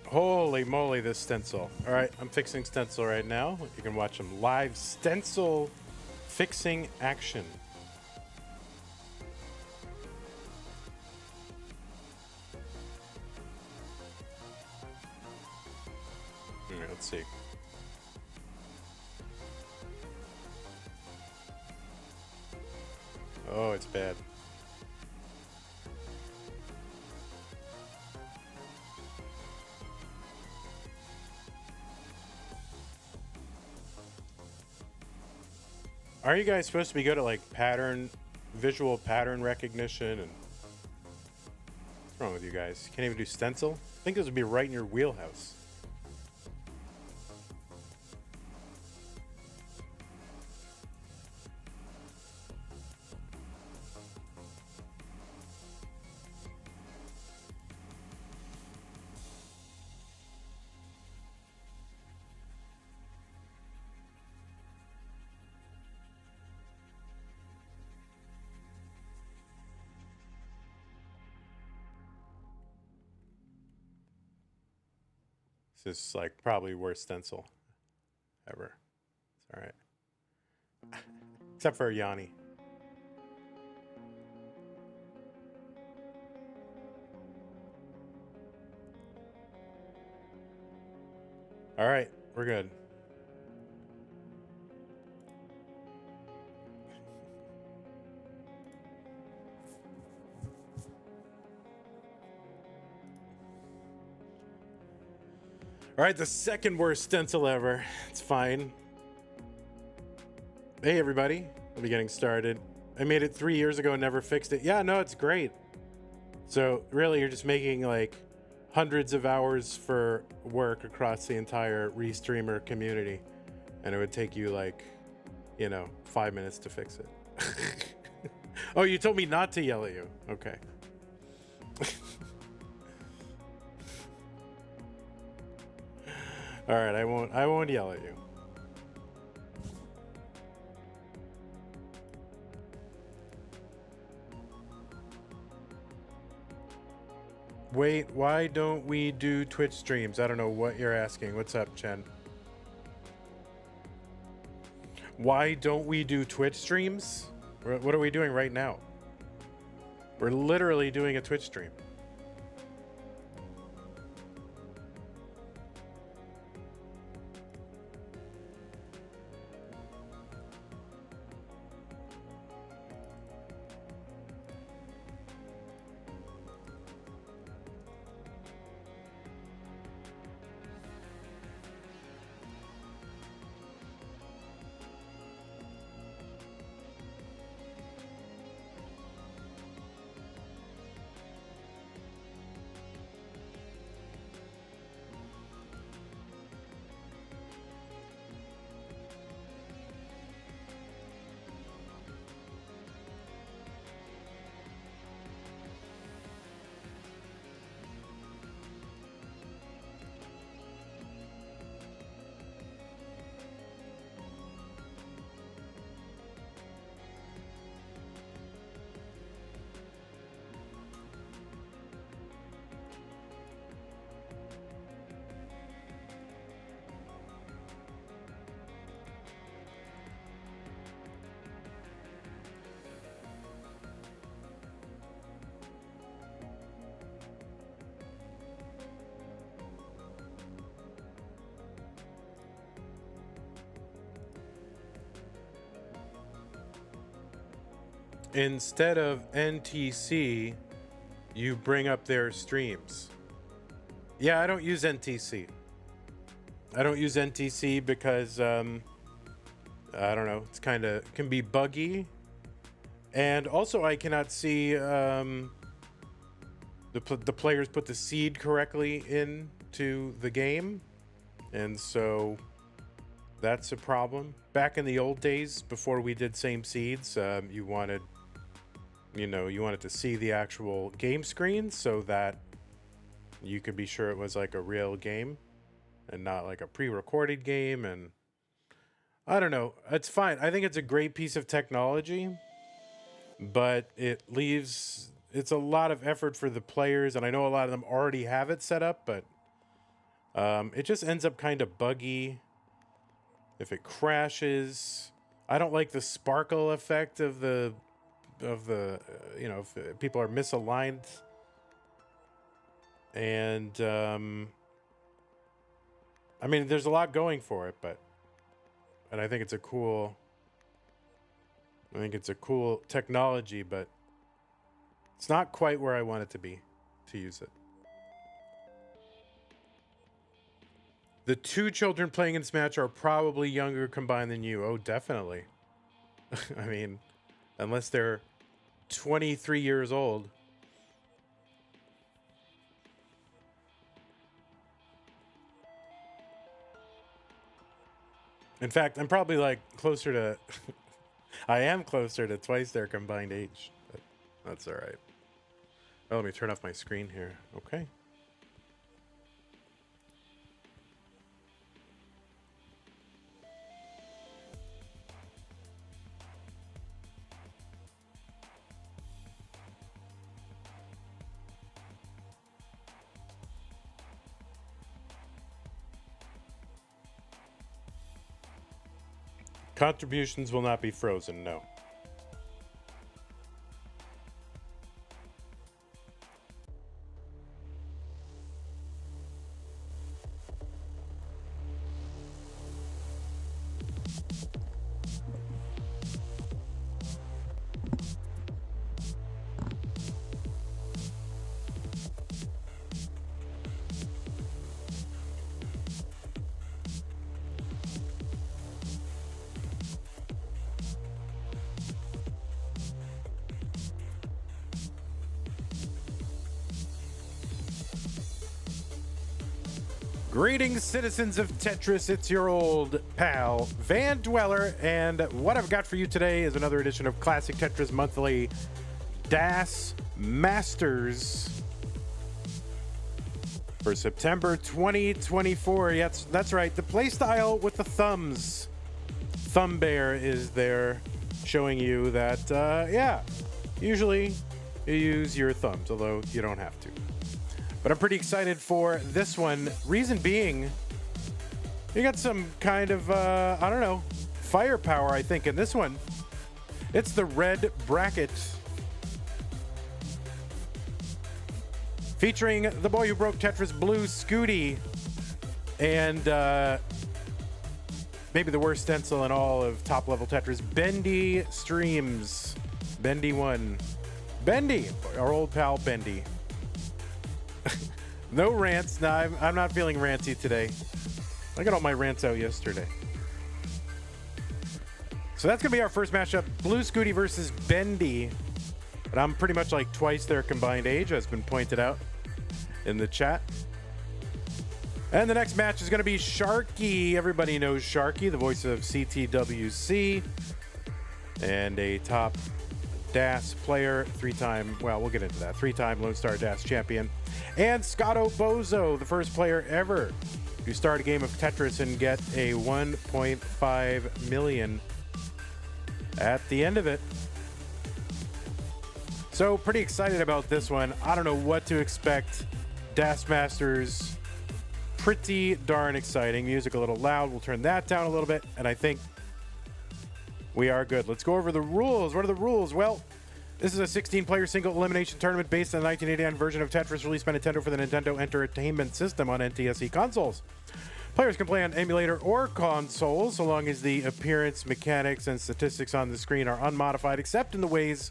Holy moly, this stencil. All right, I'm fixing stencil right now. You can watch them live stencil fixing action. All right, let's see. Oh, it's bad. Are you guys supposed to be good at like visual pattern recognition? And what's wrong with you guys? You can't even do stencil? I think this would be right in your wheelhouse. This is like probably worst stencil ever. It's all right. Except for Yanni. All right, we're good. All right, the second worst stencil ever. It's fine. Hey, everybody. We'll be getting started. I made it 3 years ago and never fixed it. Yeah, no, it's great. So, really, you're just making like hundreds of hours for work across the entire restreamer community. And it would take you like, 5 minutes to fix it. Oh, you told me not to yell at you. Okay. All right, I won't yell at you. Wait, why don't we do Twitch streams? I don't know what you're asking. What's up, Chen? Why don't we do Twitch streams? What are we doing right now? We're literally doing a Twitch stream. Instead of NTC, you bring up their streams. Yeah, I don't use NTC. I don't use NTC because I don't know. It's can be buggy, and also I cannot see the players put the seed correctly into the game, and so that's a problem. Back in the old days, before we did same seeds, you wanted to see the actual game screen so that you could be sure it was like a real game and not like a pre-recorded game. And I don't know, it's fine. I think it's a great piece of technology, but it's a lot of effort for the players, and I know a lot of them already have it set up, but It just ends up kind of buggy if it crashes. I don't like the sparkle effect of the if people are misaligned. And I mean, there's a lot going for it, and I think it's a cool technology, but it's not quite where I want it to be to use it. The two children playing in Smash are probably younger combined than you. Oh, definitely. I mean, unless they're 23 years old. In fact, I'm probably like closer to I am closer to twice their combined age. But that's all right. Oh, let me turn off my screen here. Okay. Contributions will not be frozen, no. Greetings, citizens of Tetris. It's your old pal, Van Dweller, and what I've got for you today is another edition of Classic Tetris Monthly Das Masters for September 2024. Yes, that's right. The playstyle with the thumbs. Thumb Bear is there showing you that, yeah, usually you use your thumbs, although you don't have to. But I'm pretty excited for this one. Reason being, you got some kind of, I don't know, firepower, I think, in this one. It's the red bracket. Featuring the boy who broke Tetris Blue, Scuti, and maybe the worst stencil in all of top-level Tetris, Bendy Streams. Bendy won. Bendy, our old pal Bendy. No rants. No, I'm not feeling ranty today. I got all my rants out yesterday. So that's going to be our first matchup. Blue Scuti versus Bendy. But I'm pretty much like twice their combined age, as been pointed out in the chat. And the next match is going to be Sharky. Everybody knows Sharky, the voice of CTWC. And a top DAS player, three-time Lone Star DAS champion. And Scotto Bozo, the first player ever to start a game of Tetris and get a 1.5 million at the end of it. So pretty excited about this one. I don't know what to expect. DAS Masters, pretty darn exciting. Music a little loud. We'll turn that down a little bit, and I think we are good. Let's go over the rules. What are the rules? Well, this is a 16-player single elimination tournament based on the 1989 version of Tetris released by Nintendo for the Nintendo Entertainment System on NTSC consoles. Players can play on emulator or console so long as the appearance, mechanics, and statistics on the screen are unmodified, except in the ways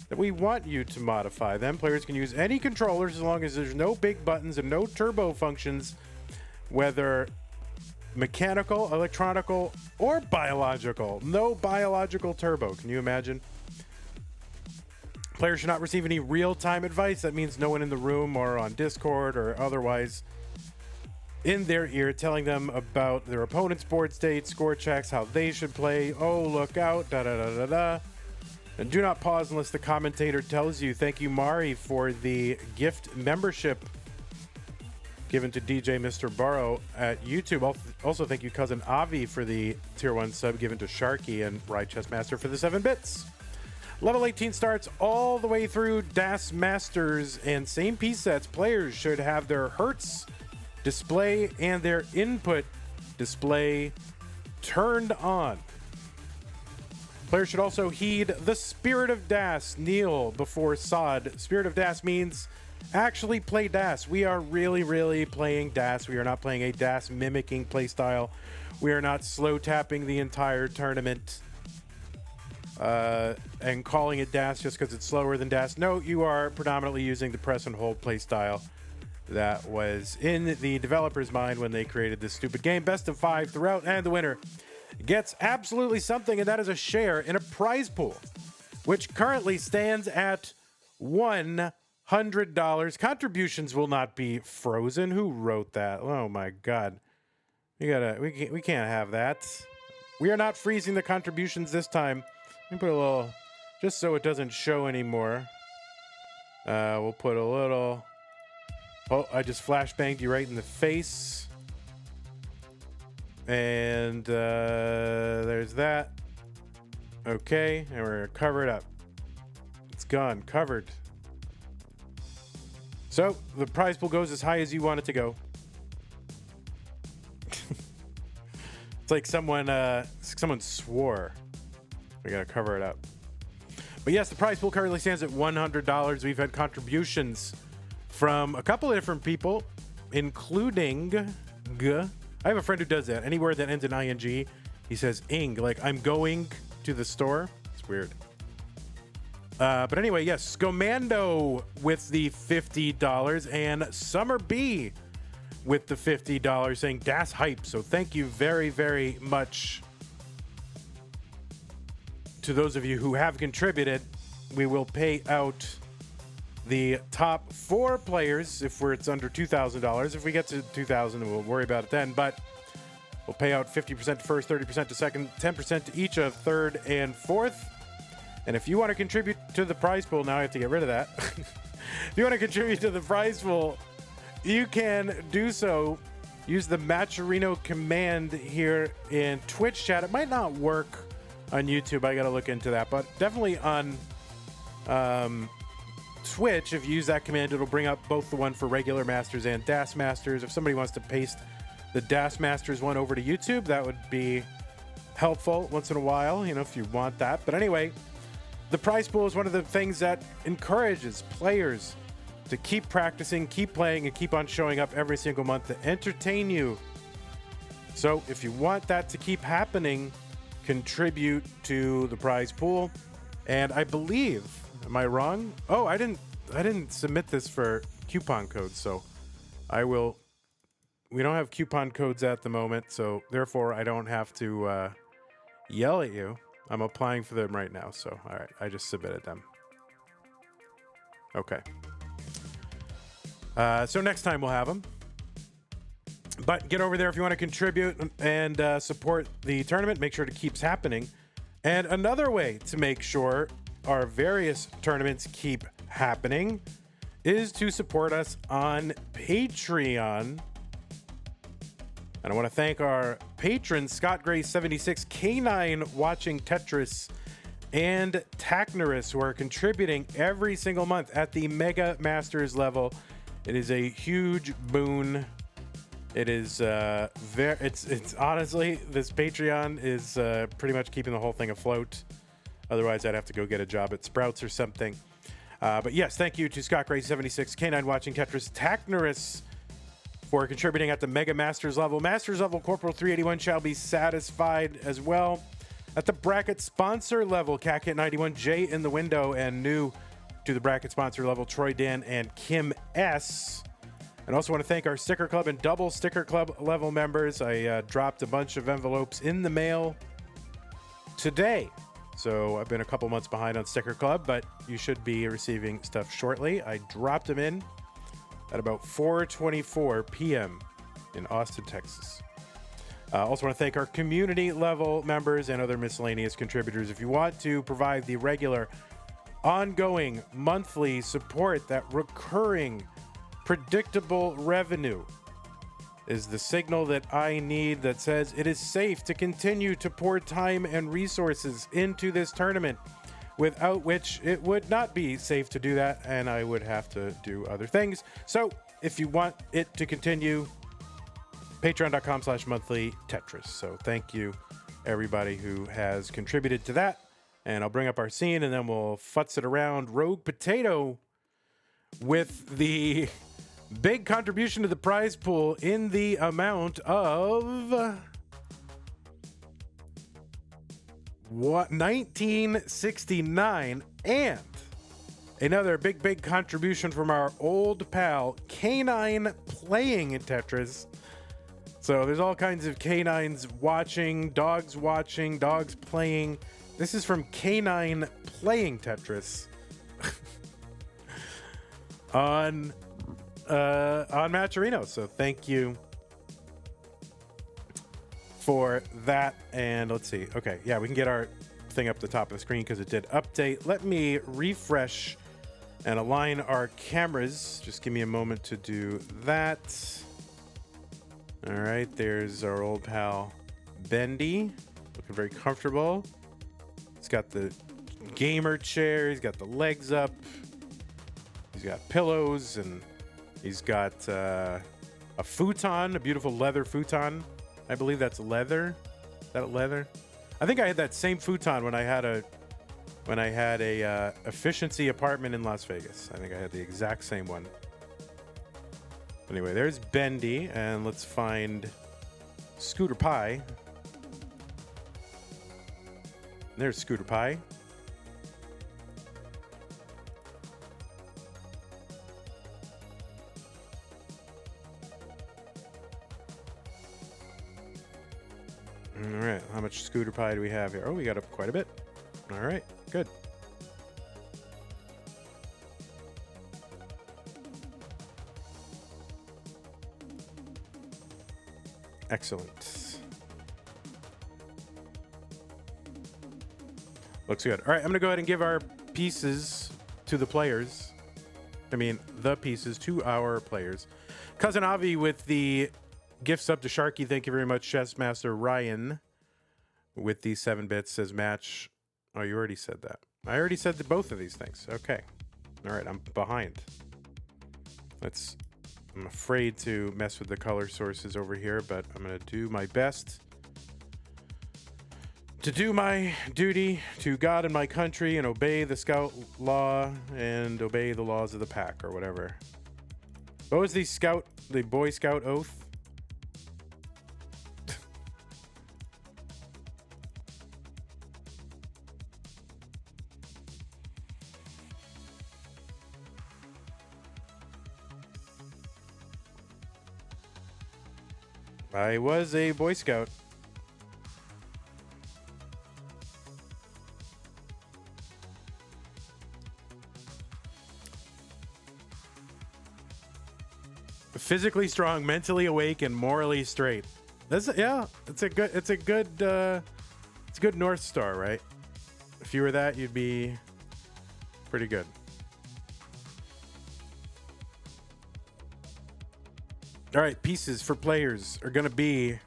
that we want you to modify them. Players can use any controllers as long as there's no big buttons and no turbo functions, whether mechanical, electronical, or biological. No biological turbo. Can you imagine? Players should not receive any real-time advice. That means no one in the room or on Discord or otherwise in their ear telling them about their opponent's board state, score checks, how they should play. Oh, look out, da-da-da-da-da. And do not pause unless the commentator tells you. Thank you, Mari, for the gift membership given to DJ Mr. Burrow at YouTube. Also, thank you, Cousin Avi, for the Tier 1 sub given to Sharky, and Ride Chess Master for the 7 bits. Level 18 starts all the way through DAS Masters, and same piece sets. Players should have their Hertz display and their input display turned on. Players should also heed the spirit of DAS. Kneel before sod. Spirit of DAS means actually play DAS. We are really playing DAS. We are not playing a DAS mimicking playstyle. We are not slow tapping the entire tournament and calling it DAS just because it's slower than DAS. No, you are predominantly using the press and hold playstyle that was in the developer's mind when they created this stupid game. Best of 5 throughout, and the winner gets absolutely something, and that is a share in a prize pool, which currently stands at $100. Contributions will not be frozen. Who wrote that? Oh my God. We can't have that. We are not freezing the contributions this time. Let me put a little, just so it doesn't show anymore. We'll put a little. Oh, I just flashbanged you right in the face. And there's that. Okay, and we're gonna cover it up. It's gone, covered. So the prize pool goes as high as you want it to go. It's like someone swore. We gotta cover it up. But yes, the prize pool currently stands at $100. We've had contributions from a couple of different people, including I have a friend who does that. Any word that ends in ing, he says ing, like I'm going to the store. It's weird. But anyway, yes, Scomando with the $50 and Summer B with the $50 saying DAS hype. So thank you very much to those of you who have contributed. We will pay out the top 4 players if it's under $2,000. If we get to $2,000, we'll worry about it then. But we'll pay out 50% to first, 30% to second, 10% to each of third and fourth. And if you want to contribute to the prize pool, now I have to get rid of that. If you want to contribute to the prize pool, you can do so. Use the Matcherino command here in Twitch chat. It might not work on YouTube. I got to look into that. But definitely on Twitch, if you use that command, it'll bring up both the one for regular Masters and DAS Masters. If somebody wants to paste the DAS Masters one over to YouTube, that would be helpful once in a while, you know, if you want that. But anyway, the prize pool is one of the things that encourages players to keep practicing, keep playing, and keep on showing up every single month to entertain you. So if you want that to keep happening, contribute to the prize pool. And I believe, am I wrong? Oh, I didn't submit this for coupon codes, so I will. We don't have coupon codes at the moment, so therefore I don't have to yell at you. I'm applying for them right now, so all right, I just submitted them. Okay. So next time we'll have them. But get over there if you want to contribute and support the tournament. Make sure it keeps happening. And another way to make sure our various tournaments keep happening is to support us on Patreon. And I want to thank our patrons, Scott Gray 76, K9 watching Tetris, and Tacnerus, who are contributing every single month at the Mega Masters level. It is a huge boon. It is it's honestly, this Patreon is pretty much keeping the whole thing afloat. Otherwise, I'd have to go get a job at Sprouts or something. But yes, thank you to Scott Gray 76, K9 watching Tetris, Tacnerus, for contributing at the Mega Masters level. Masters level Corporal 381 shall be satisfied as well. At the bracket sponsor level, Cat 91, Jay in the window, and new to the bracket sponsor level, Troy Dan and Kim S. And also want to thank our Sticker Club and Double Sticker Club level members. I dropped a bunch of envelopes in the mail today. So I've been a couple months behind on Sticker Club, but you should be receiving stuff shortly. I dropped them in at about 4:24 p.m. in Austin, Texas. Also want to thank our community level members and other miscellaneous contributors. If you want to provide the regular, ongoing, monthly support, that recurring, predictable revenue is the signal that I need that says it is safe to continue to pour time and resources into this tournament, without which it would not be safe to do that, and I would have to do other things. So if you want it to continue, Patreon.com/monthly Tetris. So thank you, everybody who has contributed to that. And I'll bring up our scene, and then we'll futz it around. Rogue Potato with the big contribution to the prize pool in the amount of what, 1969, and another big contribution from our old pal Canine playing in Tetris. So there's all kinds of canines watching, dogs playing. This is from Canine playing Tetris on Matcherino. So thank you for that. And let's see. Okay, yeah, we can get our thing up the top of the screen because it did update. Let me refresh and align our cameras. Just give me a moment to do that. All right, there's our old pal Bendy, looking very comfortable. He's got the gamer chair, he's got the legs up, he's got pillows, and he's got a futon, a beautiful leather futon. I believe that's leather. Is that leather? I think I had that same futon when I had a efficiency apartment in Las Vegas. I think I had the exact same one. Anyway, there's Bendy, and let's find Scooter Pie. There's Scooter Pie. All right, how much Scooter Pie do we have here? Oh, we got up quite a bit. All right, good. Excellent. Looks good. All right, I'm going to go ahead and give our pieces to the players. I mean, the pieces to our players. Cousin Avi with the gift sub to Sharky. Thank you very much. Chess Master Ryan with the 7 bits says match. Oh, you already said that. I already said both of these things. Okay. All right, I'm behind. I'm afraid to mess with the color sources over here, but I'm going to do my best to do my duty to God and my country and obey the scout law and obey the laws of the pack or whatever. What was the Boy Scout oath? I was a Boy Scout. Physically strong, mentally awake, and morally straight. It's a good North Star, right? If you were that, you'd be pretty good. All right, pieces for players are going to be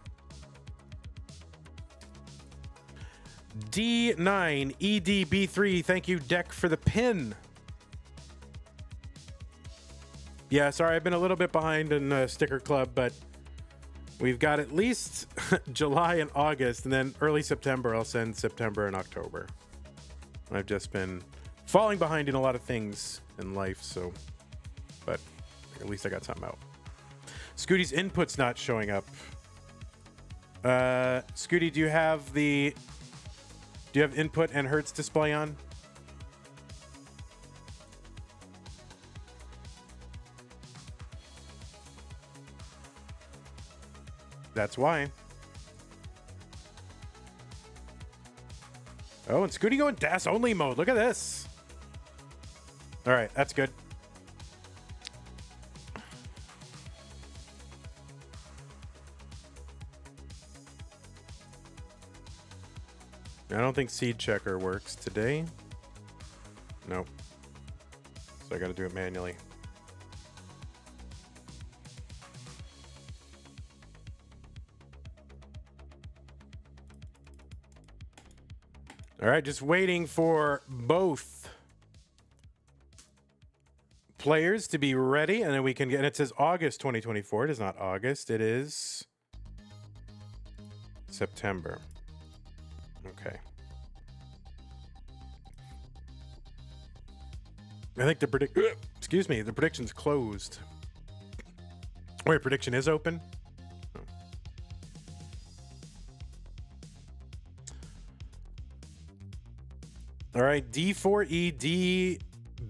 D9 EDB3. Thank you, Deck, for the pin. Yeah, sorry, I've been a little bit behind in Sticker Club, but we've got at least July and August, and then early September, I'll send September and October. I've just been falling behind in a lot of things in life, so, but at least I got something out. Scooty's input's not showing up. Scuti, do you have input and hertz display on? That's why. Oh, and Scuti going DAS only mode. Look at this. All right, that's good. I don't think Seed Checker works today. Nope. So I got to do it manually. All right, just waiting for both players to be ready, and then we can get. And it says August 2024. It is not August. It is September. Okay. I think the the prediction's closed. Wait, prediction is open? Oh. All right, D4E,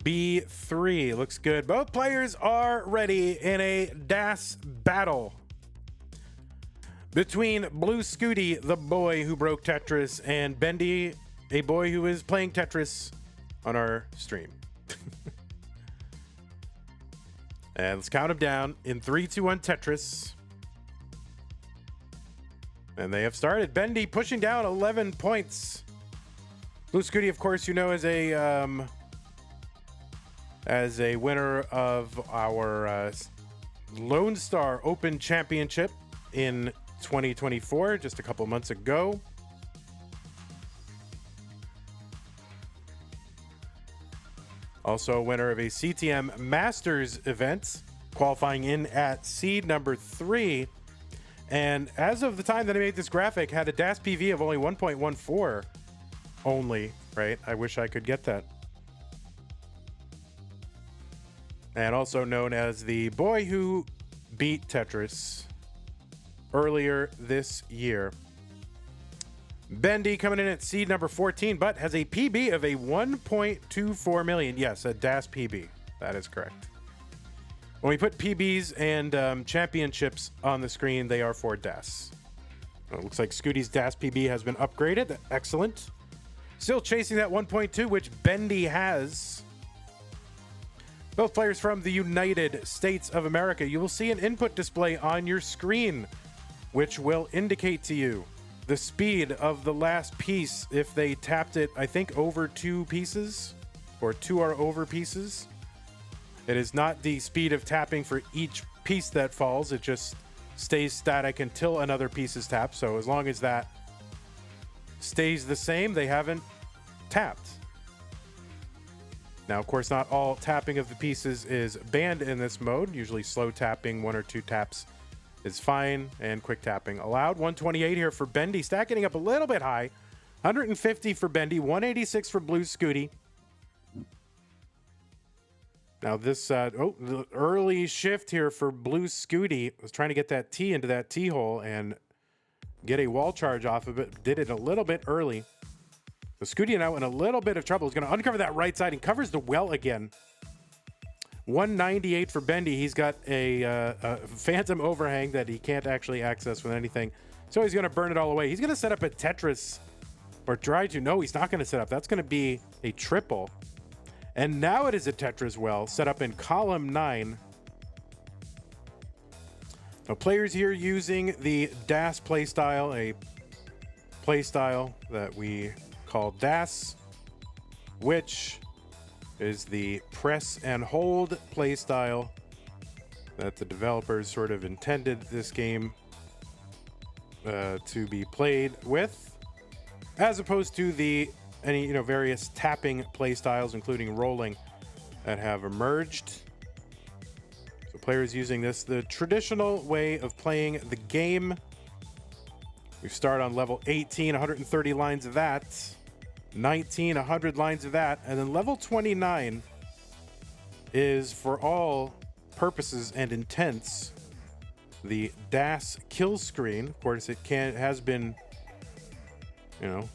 DB3 looks good. Both players are ready in a DAS battle between Blue Scuti, the boy who broke Tetris, and Bendy, a boy who is playing Tetris on our stream. And let's count them down in 3, 2, 1 Tetris. And they have started. Bendy pushing down 11 points. Blue Scuti, of course, you know, as a winner of our Lone Star Open Championship in 2024, just a couple months ago. Also a winner of a CTM Masters event, qualifying in at seed number 3. And as of the time that I made this graphic, had a DAS PV of only 1.14 only, right? I wish I could get that. And also known as the boy who beat Tetris earlier this year. Bendy coming in at seed number 14, but has a PB of a 1.24 million. Yes, a DAS PB. That is correct. When we put PBs and championships on the screen, they are for DAS. It looks like Scuti's DAS PB has been upgraded. Excellent. Still chasing that 1.2, which Bendy has. Both players from the United States of America. You will see an input display on your screen, which will indicate to you the speed of the last piece if they tapped it, I think, over 2 pieces, or 2 or over pieces. It is not the speed of tapping for each piece that falls. It just stays static until another piece is tapped. So as long as that stays the same, they haven't tapped. Now, of course, not all tapping of the pieces is banned in this mode. Usually slow tapping, 1 or 2 taps is fine, and quick tapping allowed. 128 here for Bendy, stacking up a little bit high. 150 for Bendy, 186 for Blue Scuti. Now this, the early shift here for Blue Scuti. Was trying to get that T into that T hole and get a wall charge off of it. Did it a little bit early. So Scuti now in a little bit of trouble. He's going to uncover that right side and covers the well again. 198 for Bendy. He's got a phantom overhang that he can't actually access with anything. So he's going to burn it all away. He's going to set up a Tetris, or try to. No, he's not going to set up. That's going to be a triple. And now it is a Tetris well set up in column 9. Now players here using the DAS playstyle, a playstyle that we call DAS, which is the press and hold playstyle that the developers sort of intended this game to be played with, as opposed to the various tapping playstyles, including rolling, that have emerged. So players using this, the traditional way of playing the game. We start on level 18, 130 lines of that. 19, 100 lines of that, and then level 29 is, for all purposes and intents, the DAS kill screen. Of course, it has been,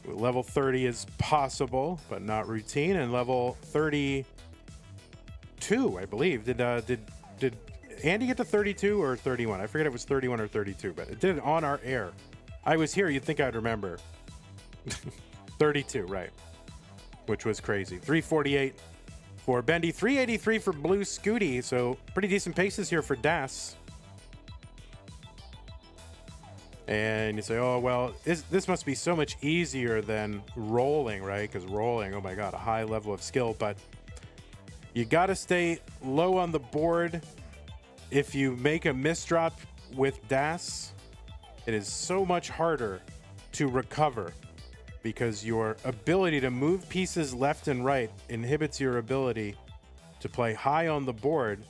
level 30 is possible, but not routine, and level 32, I believe. Did Andy get to 32 or 31? I forget if it was 31 or 32, but it did it on our air. I was here. You'd think I'd remember. 32, right, which was crazy. 348 for Bendy, 383 for Blue Scuti, so pretty decent paces here for DAS. And you say, oh, well, this must be so much easier than rolling, right? Because rolling, oh my God, a high level of skill, but you got to stay low on the board. If you make a misdrop with DAS, it is so much harder to recover, because your ability to move pieces left and right inhibits your ability to play high on the board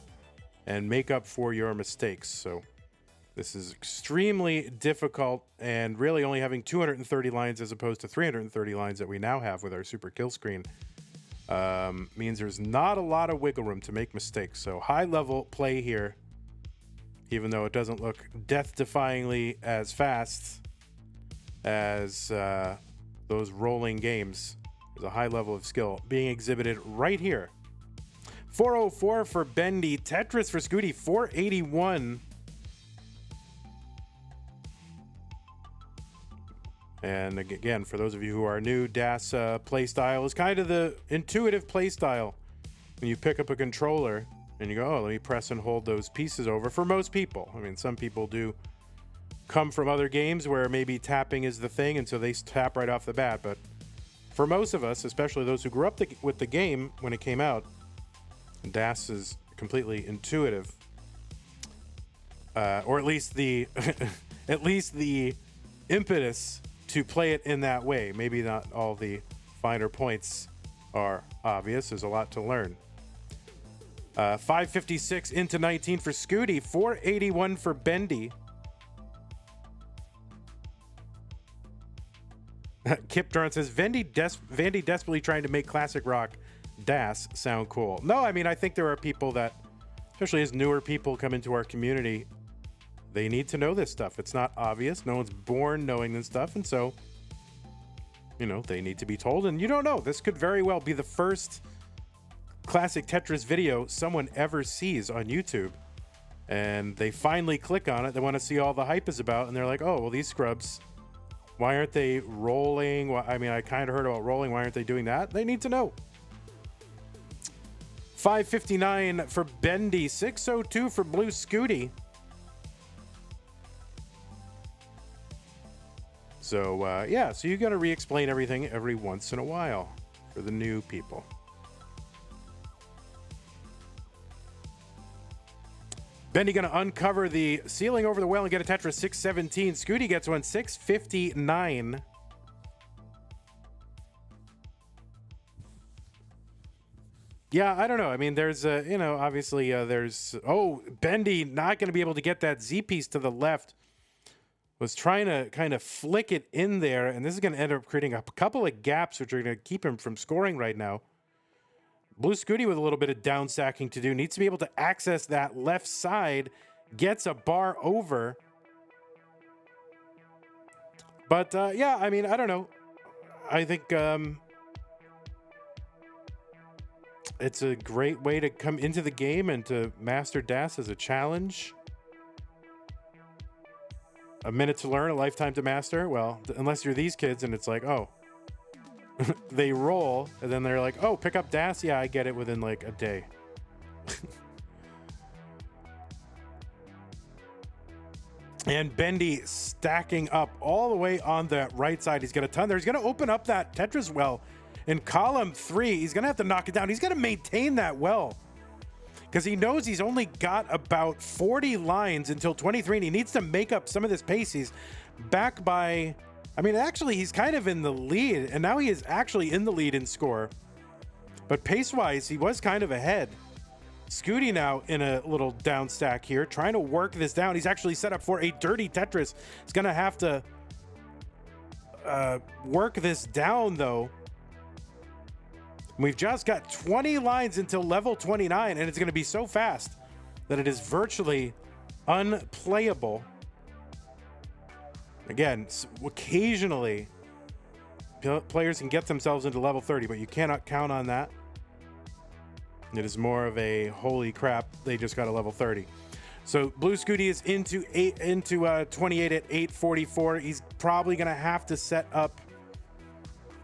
and make up for your mistakes. So This is extremely difficult, and really only having 230 lines as opposed to 330 lines that we now have with our super kill screen means there's not a lot of wiggle room to make mistakes. So high level play here, even though it doesn't look death-defyingly as fast as those rolling games. There's a high level of skill being exhibited right here. 404 for Bendy. Tetris for Scuti, 481. And again, for those of you who are new, DAS playstyle is kind of the intuitive playstyle. When you pick up a controller and you go, oh, let me press and hold those pieces over. For most people, I mean, some people do come from other games where maybe tapping is the thing, and so they tap right off the bat. But for most of us, especially those who grew up with the game when it came out, DAS is completely intuitive, or at least the at least the impetus to play it in that way. Maybe not all the finer points are obvious. There's a lot to learn. 556 into 19 for Scuti, 481 for Bendy. Kip Durant says, Vandy desperately trying to make classic rock DAS sound cool. No, I mean, I think there are people that, especially as newer people come into our community, they need to know this stuff. It's not obvious. No one's born knowing this stuff. And so, you know, they need to be told. And you don't know. This could very well be the first classic Tetris video someone ever sees on YouTube. And they finally click on it. They want to see all the hype is about. And they're like, oh, well, these scrubs, why aren't they rolling? Well, I mean, I kind of heard about rolling. Why aren't they doing that? They need to know. 559 for Bendy. 602 for Blue Scuti. So, yeah, so you got to re-explain everything every once in a while for the new people. Bendy going to uncover the ceiling over the well and get a Tetris 617. Scuti gets one 659. Yeah, I don't know. I mean, there's, you know, obviously there's, oh, Bendy not going to be able to get that Z piece to the left. Was trying to kind of flick it in there, and this is going to end up creating a couple of gaps, which are going to keep him from scoring right now. Blue Scuti with a little bit of down stacking to do. Needs to be able to access that left side. Gets a bar over. But, yeah, I mean, I don't know. I think it's a great way to come into the game and to master DAS as a challenge. A minute to learn, a lifetime to master. Well, unless you're these kids and it's like, oh, they roll and then they're like, oh, pick up DAS. Yeah, I get it within like a day. And Bendy stacking up all the way on the right side. He's got a ton there. He's going to open up that Tetris well in column 3. He's going to have to knock it down. He's going to maintain that well, because he knows he's only got about 40 lines until 23, and he needs to make up some of this pace. He's back by, I mean, actually, he's kind of in the lead, and now he is actually in the lead in score. But pace-wise, he was kind of ahead. Scuti now in a little down stack here, trying to work this down. He's actually set up for a dirty Tetris. He's going to have to work this down, though. We've just got 20 lines until level 29, and it's going to be so fast that it is virtually unplayable. Again, occasionally players can get themselves into level 30, but you cannot count on that. It is more of a holy crap, they just got a level 30. So Blue Scuti is into 28 at 844. He's probably going to have to set up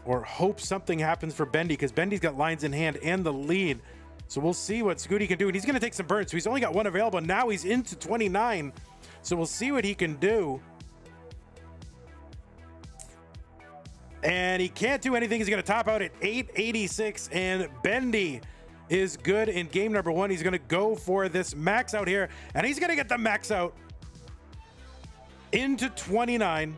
or hope something happens for Bendy, because Bendy's got lines in hand and the lead. So we'll see what Scuti can do. And he's going to take some burns. So he's only got one available. Now he's into 29. So we'll see what he can do. And he can't do anything. He's going to top out at 886. And Bendy is good in game number 1. He's going to go for this max out here. And he's going to get the max out into 29.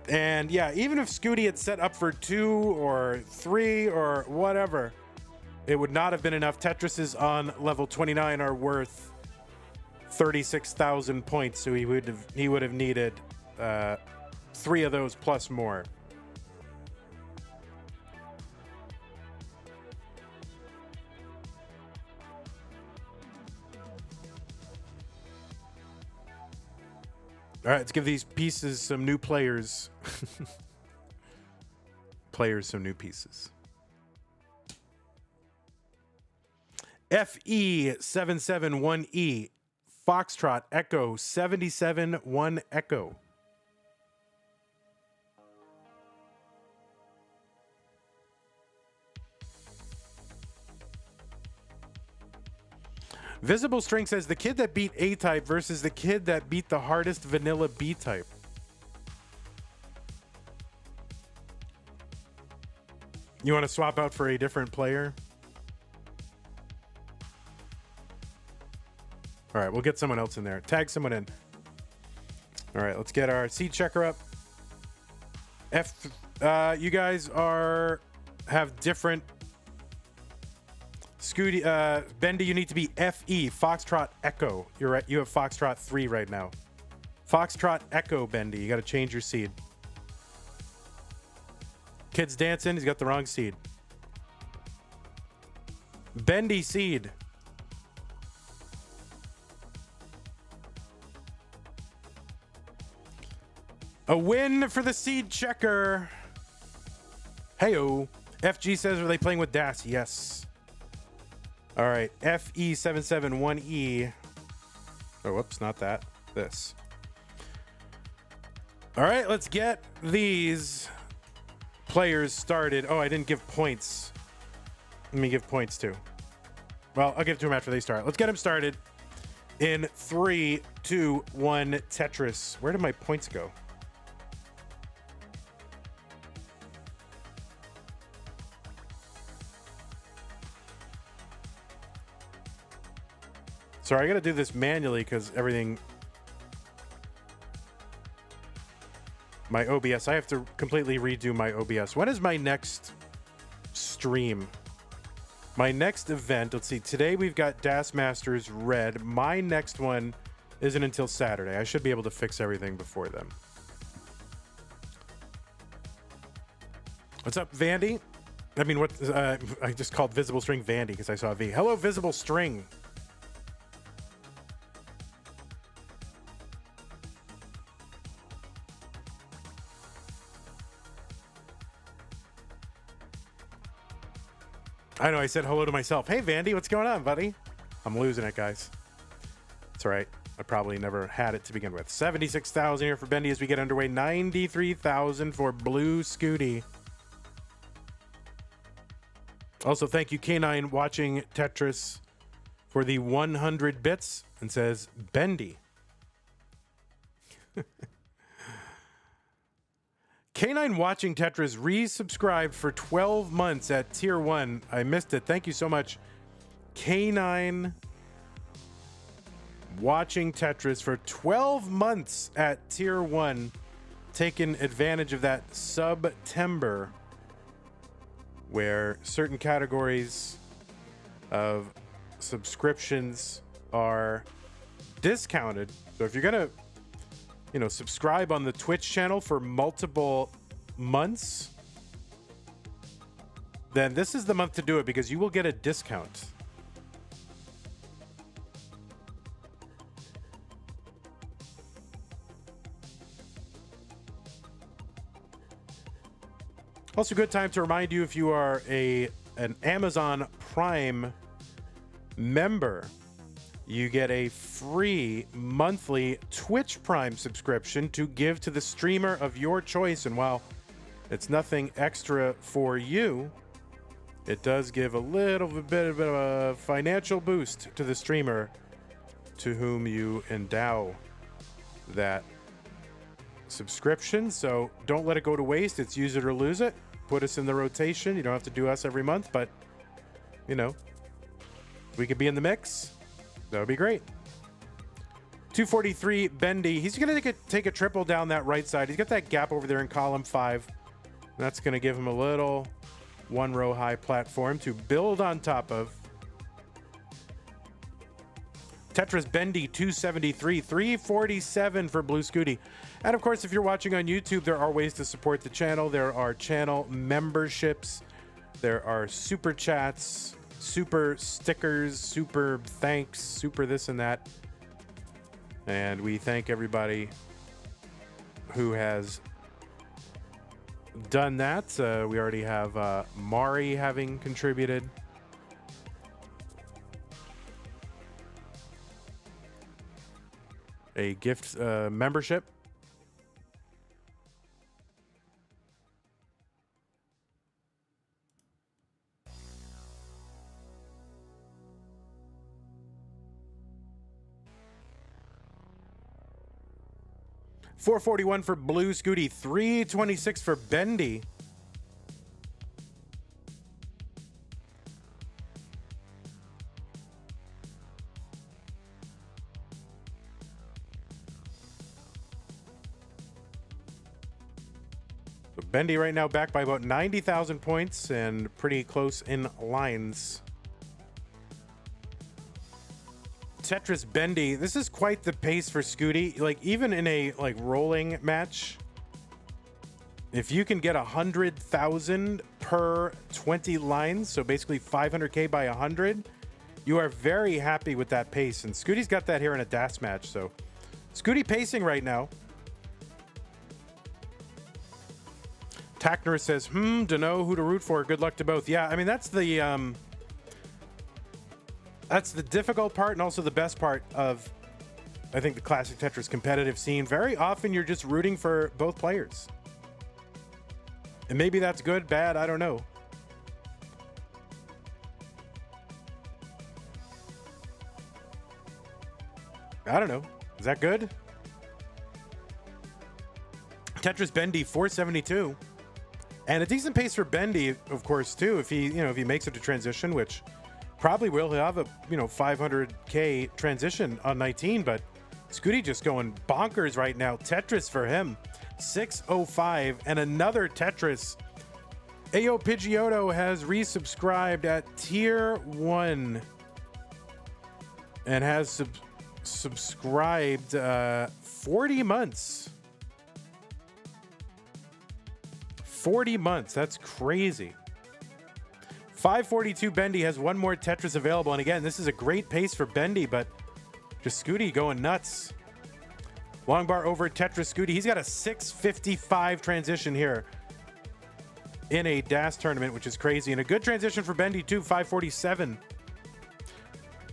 And yeah, even if Scuti had set up for 2 or 3 or whatever, it would not have been enough. Tetrises on level 29 are worth 36,000 points, so he would have needed 3 of those plus more. All right, let's give these pieces some new players. Players some new pieces. FE771E, Foxtrot Echo 771 Echo. Visible String says the kid that beat A-Type versus the kid that beat the hardest vanilla B-Type. You want to swap out for a different player? All right, we'll get someone else in there. Tag someone in. All right, let's get our seed checker up. You guys have different. Scuti, Bendy, you need to be FE, Foxtrot Echo. You're right. You have Foxtrot 3 right now. Foxtrot Echo, Bendy. You got to change your seed. Kid's dancing. He's got the wrong seed. Bendy seed. A win for the seed checker. Heyo. FG says, are they playing with DAS? Yes. All right, FE771E. Oh, whoops, not that. This. All right, let's get these players started. Oh, I didn't give points. Let me give points too. Well, I'll give it to them after they start. Let's get them started in 3, 2, 1, Tetris. Where did my points go? Sorry, I gotta do this manually because everything. My OBS. I have to completely redo my OBS. When is my next stream? My next event. Let's see. Today we've got DAS Masters Red. My next one isn't until Saturday. I should be able to fix everything before then. What's up, Vandy? I mean, what? I just called Visible String Vandy because I saw a V. Hello, Visible String. I know, I said hello to myself. Hey, Vandy, what's going on, buddy? I'm losing it, guys. It's all right. I probably never had it to begin with. 76,000 here for Bendy as we get underway. 93,000 for Blue Scuti. Also, thank you, K9, watching Tetris for the 100 bits and says Bendy. K9 watching Tetris resubscribed for 12 months at tier 1. I missed it. Thank you so much. K9 watching Tetris for 12 months at tier 1. Taking advantage of that September where certain categories of subscriptions are discounted. So if you're going to subscribe on the Twitch channel for multiple months, then this is the month to do it because you will get a discount. Also, good time to remind you, if you are an Amazon Prime member, you get a free monthly Twitch Prime subscription to give to the streamer of your choice. And while it's nothing extra for you, it does give a little bit of a financial boost to the streamer to whom you endow that subscription. So don't let it go to waste. It's use it or lose it. Put us in the rotation. You don't have to do us every month, but we could be in the mix. That would be great. 243 Bendy. He's going to take a triple down that right side. He's got that gap over there in column 5. That's going to give him a little one row high platform to build on top of. Tetris Bendy 273, 347 for Blue Scuti. And of course, if you're watching on YouTube, there are ways to support the channel. There are channel memberships. There are super chats, super stickers, super thanks, super this and that. And we thank everybody who has done that. We already have Mari having contributed. A gift membership. $441 for Blue Scuti, $326 for Bendy. Bendy right now back by about 90,000 points and pretty close in lines. Tetris Bendy, this is quite the pace for Scuti. Like even in a rolling match, if you can get 100,000 per 20 lines, so basically 500k by 100, you are very happy with that pace. And Scuti's got that here in a DAS match. So Scuti pacing right now. Tackner says, dunno who to root for. Good luck to both. Yeah, I mean, that's the difficult part and also the best part of, I think, the classic Tetris competitive scene. Very often you're just rooting for both players. And maybe that's good, bad, I don't know. I don't know. Is that good? Tetris Bendy 472. And a decent pace for Bendy, of course, too, if he makes it to transition, which probably will. He'll have a 500k transition on 19, but Scuti just going bonkers right now. Tetris for him, 605, and another Tetris. Ayo Pidgeotto has resubscribed at tier 1 and has subscribed 40 months. 40 months. That's crazy. 542 Bendy has one more Tetris available. And again, this is a great pace for Bendy, but just Scuti going nuts. Long bar over Tetris Scuti. He's got a 655 transition here in a DAS tournament, which is crazy. And a good transition for Bendy too, 547.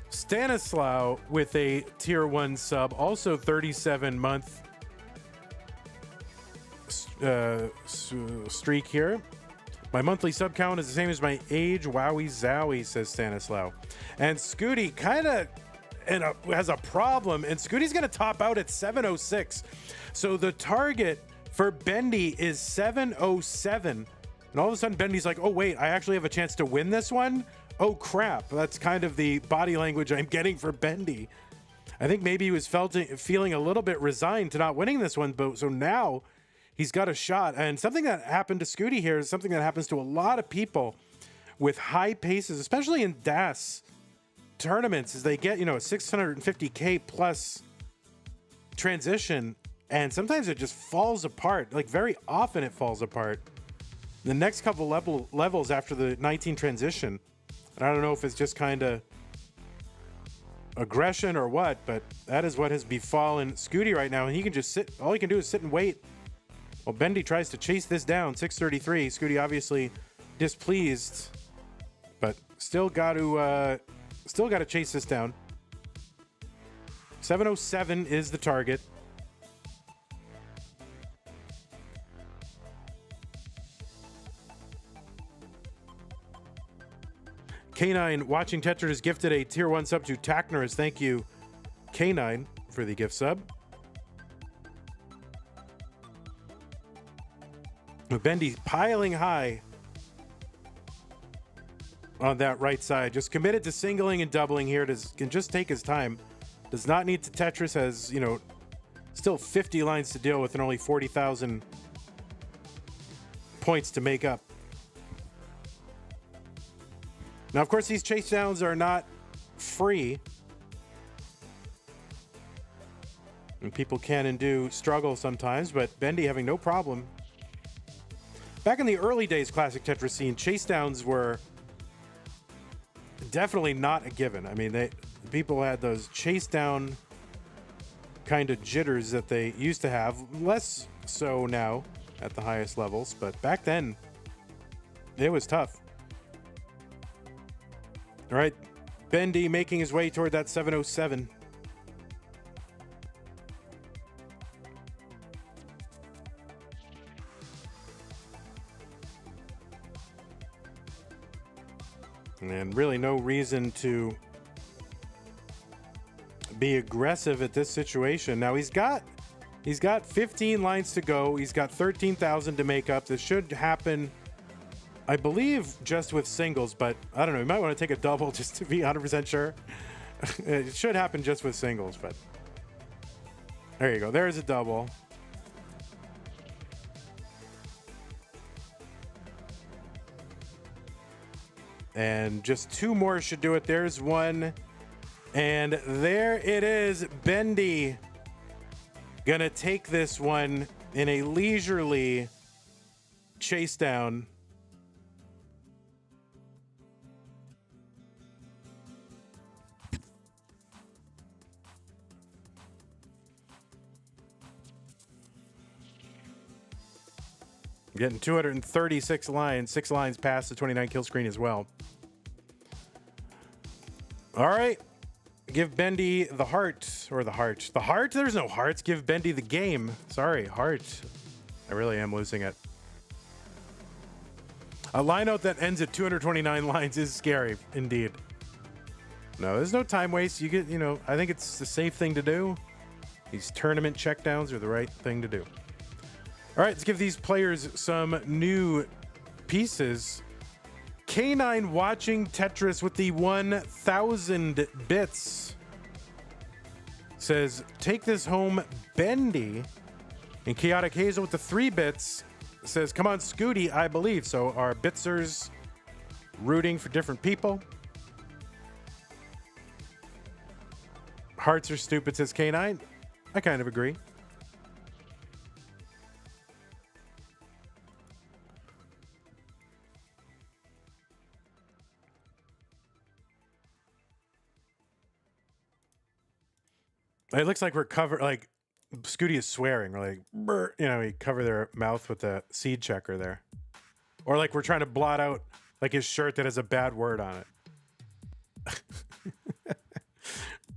Stanislaw with a tier 1 sub, also 37-month streak here. My monthly sub count is the same as my age. Wowie zowie, says Stanislaw. And Scuti kind of has a problem, and Scuti's going to top out at 706. So the target for Bendy is 707. And all of a sudden, Bendy's like, oh, wait, I actually have a chance to win this one? Oh, crap. That's kind of the body language I'm getting for Bendy. I think maybe he was feeling a little bit resigned to not winning this one, but so now he's got a shot. And something that happened to Scuti here is something that happens to a lot of people with high paces, especially in DAS tournaments, is they get, a 650k plus transition, and sometimes it just falls apart. Like very often it falls apart. The next couple levels after the 19 transition, and I don't know if it's just kind of aggression or what, but that is what has befallen Scuti right now. And he can just sit. All he can do is sit and wait. Well, Bendy tries to chase this down, 633. Scuti obviously displeased, but still got to chase this down. 707 is the target. K9 watching Tetris has gifted a tier 1 sub to Tackners. Thank you, K9, for the gift sub. Bendy piling high on that right side. Just committed to singling and doubling here. Can just take his time. Does not need to Tetris. Has, still 50 lines to deal with and only 40,000 points to make up. Now, of course, these chase downs are not free. And people can and do struggle sometimes, but Bendy having no problem. Back in the early days Classic Tetris scene, chase downs were definitely not a given. I mean, people had those chase down kind of jitters that they used to have. Less so now at the highest levels, but back then, it was tough. All right, Bendy making his way toward that 707. And really no reason to be aggressive at this situation. Now he's got 15 lines to go. He's got 13,000 to make up. This should happen, I believe, just with singles, but I don't know. You might want to take a double just to be 100% sure. It should happen just with singles, but there you go. There's a double. And just two more should do it. There's one. And there it is. Bendy gonna take this one in a leisurely chase down. Getting 236 lines, 6 lines past the 29 kill screen as well. All right. Give Bendy the heart, or the heart. The heart? There's no hearts. Give Bendy the game. Sorry, heart. I really am losing it. A line out that ends at 229 lines is scary, indeed. No, there's no time waste. I think it's the safe thing to do. These tournament checkdowns are the right thing to do. All right, let's give these players some new pieces. K9 watching Tetris with the 1,000 bits says, take this home, Bendy. And Chaotic Hazel with the 3 bits says, come on, Scuti, I believe. So our bitsers rooting for different people. Hearts are stupid, says K9. I kind of agree. It looks like we're covered, like Scuti is swearing, or like, brr, we cover their mouth with the seed checker there. Or like we're trying to blot out like his shirt that has a bad word on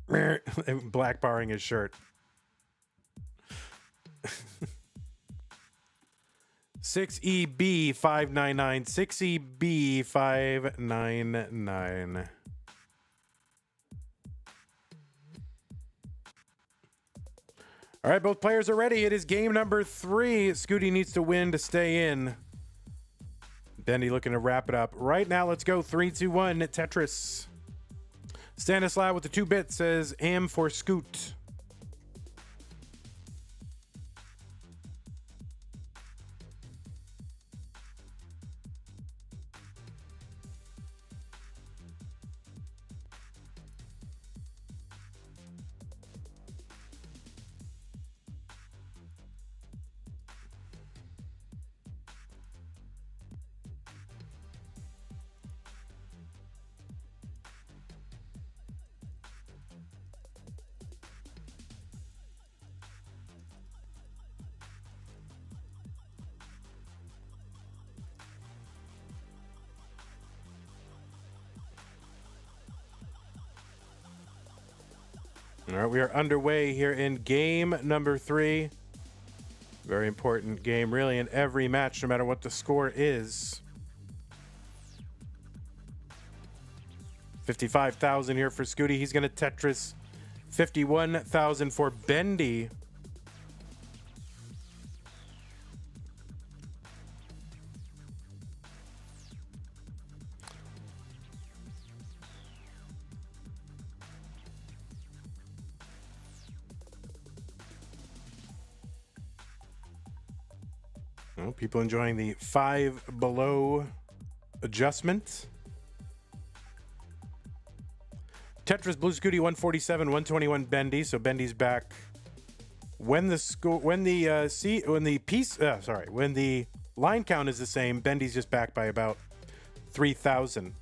it. Black barring his shirt. 6EB599. 6EB599. All right, both players are ready. It is game number 3. Scuti needs to win to stay in. Bendy looking to wrap it up. Right now, let's go 3, 2, 1, Tetris. Stanislav with the 2 bits says, am for Scoot. All right, we are underway here in game number 3. Very important game, really, in every match, no matter what the score is. 55,000 here for Scuti. He's going to Tetris. 51,000 for Bendy. Well, people enjoying the 5 below adjustment. Tetris Blue Scuti 147, 121 Bendy. So Bendy's back. When the line count is the same, Bendy's just back by about 3,000.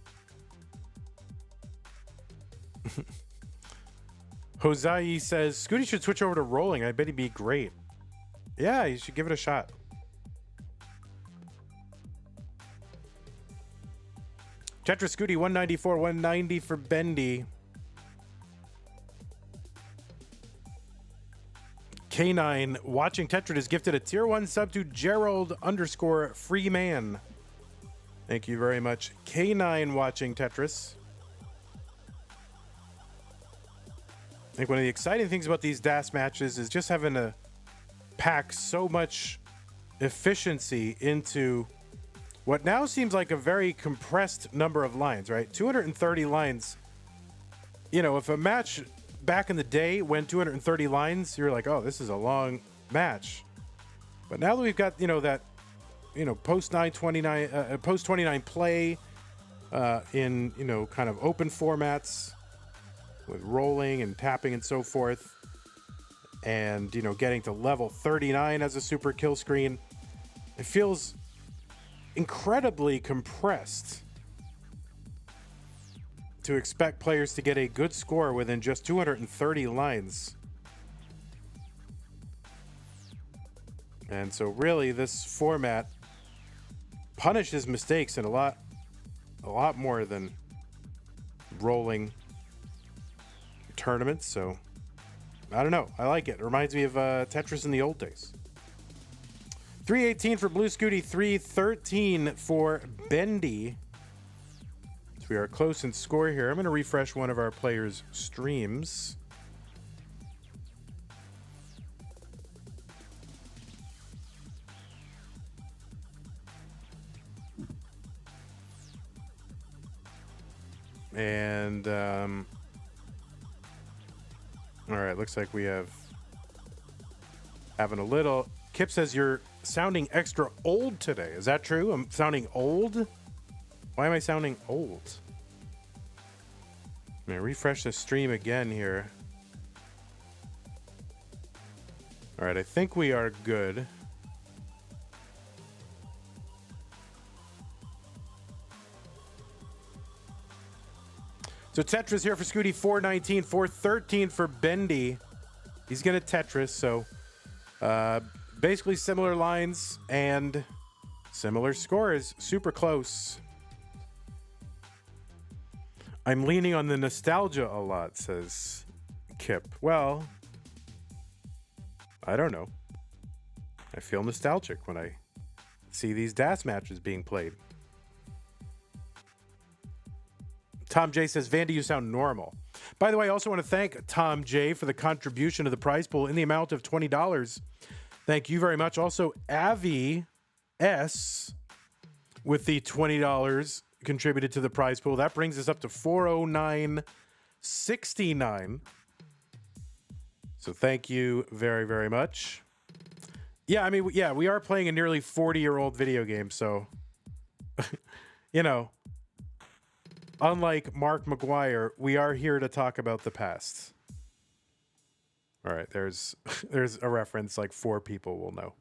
Hosai says Scuti should switch over to rolling. I bet he'd be great. Yeah, you should give it a shot. Tetris Scuti 194, 190 for Bendy. K9 watching Tetris is gifted a tier 1 sub to Gerald_Freeman. Thank you very much. K9 watching Tetris. I think one of the exciting things about these DAS matches is just having to pack so much efficiency into what now seems like a very compressed number of lines, right? 230 lines. You know, if a match back in the day went 230 lines, you're like, oh, this is a long match. But now that we've got, that, post 29 play in, kind of open formats with rolling and tapping and so forth, and, getting to level 39 as a super kill screen, it feels incredibly compressed to expect players to get a good score within just 230 lines. And so really this format punishes mistakes in a lot more than rolling tournaments. So I don't know. I like it. It reminds me of Tetris in the old days. 318 for Blue Scuti, 313 for Bendy. So we are close in score here. I'm going to refresh one of our players' streams. And, all right, looks like we having a little... Kip says you're sounding extra old today. Is that true? I'm sounding old? Why am I sounding old? I'm going to refresh the stream again here. All right, I think we are good. So Tetris here for Scuti, 419, 413 for Bendy. He's going to Tetris, so basically similar lines and similar scores. Super close. I'm leaning on the nostalgia a lot, says Kip. Well, I don't know. I feel nostalgic when I see these DAS matches being played. Tom J says, Vandy, you sound normal. By the way, I also want to thank Tom J for the contribution to the prize pool in the amount of $20. Thank you very much. Also, Avi S with the $20 contributed to the prize pool. That brings us up to $409.69. So thank you very, very much. Yeah, I mean, yeah, we are playing a nearly 40-year-old video game, so, unlike Mark McGuire, we are here to talk about the past. All right, there's a reference like 4 people will know.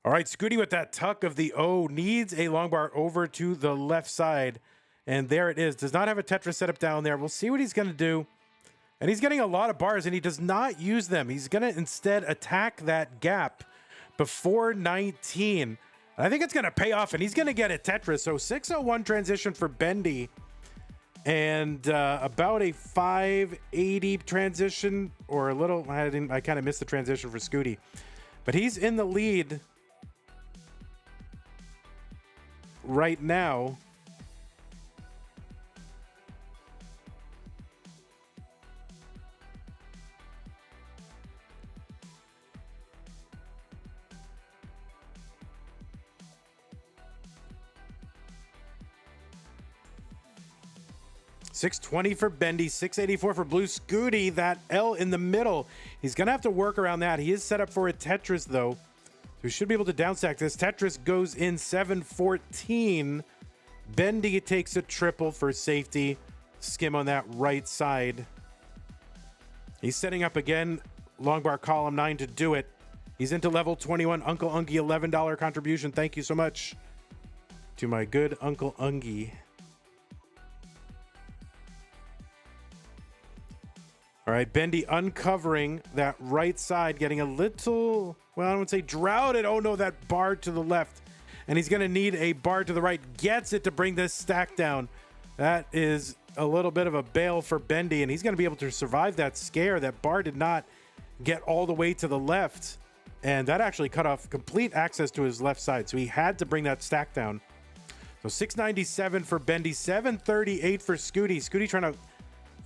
All right, Scuti with that tuck of the O needs a long bar over to the left side. And there it is. Does not have a Tetris setup down there. We'll see what he's going to do. And he's getting a lot of bars, and he does not use them. He's going to instead attack that gap before 19. And I think it's going to pay off, and he's going to get a Tetris. So 601 transition for Bendy. And about a 580 transition, or a little, I kind of missed the transition for Scuti. But he's in the lead right now. $620 for Bendy, $684 for Blue Scuti. That L in the middle. He's going to have to work around that. He is set up for a Tetris, though. So we should be able to downstack this. Tetris goes in 714. Bendy takes a triple for safety. skim on that right side. He's setting up again. Long bar column 9 to do it. He's into level 21. Uncle Ungie, $11 contribution. Thank you so much to my good Uncle Ungie. All right, Bendy uncovering that right side, getting a little, well, I don't want to say droughted. Oh no, that bar to the left. And he's going to need a bar to the right. Gets it to bring this stack down. That is a little bit of a bail for Bendy, and he's going to be able to survive that scare. That bar did not get all the way to the left, and that actually cut off complete access to his left side. So he had to bring that stack down. So 697 for Bendy, 738 for Scuti. Scuti trying to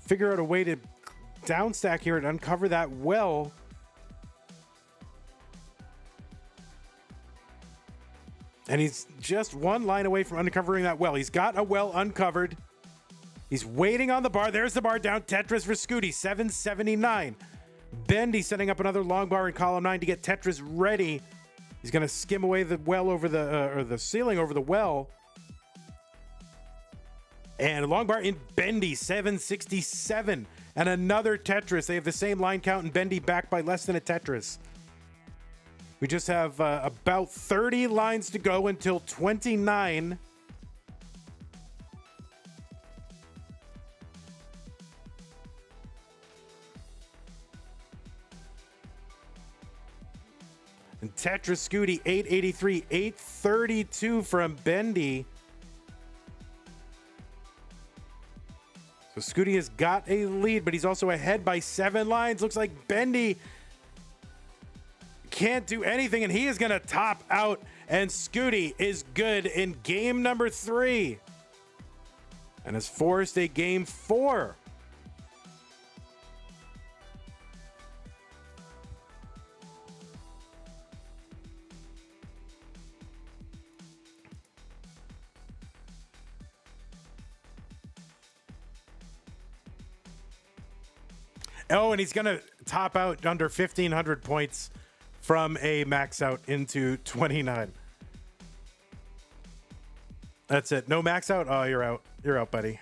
figure out a way to down stack here and uncover that well. And he's just one line away from uncovering that well. He's got a well uncovered. He's waiting on the bar. There's the bar down. Tetris for Scuti, 779. Bendy setting up another long bar in column 9 to get Tetris ready. He's going to skim away the well over the, or the ceiling over the well. And a long bar in Bendy, 767. And another Tetris. They have the same line count, and Bendy back by less than a Tetris. We just have about 30 lines to go until 29. And Tetris Scuti, 883, 832 from Bendy. So Scuti has got a lead, but he's also ahead by 7 lines. Looks like Bendy can't do anything, and he is going to top out, and Scuti is good in game number 3 and has forced a game 4. Oh, and he's going to top out under 1,500 points from a max out into 29. That's it. No max out? Oh, you're out. You're out, buddy.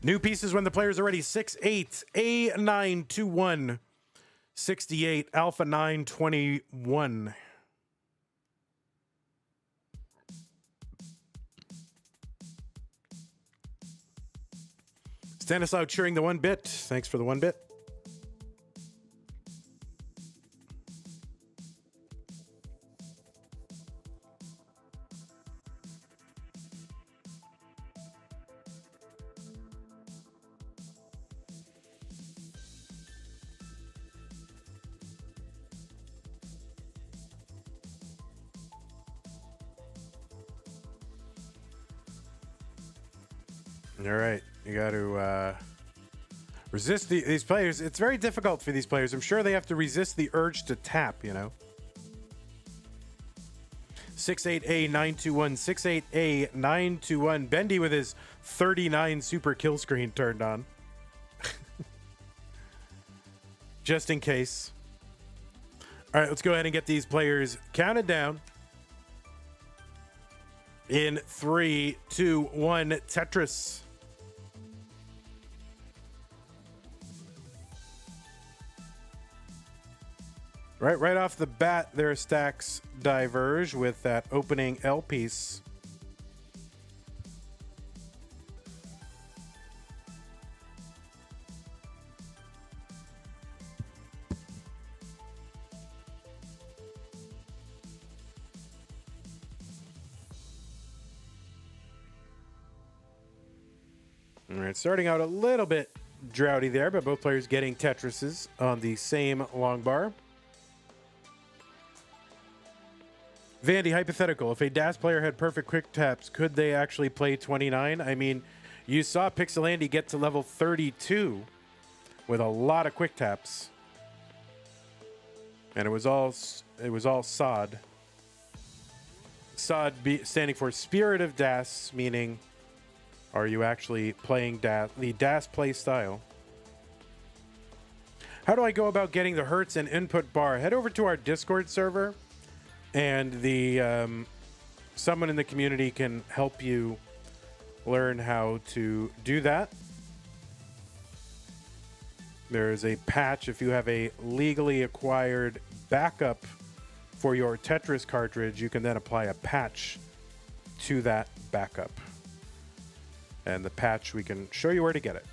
New pieces when the player's already 6'8", A921, 68, Alpha 921. Stanislaw cheering the 1 bit. Thanks for the 1 bit. All right, you got to resist these players. It's very difficult for these players. I'm sure they have to resist the urge to tap, you know. 68A921, 68A921. Bendy with his 39 super kill screen turned on. Just in case. All right, let's go ahead and get these players counted down. In 3, 2, 1, Tetris. Right off the bat, their stacks diverge with that opening L piece. All right, starting out a little bit droughty there, but both players getting Tetrises on the same long bar. Vandy, hypothetical. If a DAS player had perfect quick taps, could they actually play 29? I mean, you saw Pixelandy get to level 32 with a lot of quick taps. And it was all SOD. SOD standing for Spirit of DAS, meaning are you actually playing DAS, the DAS play style? How do I go about getting the hertz and input bar? Head over to our Discord server, and someone in the community can help you learn how to do that. There is a patch if you have a legally acquired backup for your Tetris cartridge. You can then apply a patch to that backup. And the patch, we can show you where to get it.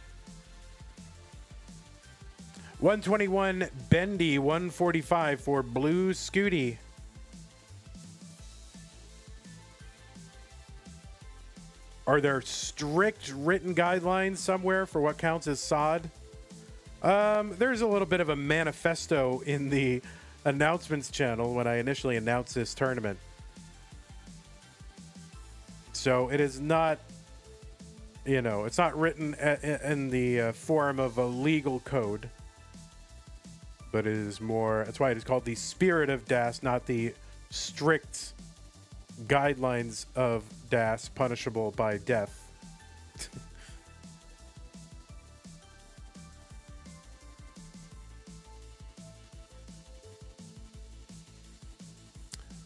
121 Bendy, 145 for Blue Scuti. Are there strict written guidelines somewhere for what counts as SOD? There's a little bit of a manifesto in the announcements channel when I initially announced this tournament. So it is not, it's not written in the form of a legal code, but it is more, that's why it is called the spirit of DAS, not the strict guidelines of DAS punishable by death.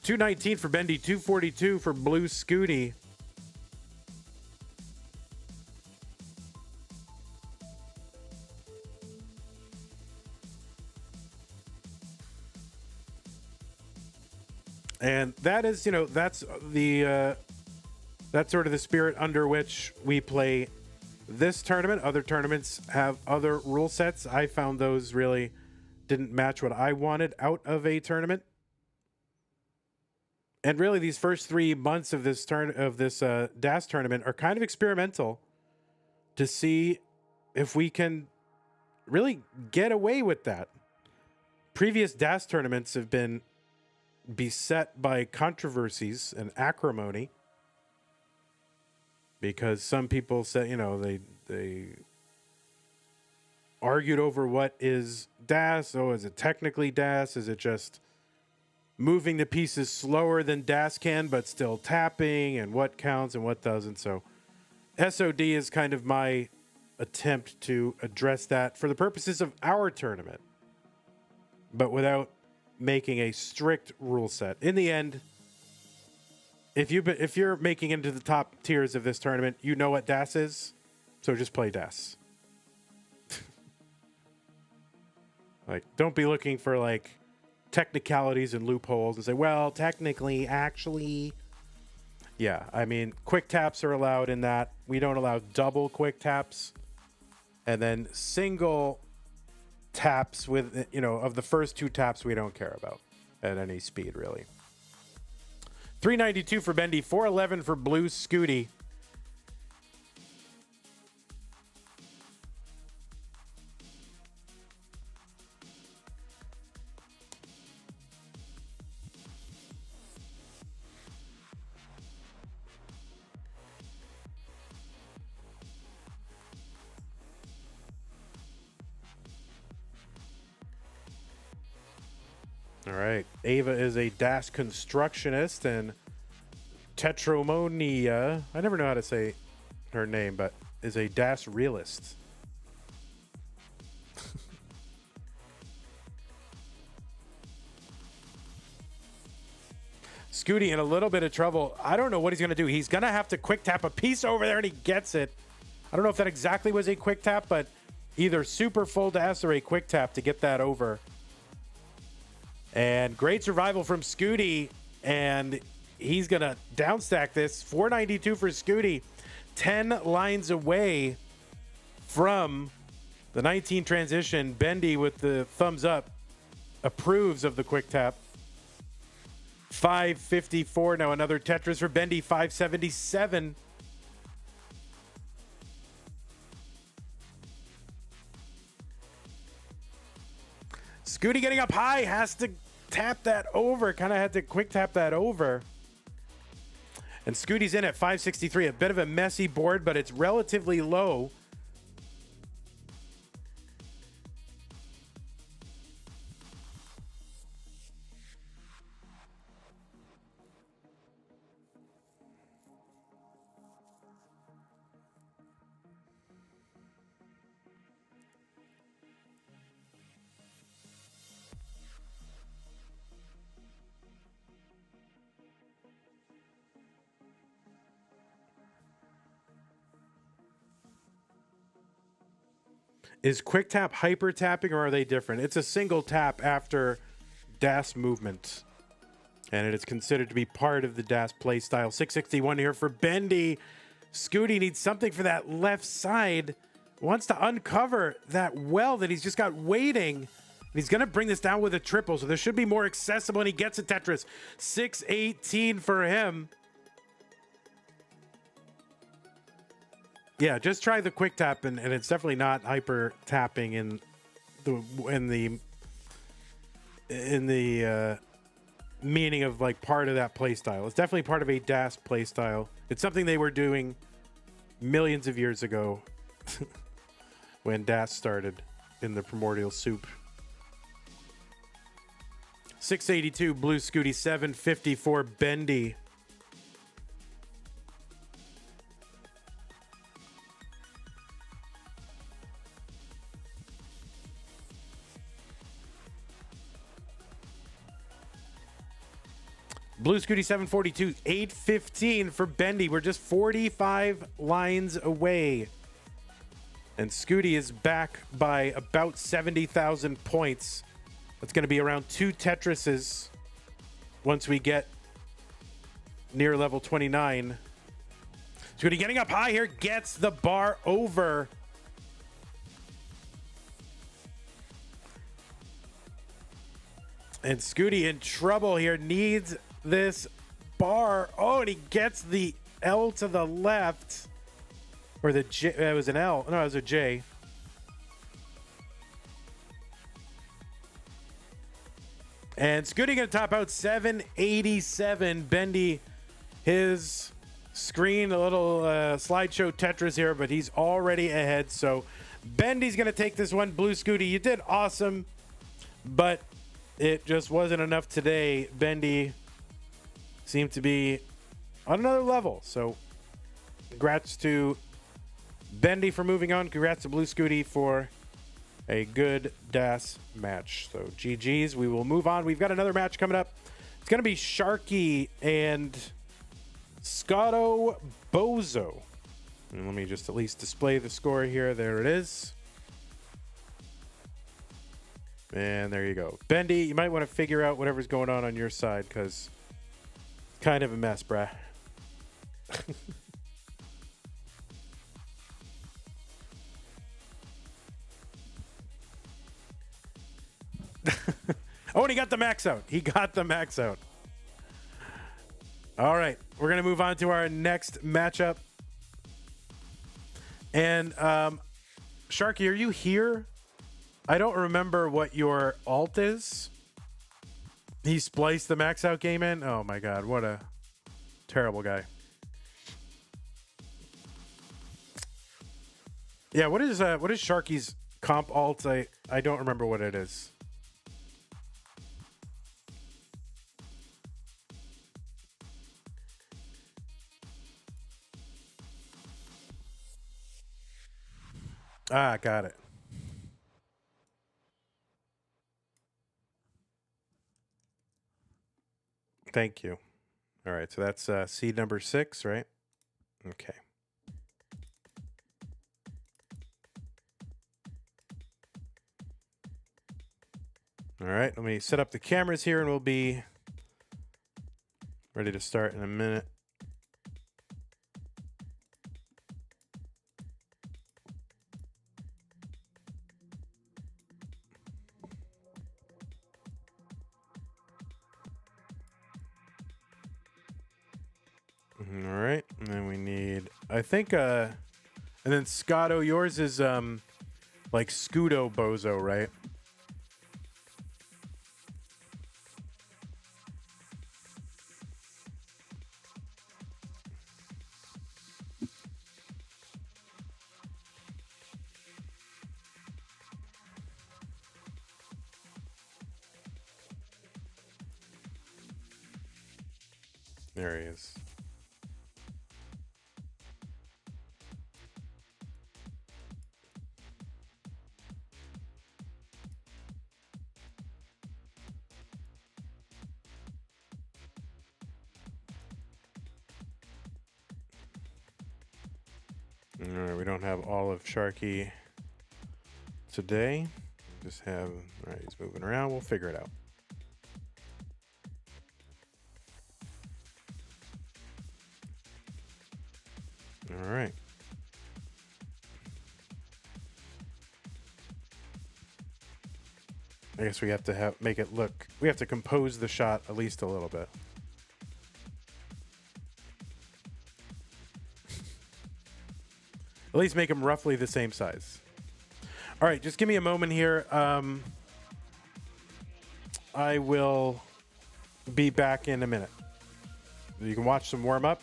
$219 for Bendy, $242 for Blue Scuti. And that is, that's sort of the spirit under which we play this tournament. Other tournaments have other rule sets. I found those really didn't match what I wanted out of a tournament. And really, these first 3 months of this DAS tournament are kind of experimental to see if we can really get away with that. Previous DAS tournaments have been beset by controversies and acrimony because some people said, they argued over what is DAS. Oh, is it technically DAS? Is it just moving the pieces slower than DAS can, but still tapping, and what counts and what doesn't? So SOD is kind of my attempt to address that for the purposes of our tournament, but without making a strict rule set. In the end, if you're making into the top tiers of this tournament, you know what DAS is, so just play DAS. Like, don't be looking for like technicalities and loopholes and say, well, technically, actually, yeah. I mean, quick taps are allowed in that. We don't allow double quick taps, and then single taps with, of the first 2 taps we don't care about at any speed, really. 392 for Bendy, 411 for Blue Scuti. All right. Ava is a DAS constructionist, and Tetromonia, I never know how to say her name, but is a DAS realist. Scuti in a little bit of trouble. I don't know what he's going to do. He's going to have to quick tap a piece over there, and he gets it. I don't know if that exactly was a quick tap, but either super full DAS or a quick tap to get that over. And great survival from Scuti, and he's going to downstack this. 492 for Scuti, 10 lines away from the 19 transition. Bendy with the thumbs up approves of the quick tap. 554. Now another Tetris for Bendy, 577. Scuti getting up high, has to tap that over. Kind of had to quick tap that over. And Scuti's in at 563. A bit of a messy board, but it's relatively low. Is quick tap hyper tapping, or are they different? It's a single tap after dash movement, and it is considered to be part of the dash play style. 661 here for Bendy. Scuti needs something for that left side. Wants to uncover that well that he's just got waiting. He's going to bring this down with a triple, so this should be more accessible, and he gets a Tetris. 618 for him. Yeah, just try the quick tap, and it's definitely not hyper tapping in the meaning of like part of that play style. It's definitely part of a dash play style. It's something they were doing millions of years ago when dash started in the primordial soup. 682 blue Scuti, 754 Bendy. Blue Scuti 742, 815 for Bendy. We're just 45 lines away. And Scuti is back by about 70,000 points. That's going to be around 2 Tetrises once we get near level 29. Scuti getting up high here, gets the bar over. And Scuti in trouble here, needs this bar. Oh, and he gets the L to the left. Or the J, it was an L. No, it was a J. And Scuti going to top out 787. Bendy, his screen, a little slideshow Tetris here, but he's already ahead. So Bendy's going to take this one. Blue Scuti, you did awesome, but it just wasn't enough today. Bendy seemed to be on another level. So congrats to Bendy for moving on. Congrats to Blue Scuti for a good DAS match. So GG's. We will move on. We've got another match coming up. It's going to be Sharky and Scotto Bozo. And let me just at least display the score here. There it is. And there you go. Bendy, you might want to figure out whatever's going on your side, because it's kind of a mess, bruh. Oh, and he got the max out. He got the max out. All right. We're going to move on to our next matchup. And Sharky, are you here? I don't remember what your alt is. He spliced the max out game in. Oh my God, what a terrible guy. Yeah, what is Sharky's comp alt? I don't remember what it is. Ah, got it. Thank you. All right, so that's seed number 6, right? Okay. All right, let me set up the cameras here and we'll be ready to start in a minute. All right, and then we need, I think, and then Scotto, yours is like Scutto Bozo, right? There he is. All right, we don't have all of Sharky today. Just have, all right, he's moving around. We'll figure it out. All right. I guess we have to make it look, we have to compose the shot at least a little bit. At least make them roughly the same size. All right, just give me a moment here. I will be back in a minute. You can watch some warm up.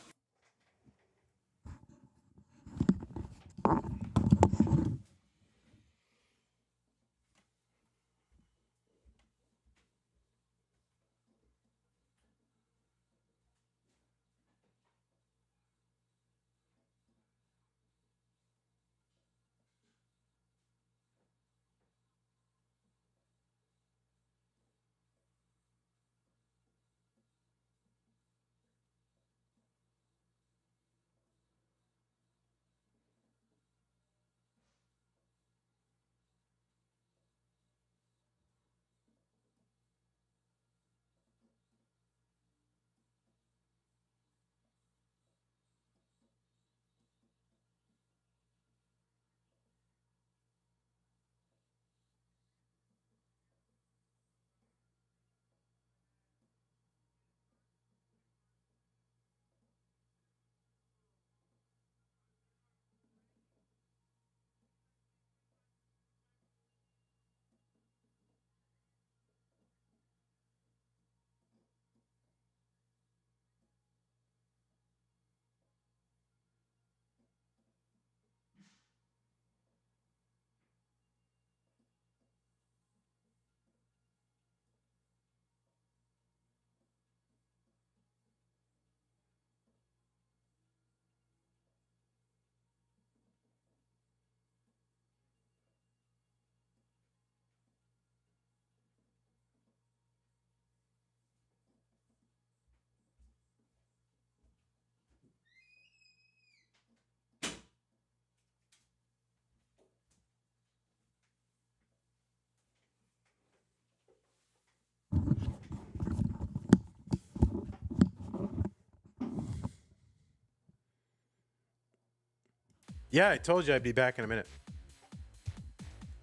Yeah, I told you I'd be back in a minute.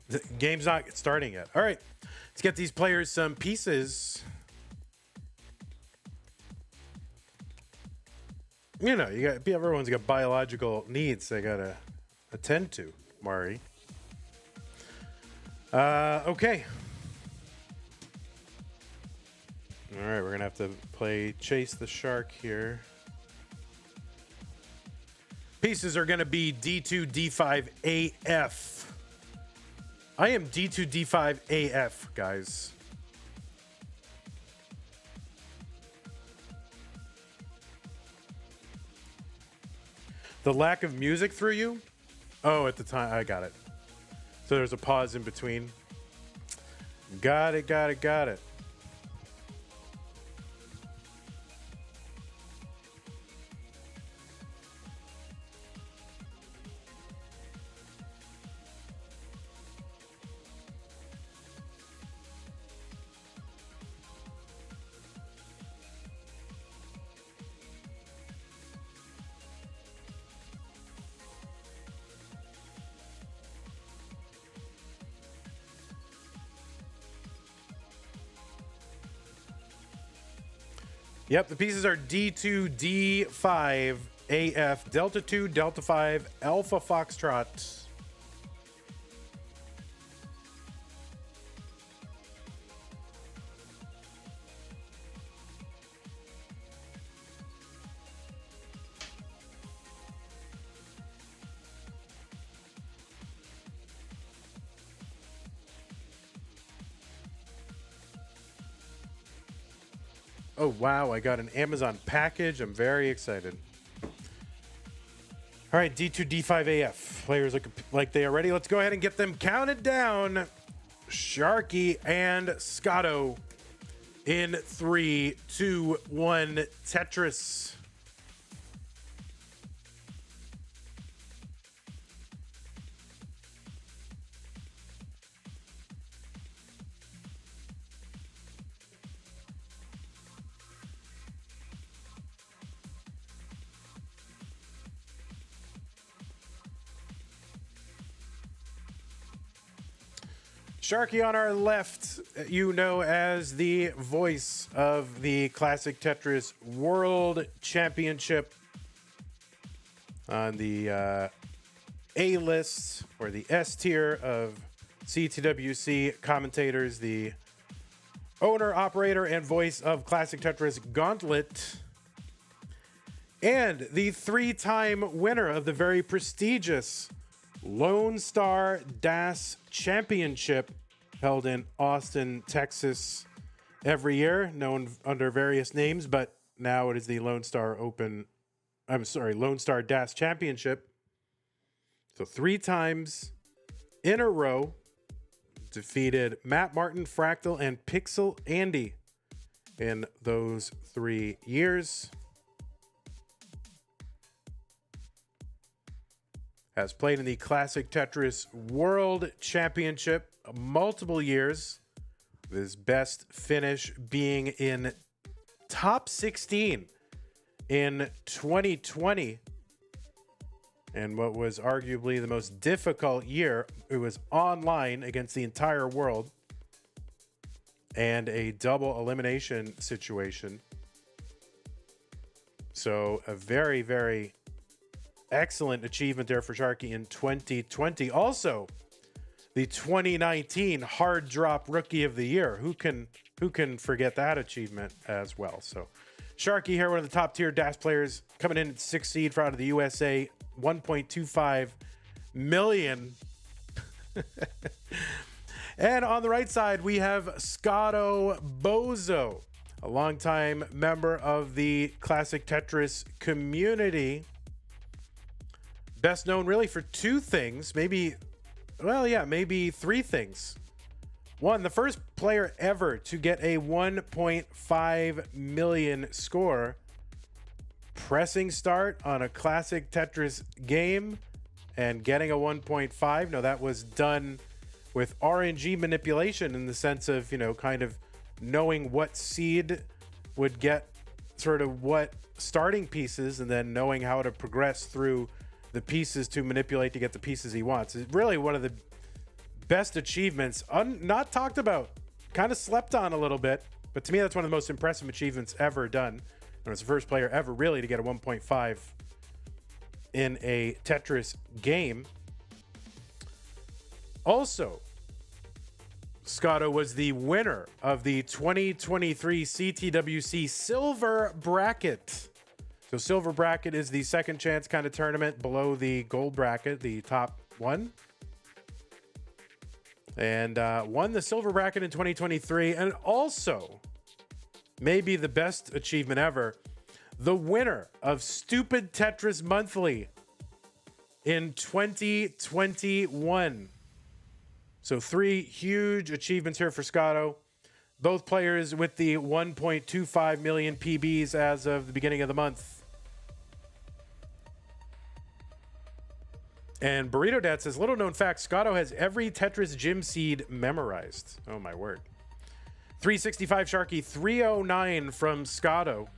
The game's not starting yet. All right, let's get these players some pieces. You know, everyone's got biological needs they gotta attend to, Mari. Okay. All right, we're gonna have to play Chase the Shark here. Pieces are gonna be D2, D5, AF. I am D2, D5, AF, guys. The lack of music through you? Oh, at the time, I got it. So there's a pause in between. Got it, got it, got it. Yep, the pieces are D2, D5, AF, Delta 2, Delta 5, Alpha Foxtrot. Oh, wow, I got an Amazon package. I'm very excited. All right, D2, D5, AF. Players look like they are ready. Let's go ahead and get them counted down. Sharky and Scotto in 3, 2, 1, Tetris. Sharky on our left, you know as the voice of the Classic Tetris World Championship on the A list or the S tier of CTWC commentators, the owner, operator, and voice of Classic Tetris Gauntlet, and the three-time winner of the very prestigious Lone Star DAS Championship held in Austin, Texas every year, known under various names, but now it is the Lone Star DAS Championship. So 3 times in a row, defeated Matt Martin, Fractal, and Pixel Andy in those 3 years. Has played in the Classic Tetris World Championship multiple years, with his best finish being in top 16 in 2020. And what was arguably the most difficult year, it was online against the entire world and a double elimination situation. So a very, very excellent achievement there for Sharky in 2020. Also, the 2019 Hard Drop Rookie of the Year. Who can forget that achievement as well? So Sharky here, one of the top tier DAS players, coming in at 6th seed out of the USA, 1.25 million. And on the right side, we have Scotto Bozo, a longtime member of the Classic Tetris community. Best known really for 2 things, maybe 3 things. 1, the first player ever to get a 1.5 million score, pressing start on a Classic Tetris game and getting a 1.5. Now that was done with RNG manipulation in the sense of, kind of knowing what seed would get sort of what starting pieces and then knowing how to progress through the pieces to manipulate to get the pieces he wants. It's really one of the best achievements, not talked about, kind of slept on a little bit, but to me that's one of the most impressive achievements ever done. And it's the first player ever really to get a 1.5 in a Tetris game. Also, Scotto was the winner of the 2023 CTWC Silver Bracket. So Silver Bracket is the second chance kind of tournament below the Gold Bracket, the top one. And won the Silver Bracket in 2023. And also, maybe the best achievement ever, the winner of Stupid Tetris Monthly in 2021. So 3 huge achievements here for Scotto. Both players with the 1.25 million PBs as of the beginning of the month. And Burrito Dad says, little known fact, Scotto has every Tetris gym seed memorized. Oh my word. 365 Sharky, 309 from Scotto.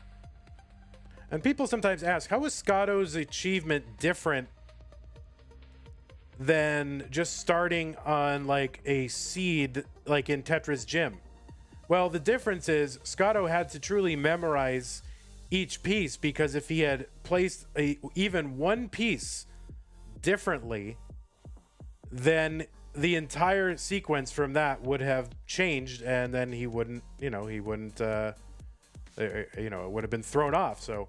And people sometimes ask, how is Scotto's achievement different than just starting on like a seed like in Tetris Gym? Well, the difference is Scotto had to truly memorize each piece, because if he had placed even one piece differently, then the entire sequence from that would have changed, and then he wouldn't, it would have been thrown off. So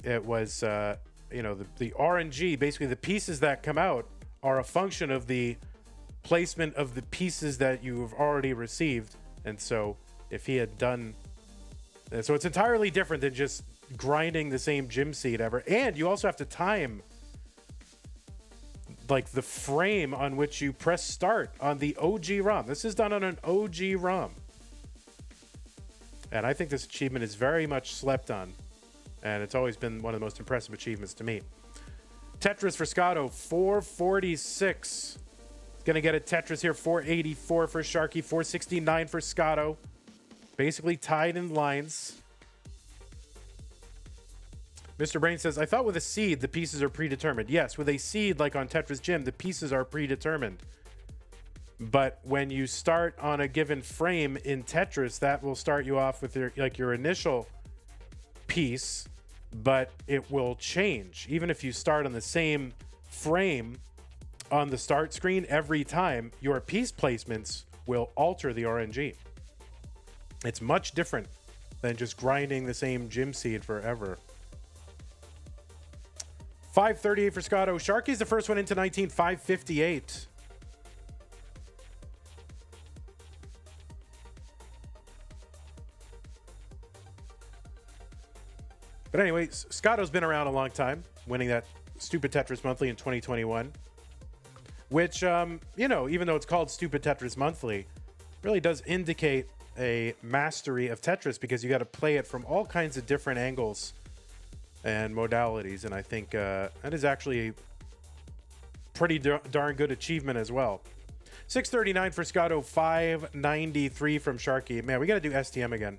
it was, the RNG, basically the pieces that come out are a function of the placement of the pieces that you've already received. And so if he had done, so it's entirely different than just grinding the same gym seed ever. And you also have to time like the frame on which you press start on the OG ROM. This is done on an OG ROM. And I think this achievement is very much slept on. And it's always been one of the most impressive achievements to me. Tetris for Scotto, 446. Gonna get a Tetris here, 484 for Sharky, 469 for Scotto. Basically tied in lines. Mr. Brain says, I thought with a seed, the pieces are predetermined. Yes, with a seed like on Tetris Gym, the pieces are predetermined. But when you start on a given frame in Tetris, that will start you off with your initial piece, but it will change. Even if you start on the same frame on the start screen every time, your piece placements will alter the RNG. It's much different than just grinding the same gym seed forever. 538 for Scotto. Sharky's the first one into 19, 558. But anyways, Scotto's been around a long time, winning that Stupid Tetris Monthly in 2021. Which, you know, even though it's called Stupid Tetris Monthly, really does indicate a mastery of Tetris, because you got to play it from all kinds of different angles and modalities. And I think that is actually a pretty darn good achievement as well. 639 for Scotto, 593 from Sharky. Man, we got to do STM again.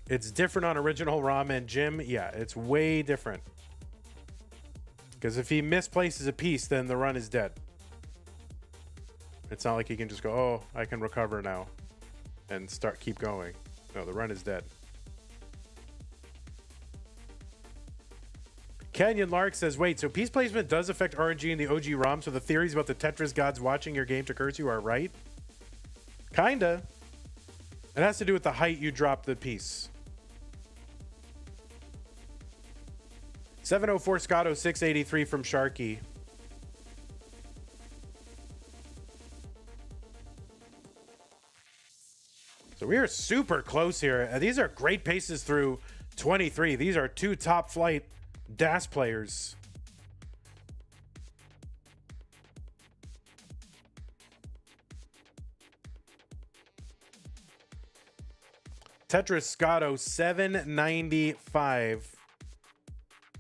It's different on original ROM and Jim. Yeah, it's way different. Because if he misplaces a piece, then the run is dead. It's not like he can just go, oh, I can recover now and keep going. No, the run is dead. Canyon Lark says, wait, so piece placement does affect RNG in the OG ROM, so the theories about the Tetris gods watching your game to curse you are right? Kinda. It has to do with the height you drop the piece. 704 Scotto, 683 from Sharky. So we are super close here. These are great paces through 23. These are two top flight DAS players. Tetris Scotto, 795.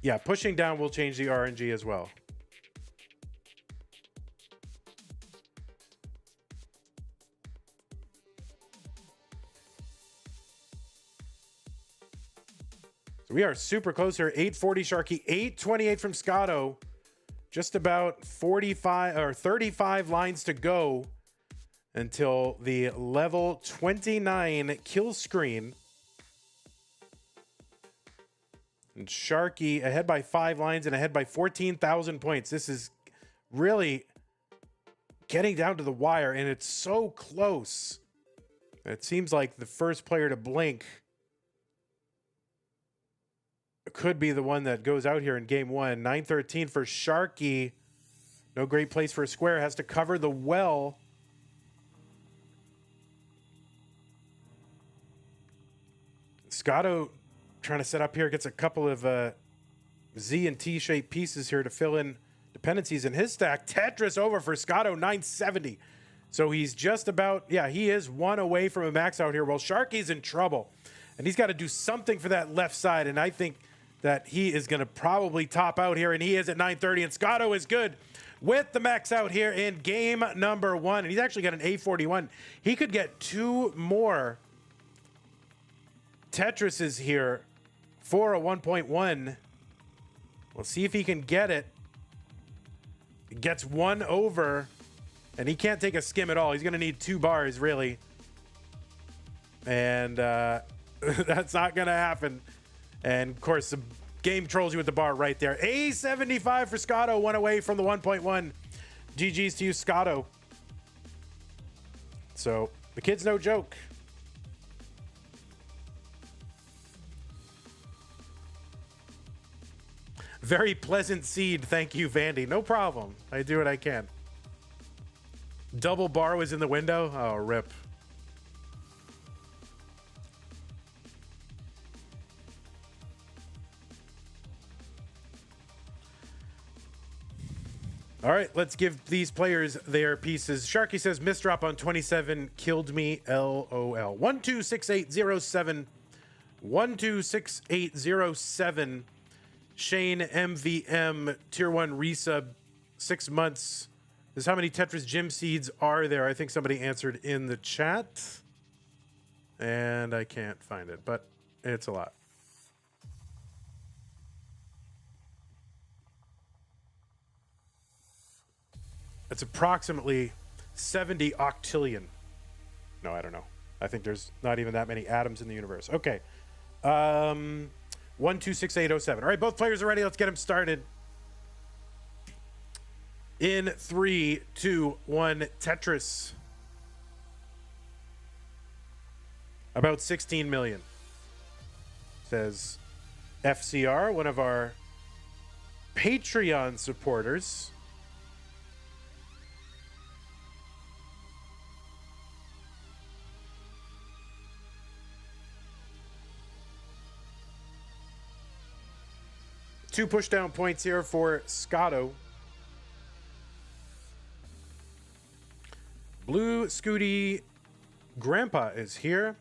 Yeah, pushing down will change the RNG as well. So we are super close here. 840 Sharky, 828 from Scotto. Just about 45 or 35 lines to go until the level 29 kill screen. And Sharky ahead by 5 lines and ahead by 14,000 points. This is really getting down to the wire, and it's so close. It seems like the first player to blink could be the one that goes out here in game one. 913 for Sharky. No great place for a square. Has to cover the well. Scotto trying to set up here, gets a couple of Z and T shaped pieces here to fill in dependencies in his stack. Tetris over for Scotto, 970. So he's just about, yeah, he is one away from a max out here. Well, Sharky's in trouble, and he's got to do something for that left side, and I think that he is going to probably top out here, and he is at 930, and Scotto is good with the max out here in game number one, and he's actually got an A41. He could get 2 more Tetrises here for a 1.1. We'll see if he can get it. He gets 1 over, and he can't take a skim at all. He's going to need 2 bars, really. And that's not going to happen. And, of course, the game trolls you with the bar right there. A75 for Scotto, 1 away from the 1.1. GG's to you, Scotto. So, the kid's no joke. Very pleasant seed. Thank you, Vandy. No problem. I do what I can. Double bar was in the window. Oh, rip. All right, let's give these players their pieces. Sharky says, misdrop on 27 killed me, LOL. 126807. 126807. Shane MVM, tier 1 resub, 6 months. This is how many Tetris gym seeds are there? I think somebody answered in the chat. And I can't find it, but it's a lot. It's approximately 70 octillion. No, I don't know. I think there's not even that many atoms in the universe. Okay. 126807. All right, both players are ready. Let's get them started. In 3, 2, 1, Tetris. About 16 million. Says FCR, one of our Patreon supporters. Two push down points here for Scotto. Blue Scuti Grandpa is here.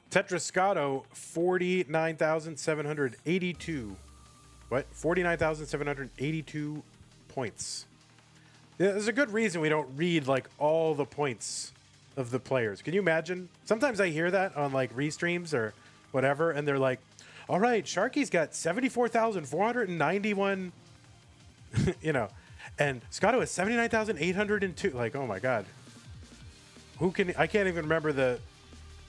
Tetris Scotto, 49,782. What? 49,782 points. There's a good reason we don't read like all the points of the players. Can you imagine? Sometimes I hear that on like restreams or whatever, and they're like, all right, Sharky's got 74,491, you know, and Scotto has 79,802. Like, oh my God. I can't even remember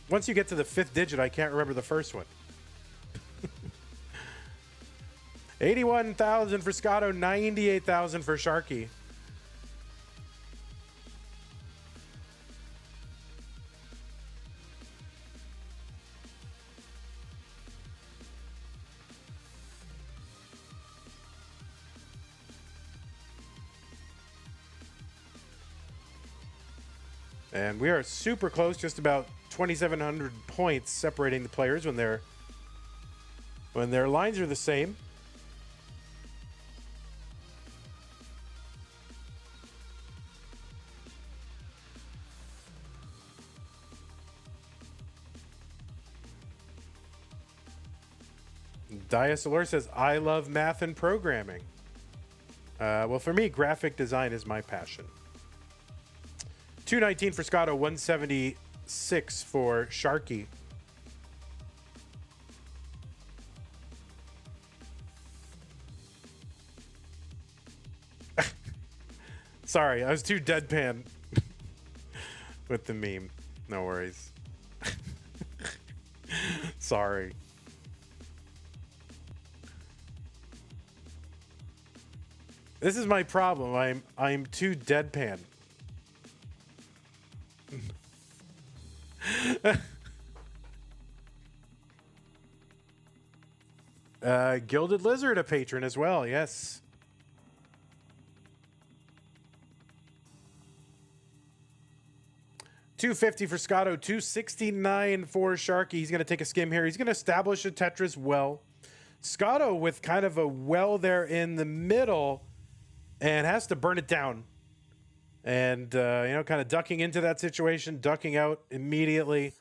once you get to the 5th digit, I can't remember the first one. 81,000 for Scotto, 98,000 for Sharky. And we are super close, just about 2,700 points separating the players when their lines are the same. Diasolor says, I love math and programming. Well, for me, graphic design is my passion. 219 for Scotto, 176 for Sharky. Sorry, I was too deadpan with the meme. No worries. Sorry. This is my problem. I'm too deadpan. Gilded Lizard, a patron as well, yes. $250 for Scotto, $269 for Sharky. He's going to take a skim here. He's going to establish a Tetris well. Scotto with kind of a well there in the middle and has to burn it down. And, kind of ducking into that situation, ducking out immediately.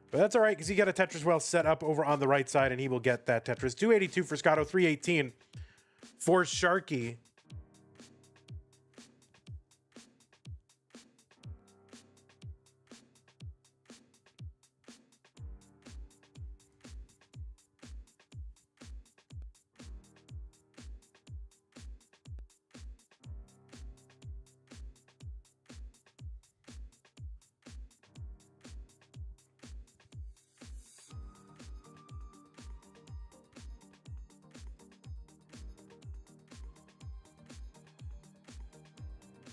But that's all right, because he got a Tetris well set up over on the right side, and he will get that Tetris. 282 for Scotto, 318 for Sharky.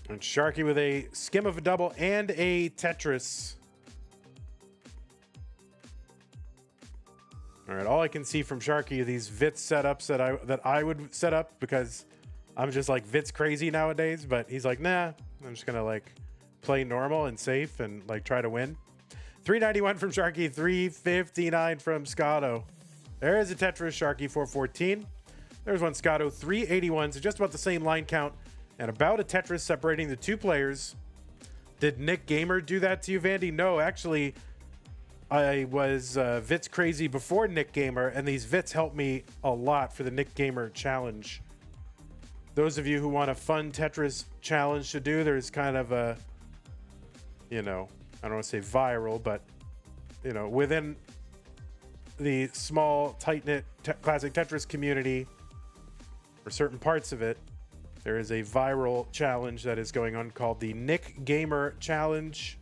And Sharky with a skim of a double and a Tetris. All right, all I can see from Sharky are these Vits setups that I would set up because I'm just like Vits crazy nowadays. But he's like, nah, I'm just gonna like play normal and safe and like try to win. 391 from Sharky, 359 from Scotto. There is a Tetris, Sharky 414. There's one Scotto, 381. So just about the same line count. And about a Tetris separating the two players. Did Nick Gamer do that to you, Vandy? No, actually, I was Vits crazy before Nick Gamer, and these Vits helped me a lot for the Nick Gamer challenge. Those of you who want a fun Tetris challenge to do, there's kind of a I don't want to say viral, but, within the small, tight-knit classic Tetris community, or certain parts of it, there is a viral challenge that is going on called the Nick Gamer Challenge.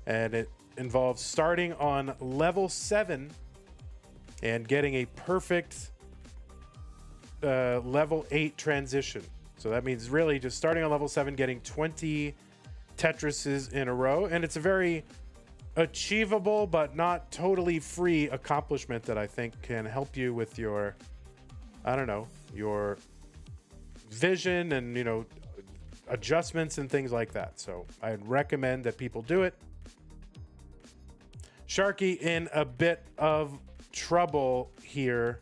And it involves starting on level 7 and getting a perfect level 8 transition. So that means really just starting on level 7, getting 20 Tetrises in a row. And it's a very achievable but not totally free accomplishment that I think can help you with your, your vision and, adjustments and things like that. So I'd recommend that people do it. Sharky in a bit of trouble here.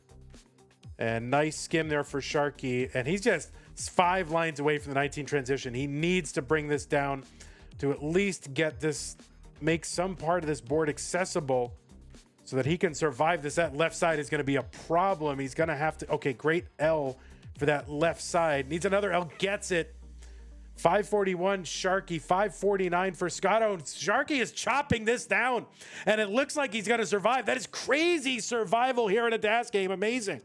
And nice skim there for Sharky. And he's just 5 lines away from the 19 transition. He needs to bring this down to at least get this, make some part of this board accessible so that he can survive this. That left side is going to be a problem. He's going to have to, okay, great L for that left side. Needs another L, gets it. 541 Sharky, 549 for Scotto. Sharky is chopping this down, and it looks like he's going to survive. That is crazy survival here in a DAS game. Amazing.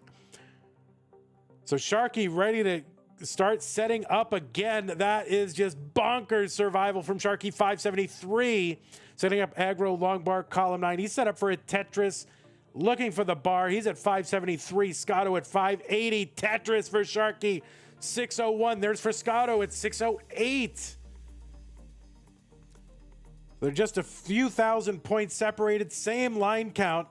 So Sharky ready to start setting up again. That is just bonkers survival from Sharky. 573, setting up aggro long bar column 9. He's set up for a Tetris, looking for the bar. He's at 573. Scotto at 580. Tetris for Sharky. 601. There's for Scotto at 608. They're just a few thousand points separated. Same line count.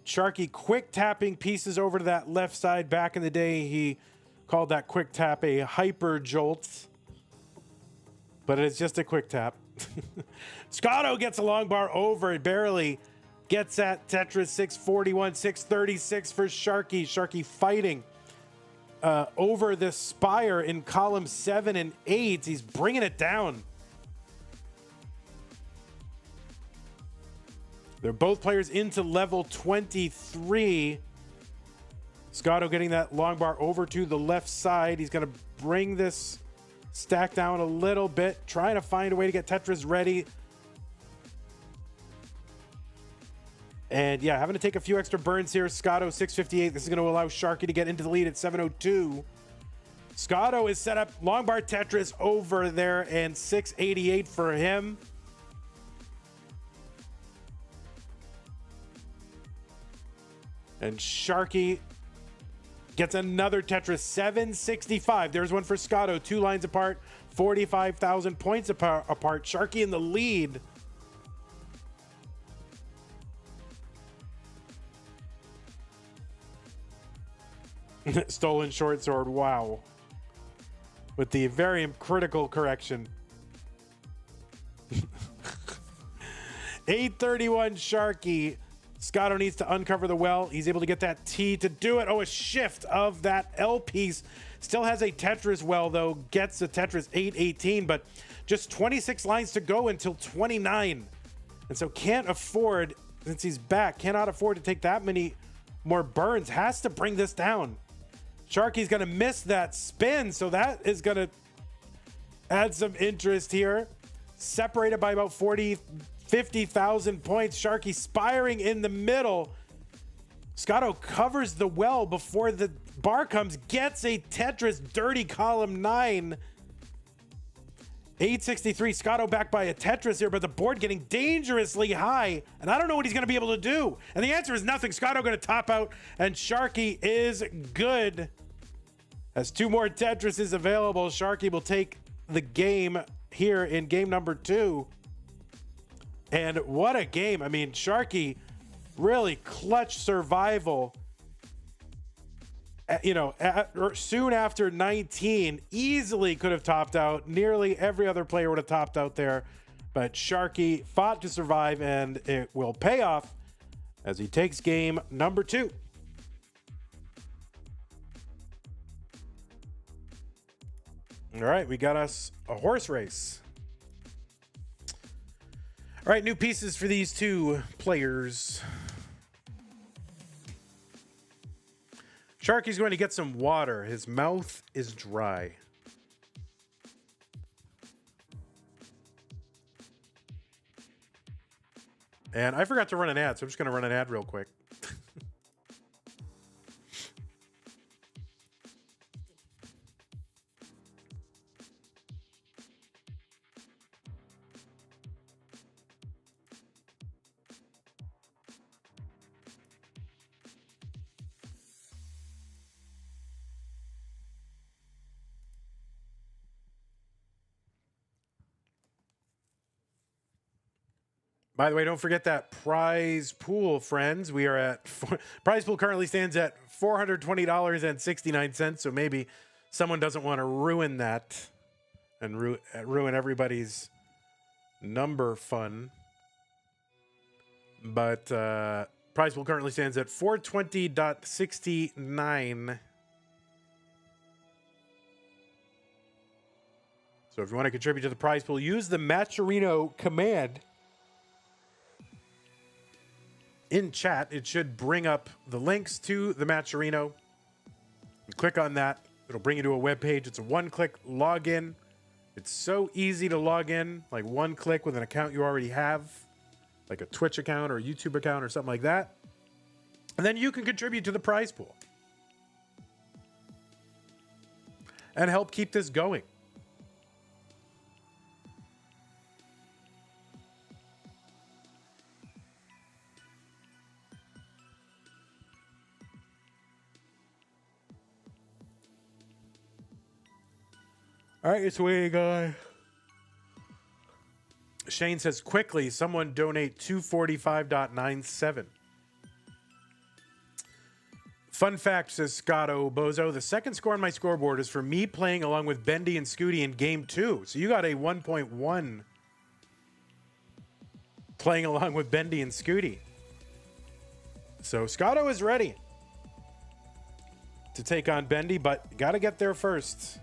Sharky quick tapping pieces over to that left side. Back in the day, he called that quick tap a hyper jolt. But it's just a quick tap. Scotto gets a long bar over. It barely gets at Tetris. 641, 636 for Sharky. Sharky fighting over this spire in column 7 and 8. He's bringing it down. They're both players into level 23. Scotto getting that long bar over to the left side. He's going to bring this stack down a little bit, trying to find a way to get Tetris ready. And yeah, having to take a few extra burns here. Scotto 658. This is going to allow Sharky to get into the lead at 702. Scotto is set up long bar Tetris over there, and 688 for him. And Sharky gets another Tetris. 765. There's one for Scotto. 2 lines apart. 45,000 points apart. Sharky in the lead. Stolen short sword. Wow. With the very critical correction. 831 Sharky. Scotto needs to uncover the well. He's able to get that T to do it. Oh, a shift of that L piece. Still has a Tetris well, though. Gets a Tetris 818, but just 26 lines to go until 29. And so can't afford, since he's back, cannot afford to take that many more burns. Has to bring this down. Sharky's going to miss that spin, so that is going to add some interest here. Separated by about 50,000 points. Sharky spiring in the middle. Scotto covers the well before the bar comes. Gets a Tetris dirty column 9. 863. Scotto back by a Tetris here, but the board getting dangerously high. And I don't know what he's going to be able to do. And the answer is nothing. Scotto going to top out, and Sharky is good. Has 2 more Tetrises available. Sharky will take the game here in game number 2. And what a game. I mean, Sharky really clutch survival. Soon after 19, easily could have topped out. Nearly every other player would have topped out there. But Sharky fought to survive, and it will pay off as he takes game number 2. All right, we got us a horse race. All right, new pieces for these 2 players. Sharky's going to get some water. His mouth is dry. And I forgot to run an ad, so I'm just going to run an ad real quick. By the way, don't forget that prize pool, friends. We are at prize pool currently stands at $420.69. So maybe someone doesn't want to ruin that and ruin everybody's number fun. But prize pool currently stands at $420.69. So if you want to contribute to the prize pool, use the Matcherino command in chat. It should bring up the links to the Matcherino. You click on that. It'll bring you to a web page. It's a one-click login. It's so easy to log in, like one click with an account you already have, like a Twitch account or a YouTube account or something like that. And then you can contribute to the prize pool and help keep this going. All right, it's waiting, guy. Shane says, quickly, someone donate 245.97. Fun fact, says Scotto Bozo, the second score on my scoreboard is for me playing along with Bendy and Scuti in game 2. So you got a 1.1 playing along with Bendy and Scuti. So Scotto is ready to take on Bendy, but got to get there first.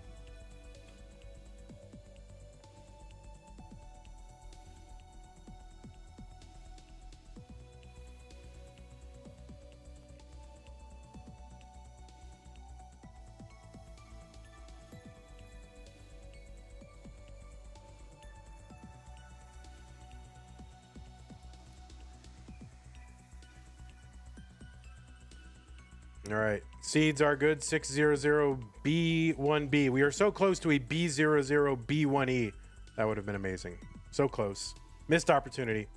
All right. Seeds are good. 600B1B. We are so close to a B00B1E. That would have been amazing. So close. Missed opportunity.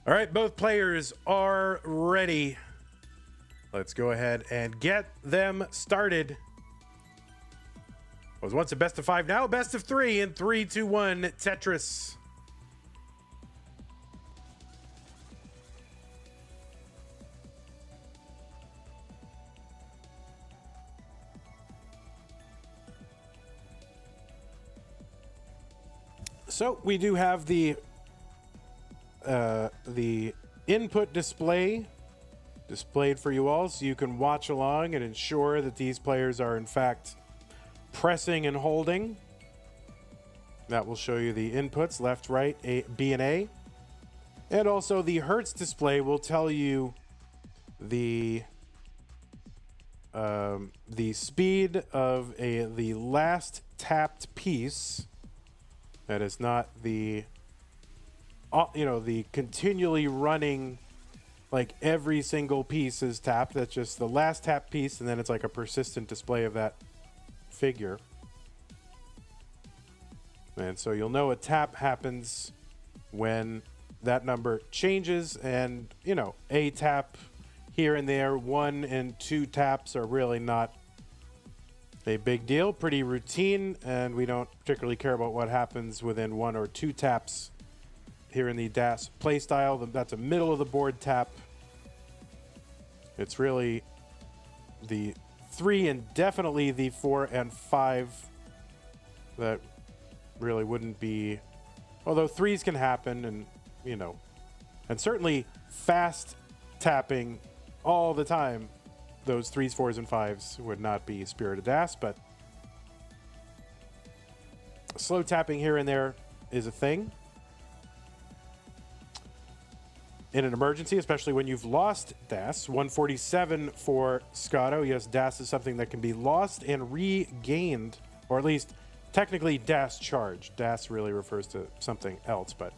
All right. Both players are ready. Let's go ahead and get them started. Was once a best of 5, now a best of 3 in 3, 2, 1 Tetris. So we do have the input display displayed for you all, so you can watch along and ensure that these players are in fact pressing and holding. That will show you the inputs, left, right, A, B, and A. And also the Hertz display will tell you the speed of the last tapped piece. That is not the, the continually running, like every single piece is tapped. That's just the last tap piece, and then it's like a persistent display of that figure. And so you'll know a tap happens when that number changes, and, a tap here and there, 1 and 2 taps are really not a big deal, pretty routine, and we don't particularly care about what happens within 1 or 2 taps here in the DAS playstyle. That's a middle of the board tap. It's really the 3 and definitely the 4 and 5 that really wouldn't be, although 3s can happen, and and certainly fast tapping all the time. Those 3s, 4s, and 5s would not be Spirited DAS, but slow tapping here and there is a thing. In an emergency, especially when you've lost DAS. 147 for Scotto. Yes, DAS is something that can be lost and regained, or at least technically DAS charged. DAS really refers to something else, but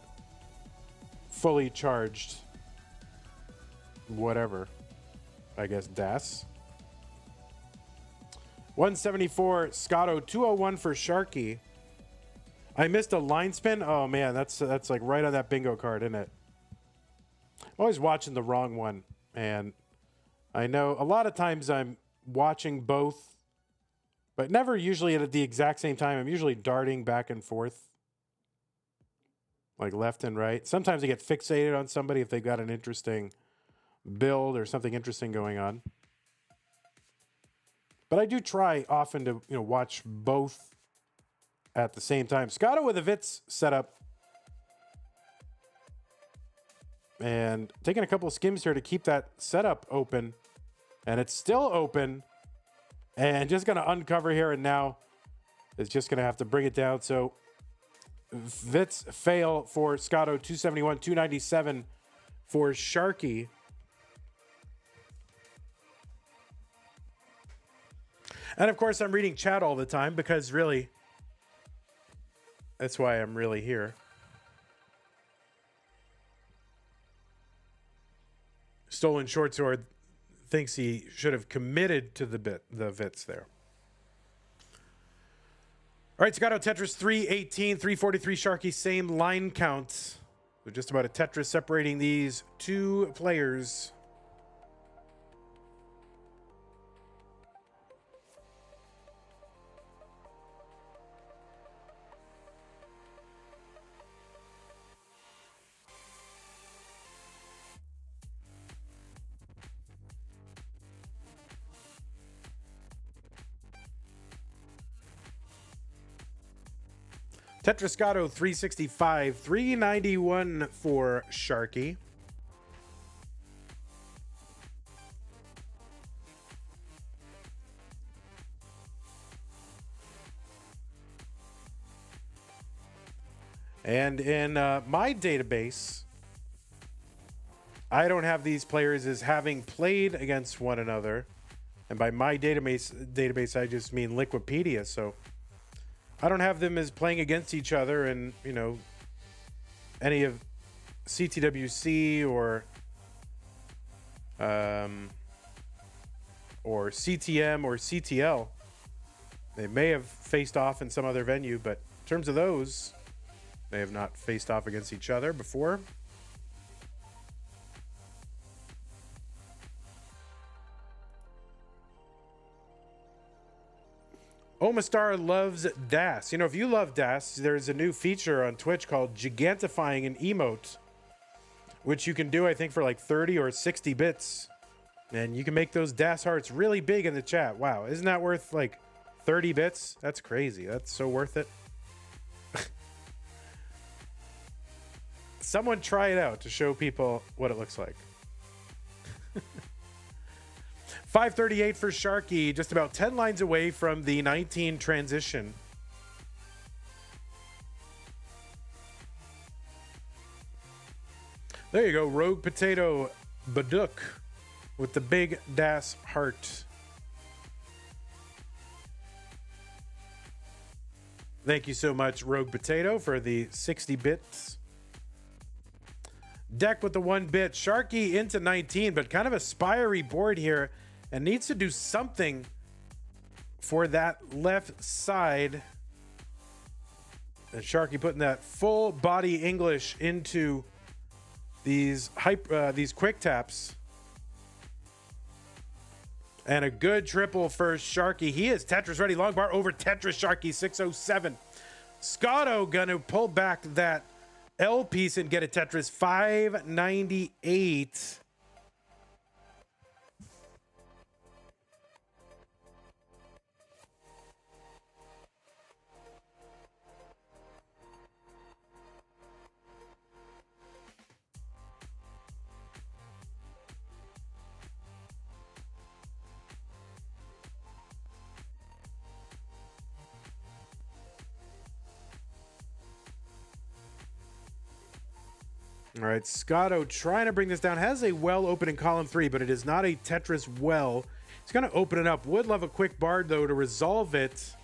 fully charged whatever, I guess, DAS. 174 Scotto, 201 for Sharky. I missed a line spin. Oh man, that's like right on that bingo card, isn't it? I'm always watching the wrong one, and I know a lot of times I'm watching both, but never usually at the exact same time. I'm usually darting back and forth, like left and right. Sometimes I get fixated on somebody if they've got an interesting build or something interesting going on. But I do try often to, watch both at the same time. Scotto with a Vitz setup. And taking a couple of skims here to keep that setup open. And it's still open. And just going to uncover here, and now it's just going to have to bring it down. So Vitz fail for Scotto, 271, 297 for Sharky. And of course, I'm reading chat all the time because really, that's why I'm really here. Stolen Short Sword thinks he should have committed to the Vitz there. All right, Scotto Tetris 318, 343 Sharky, same line count. So just about a Tetris separating these two players. Tetris Scotto 365, 391 for Sharky. And in my database, I don't have these players as having played against one another. And by my database, I just mean Liquipedia. So I don't have them as playing against each other in, any of CTWC or CTM or CTL. They may have faced off in some other venue, but in terms of those, they have not faced off against each other before. Omastar loves DAS. If you love DAS, there's a new feature on Twitch called Gigantifying an Emote, which you can do, I think, for like 30 or 60 bits. And you can make those DAS hearts really big in the chat. Wow, isn't that worth like 30 bits? That's crazy. That's so worth it. Someone try it out to show people what it looks like. 538 for Sharky, just about 10 lines away from the 19 transition. There you go, Rogue Potato Baduk with the big DAS heart. Thank you so much, Rogue Potato, for the 60 bits. Deck with the 1 bit. Sharky into 19, but kind of a spiry board here. And needs to do something for that left side. And Sharky putting that full body English into these quick taps. And a good triple for Sharky. He is Tetris ready. Long bar over Tetris. Sharky 607. Scotto gonna pull back that L piece and get a Tetris 598. All right, Scotto trying to bring this down. Has a well open in column 3, but it is not a Tetris well. He's going to open it up. Would love a quick bard, though, to resolve it.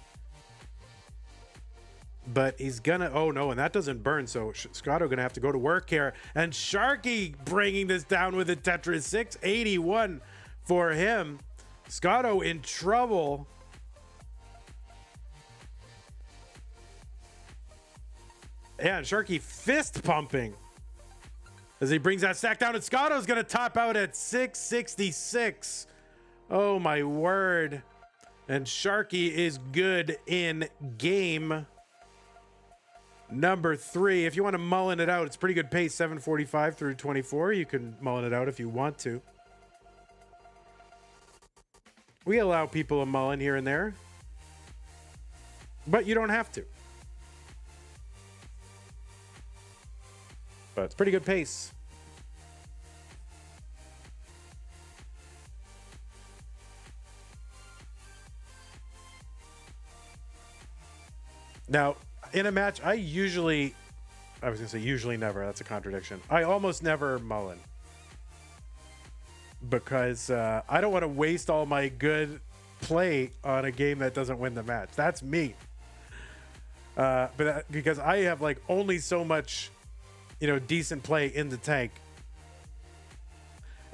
but he's gonna, oh no, and that doesn't burn, so Scotto gonna have to go to work here. And Sharky bringing this down with a Tetris. 681 for him. Scotto in trouble. Yeah, and Sharky fist pumping as he brings that stack down, and Scotto's gonna top out at 666. Oh my word. And Sharky is good in game number 3. If you want to mullen it out, it's pretty good pace, 745 through 24. You can mullen it out if you want to. We allow people a mullen here and there, but you don't have to. But it's pretty good pace. Now, in a match, I was going to say usually never. That's a contradiction. I almost never mullen. Because I don't want to waste all my good play on a game that doesn't win the match. That's me. Because I have like only so much, decent play in the tank.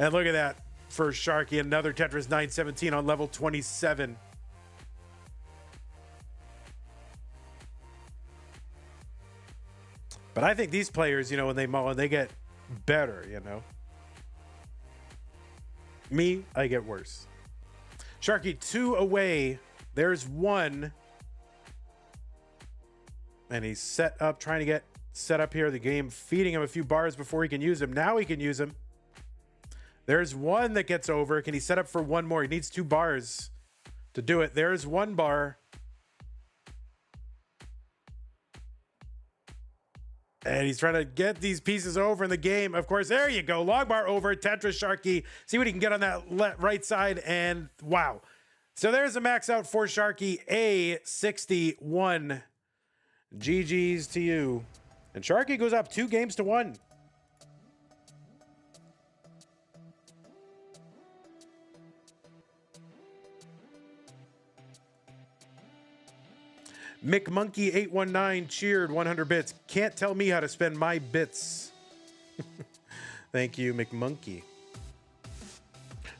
And look at that for Sharky. Another Tetris 917 on level 27. But I think these players, when they mullen, they get better, Me, I get worse. Sharky, 2 away. There's 1. And he's set up, trying to get set up here. The game feeding him a few bars before he can use him. Now he can use him. There's 1 that gets over. Can he set up for 1 more? He needs 2 bars to do it. There's 1 bar. And he's trying to get these pieces over in the game. Of course, there you go. Long bar over. Tetris Sharky. See what he can get on that right side. And wow. So there's a max out for Sharky. A61. GG's to you. And Sharky goes up 2 games to 1. McMonkey819 cheered 100 bits. Can't tell me how to spend my bits. Thank you, McMonkey.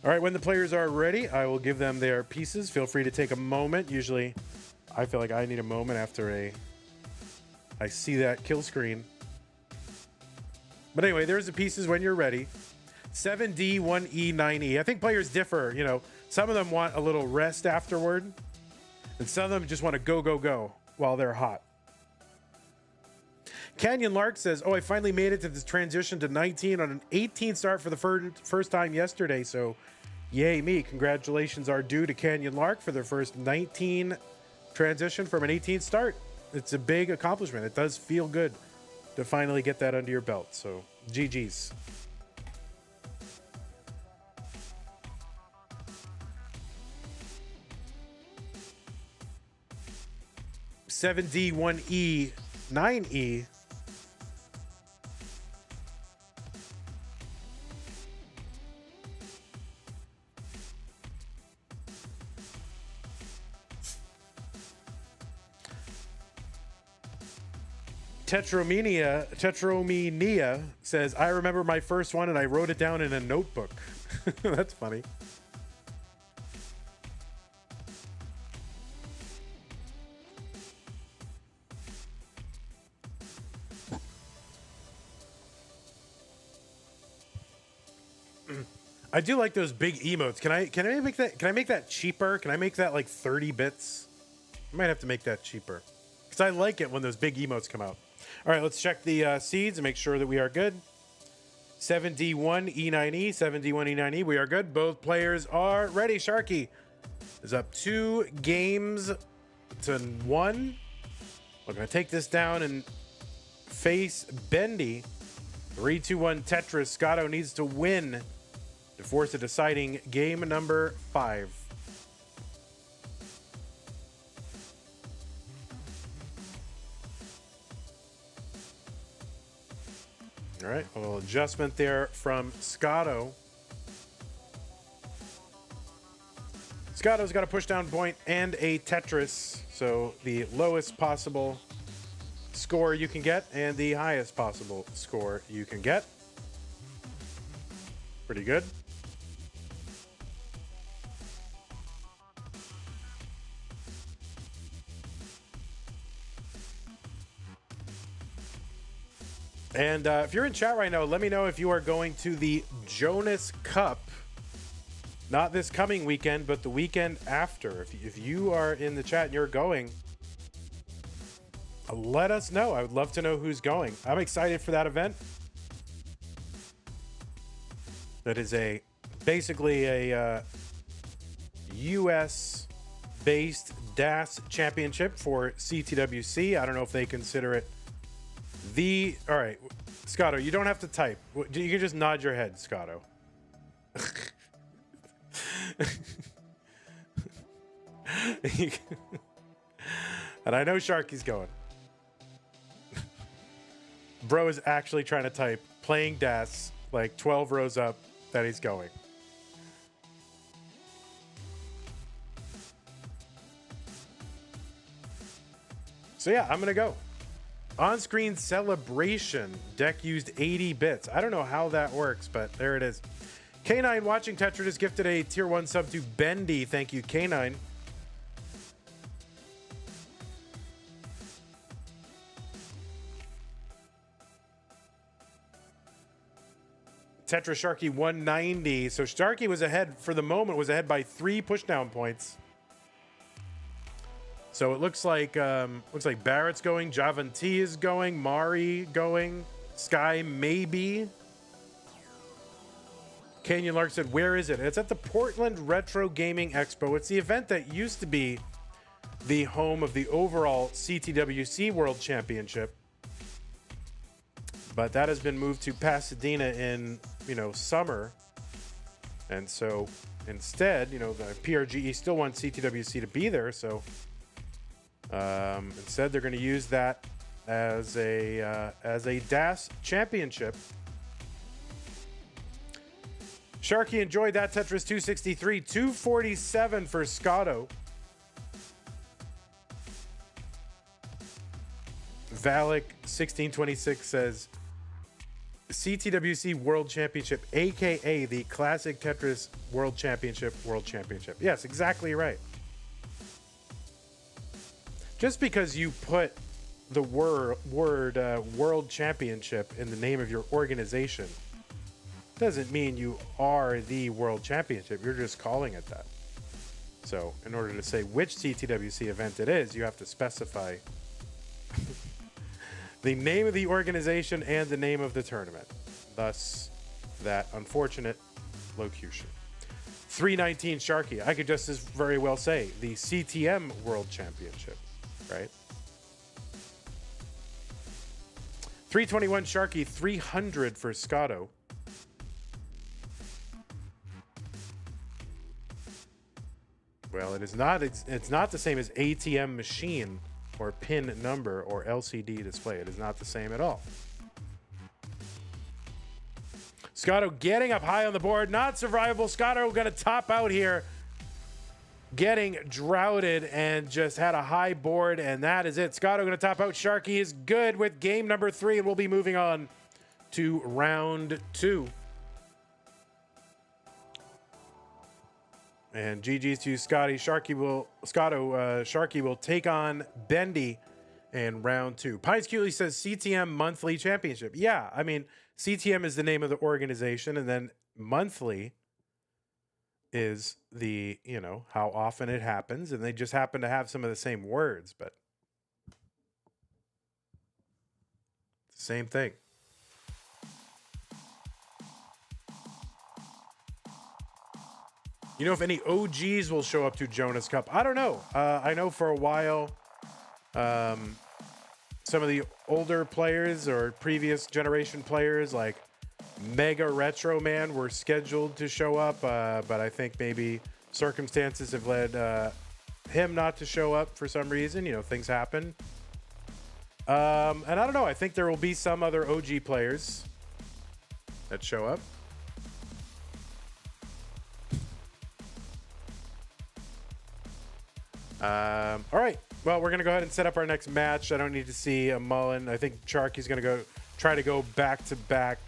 All right, when the players are ready, I will give them their pieces. Feel free to take a moment. Usually, I feel like I need a moment after I see that kill screen. But anyway, there's the pieces when you're ready. 7D, 1E, 9E. I think players differ. Some of them want a little rest afterward. And some of them just want to go while they're hot. Canyon Lark says, I finally made it to this transition to 19 on an 18 start for the first time yesterday. So, yay me. Congratulations are due to Canyon Lark for their first 19 transition from an 18 start. It's a big accomplishment. It does feel good to finally get that under your belt. So, GG's. $7D, 1E, 9E. Tetromenia says, I remember my first one and I wrote it down in a notebook. That's funny. I do like those big emotes. Can I make that cheaper? Can I make that like 30 bits? I might have to make that cheaper because I like it when those big emotes come out. All right, let's check the seeds and make sure that we are good. 7D1E9E, 7D1E9E. We are good. Both players are ready. Sharky is up 2 games to 1. We're going to take this down and face Bendy. 3-2-1 Tetris. Scotto needs to win to force a deciding game number 5. All right, a little adjustment there from Scotto. Scotto's got a push down point and a Tetris, so the lowest possible score you can get and the highest possible score you can get. Pretty good. And if you're in chat right now, let me know if you are going to the Jonas Cup. Not this coming weekend, but the weekend after. If you are in the chat and you're going, let us know. I would love to know who's going. I'm excited for that event. That is basically a US-based DAS championship for CTWC. I don't know if they consider it all right, Scotto, you don't have to type. You can just nod your head, Scotto. And I know Sharky's going. Bro is actually trying to type, playing DAS, like 12 rows up, that he's going. So yeah, I'm going to go. On-screen celebration. Deck used 80 bits. I don't know how that works, but there it is. K9 watching Tetris just gifted a tier 1 sub to Bendy. Thank you, K9. Tetris Sharky 190. So Sharky was ahead for the moment, was ahead by 3 pushdown points. So it looks like Barrett's going, Javanti is going, Mari going, Sky maybe. Canyon Lark said, where is it? It's at the Portland Retro Gaming Expo. It's the event that used to be the home of the overall CTWC World Championship. But that has been moved to Pasadena in, summer. And so instead, the PRGE still wants CTWC to be there. So instead, they're going to use that as a DAS championship. Sharky enjoyed that. Tetris 263, 247 for Scotto. Valak 1626 says CTWC World Championship, aka the Classic Tetris World Championship. Yes, exactly right. Just because you put the word World Championship in the name of your organization doesn't mean you are the World Championship. You're just calling it that. So in order to say which CTWC event it is, you have to specify the name of the organization and the name of the tournament. Thus, that unfortunate locution. 319 Sharky. I could just as very well say the CTM World Championship. Right? 321 Sharky, 300 for Scotto. Well, it is not. It's not the same as ATM machine or pin number or LCD display. It is not the same at all. Scotto getting up high on the board. Not survivable. Scotto going to top out here. Getting droughted and just had a high board, and that is it. Scotto going to top out. Sharky is good with game number 3, and we'll be moving on to round 2. And GG's to Scotty. Sharky will take on Bendy in round 2. Pines Cutely says CTM Monthly Championship. Yeah, I mean, CTM is the name of the organization, and then monthly is the, how often it happens, and they just happen to have some of the same words, but same thing. If any OGs will show up to Jonas Cup. I don't know. I know for a while, some of the older players or previous generation players like Mega Retro Man were scheduled to show up, but I think maybe circumstances have led him not to show up for some reason. Things happen. And I don't know. I think there will be some other OG players that show up. All right. Well, we're gonna go ahead and set up our next match. I don't need to see a Mullen. I think Sharky's gonna try to go back to back.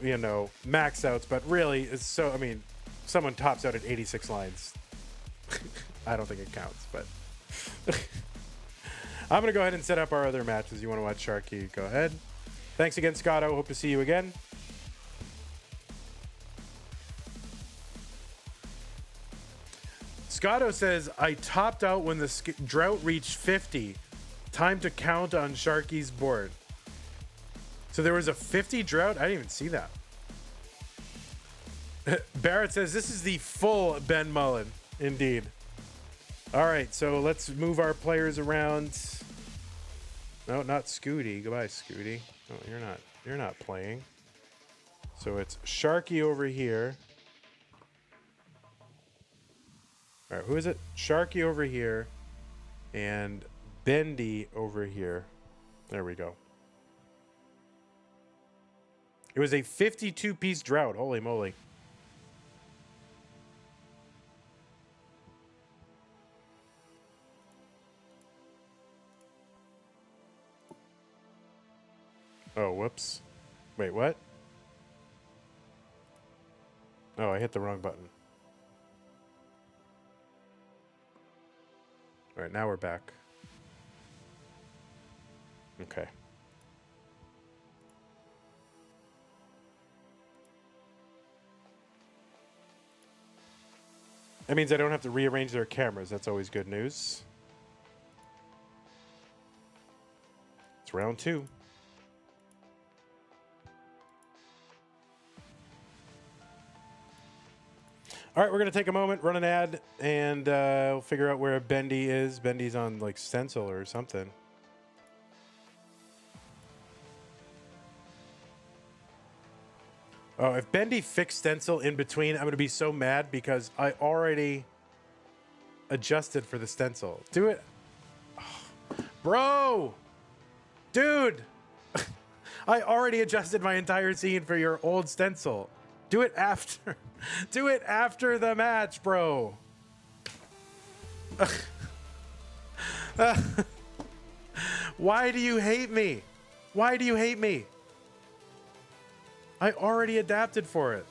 You know, max outs, but really, it's so. I mean, someone tops out at 86 lines. I don't think it counts, but I'm gonna go ahead and set up our other matches. You want to watch Sharky? Go ahead. Thanks again, Scotto. Hope to see you again. Scotto says, I topped out when the drought reached 50. Time to count on Sharky's board. So there was a 50 drought? I didn't even see that. Barrett says, this is the full Ben Mullen. Indeed. All right, so let's move our players around. No, not Scuti. Goodbye, Scuti. No, you're not. You're not playing. So it's Sharky over here. All right, who is it? Sharky over here and Bendy over here. There we go. It was a 52-piece drought. Holy moly. Oh, whoops. Wait, what? Oh, I hit the wrong button. All right, now we're back. Okay. That means I don't have to rearrange their cameras. That's always good news. It's round 2. All right, we're going to take a moment, run an ad, and we'll figure out where Bendy is. Bendy's on, like, stencil or something. Oh, if Bendy fixed stencil in between, I'm going to be so mad because I already adjusted for the stencil. Do it. Oh, bro! Dude! I already adjusted my entire scene for your old stencil. Do it after. Do it after the match, bro. Why do you hate me? Why do you hate me? I already adapted for it.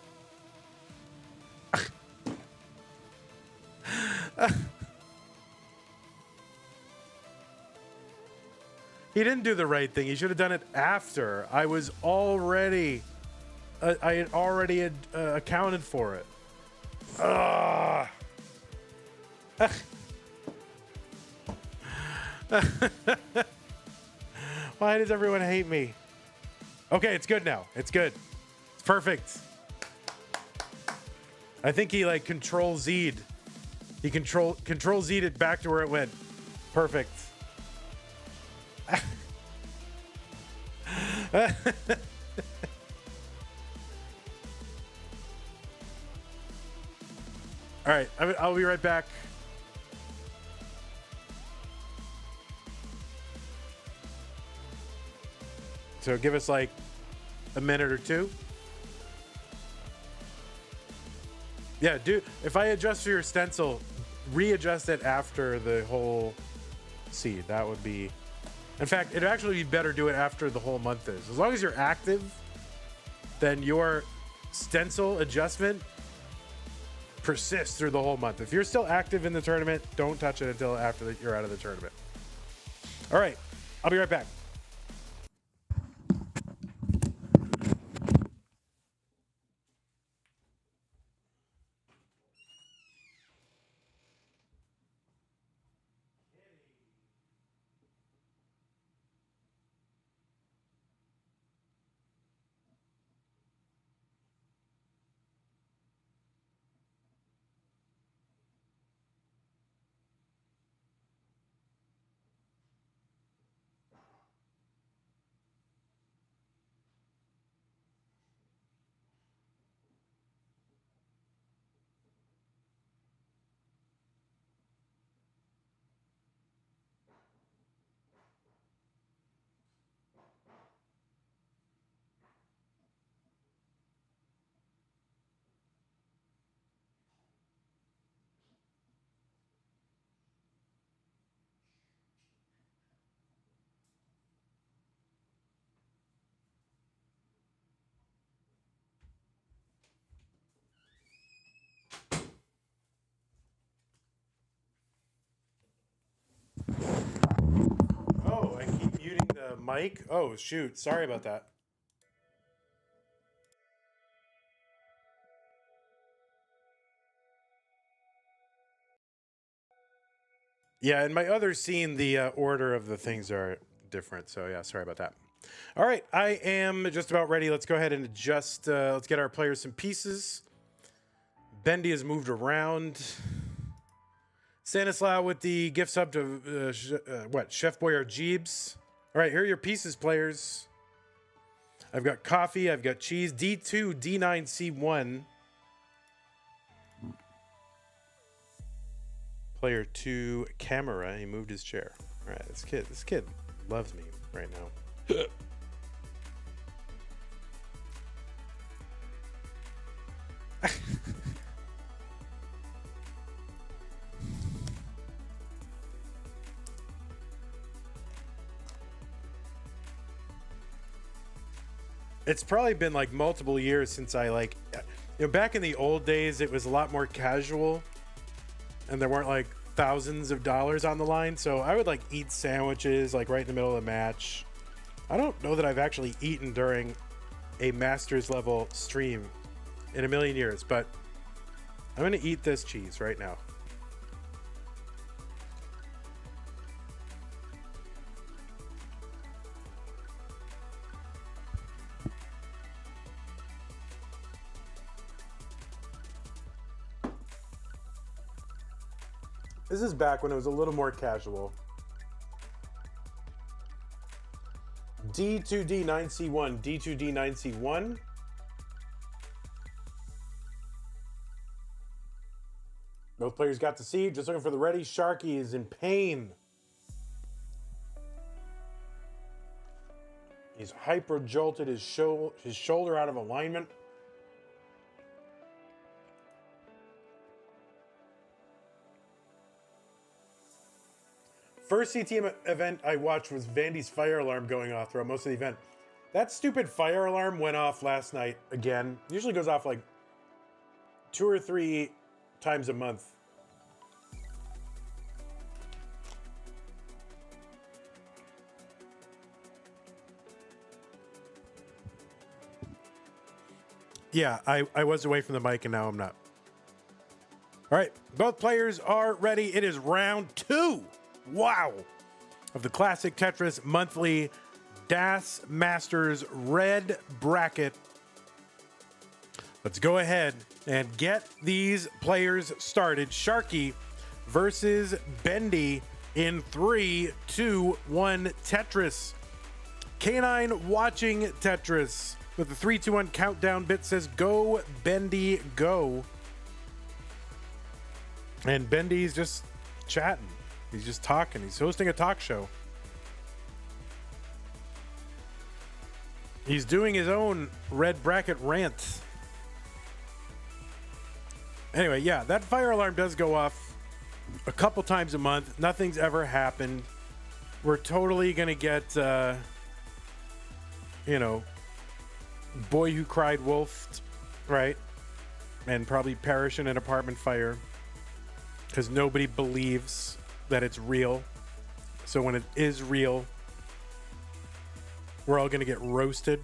He didn't do the right thing. He should have done it after. I was already... I had already accounted for it. Ugh. Why does everyone hate me? Okay, it's good now. It's good. It's perfect. I think he like control Z'd. He control Z'd it back to where it went. Perfect. All right, I'll be right back. So give us like a minute or two. Yeah, if I adjust for your stencil, readjust it after the whole seed. That would be... In fact, it'd actually be better do it after the whole month is. As long as you're active, then your stencil adjustment persists through the whole month. If you're still active in the tournament, don't touch it until after you're out of the tournament. All right, I'll be right back. muting the mic. Oh, shoot. Sorry about that. Yeah, in my other scene, the order of the things are different. So, yeah, sorry about that. All right, I am just about ready. Let's go ahead and adjust. Let's get our players some pieces. Bendy has moved around. Stanislaw with the gift sub to, Chef Boyard Jeebs. All right, here are your pieces, players. I've got coffee. I've got cheese. D2, D9, C1. Player 2, camera. He moved his chair. All right, this kid loves me right now. It's probably been like multiple years since I back in the old days, it was a lot more casual and there weren't like thousands of dollars on the line. So I would like eat sandwiches like right in the middle of the match. I don't know that I've actually eaten during a Masters level stream in a million years, but I'm going to eat this cheese right now. This is back when it was a little more casual. D2D9C1, D2D9C1. Both players got the seed. Just looking for the ready. Sharky is in pain. He's hyper jolted his shoulder out of alignment. First CTM event I watched was Vandy's fire alarm going off throughout most of the event. That stupid fire alarm went off last night again. Usually goes off like 2 or 3 times a month. Yeah, I was away from the mic and now I'm not. All right, both players are ready. It is round 2. Wow. Of the Classic Tetris Monthly DAS Masters Red Bracket. Let's go ahead and get these players started. Sharky versus Bendy in 3, 2, 1 Tetris. Canine watching Tetris with the 3, 2, 1 countdown bit says go, Bendy, go. And Bendy's just chatting. He's just talking. He's hosting a talk show. He's doing his own red bracket rant. Anyway, yeah, that fire alarm does go off a couple times a month. Nothing's ever happened. We're totally going to get, Boy Who Cried Wolf, right? And probably perish in an apartment fire because nobody believes that it's real. So when it is real, we're all going to get roasted.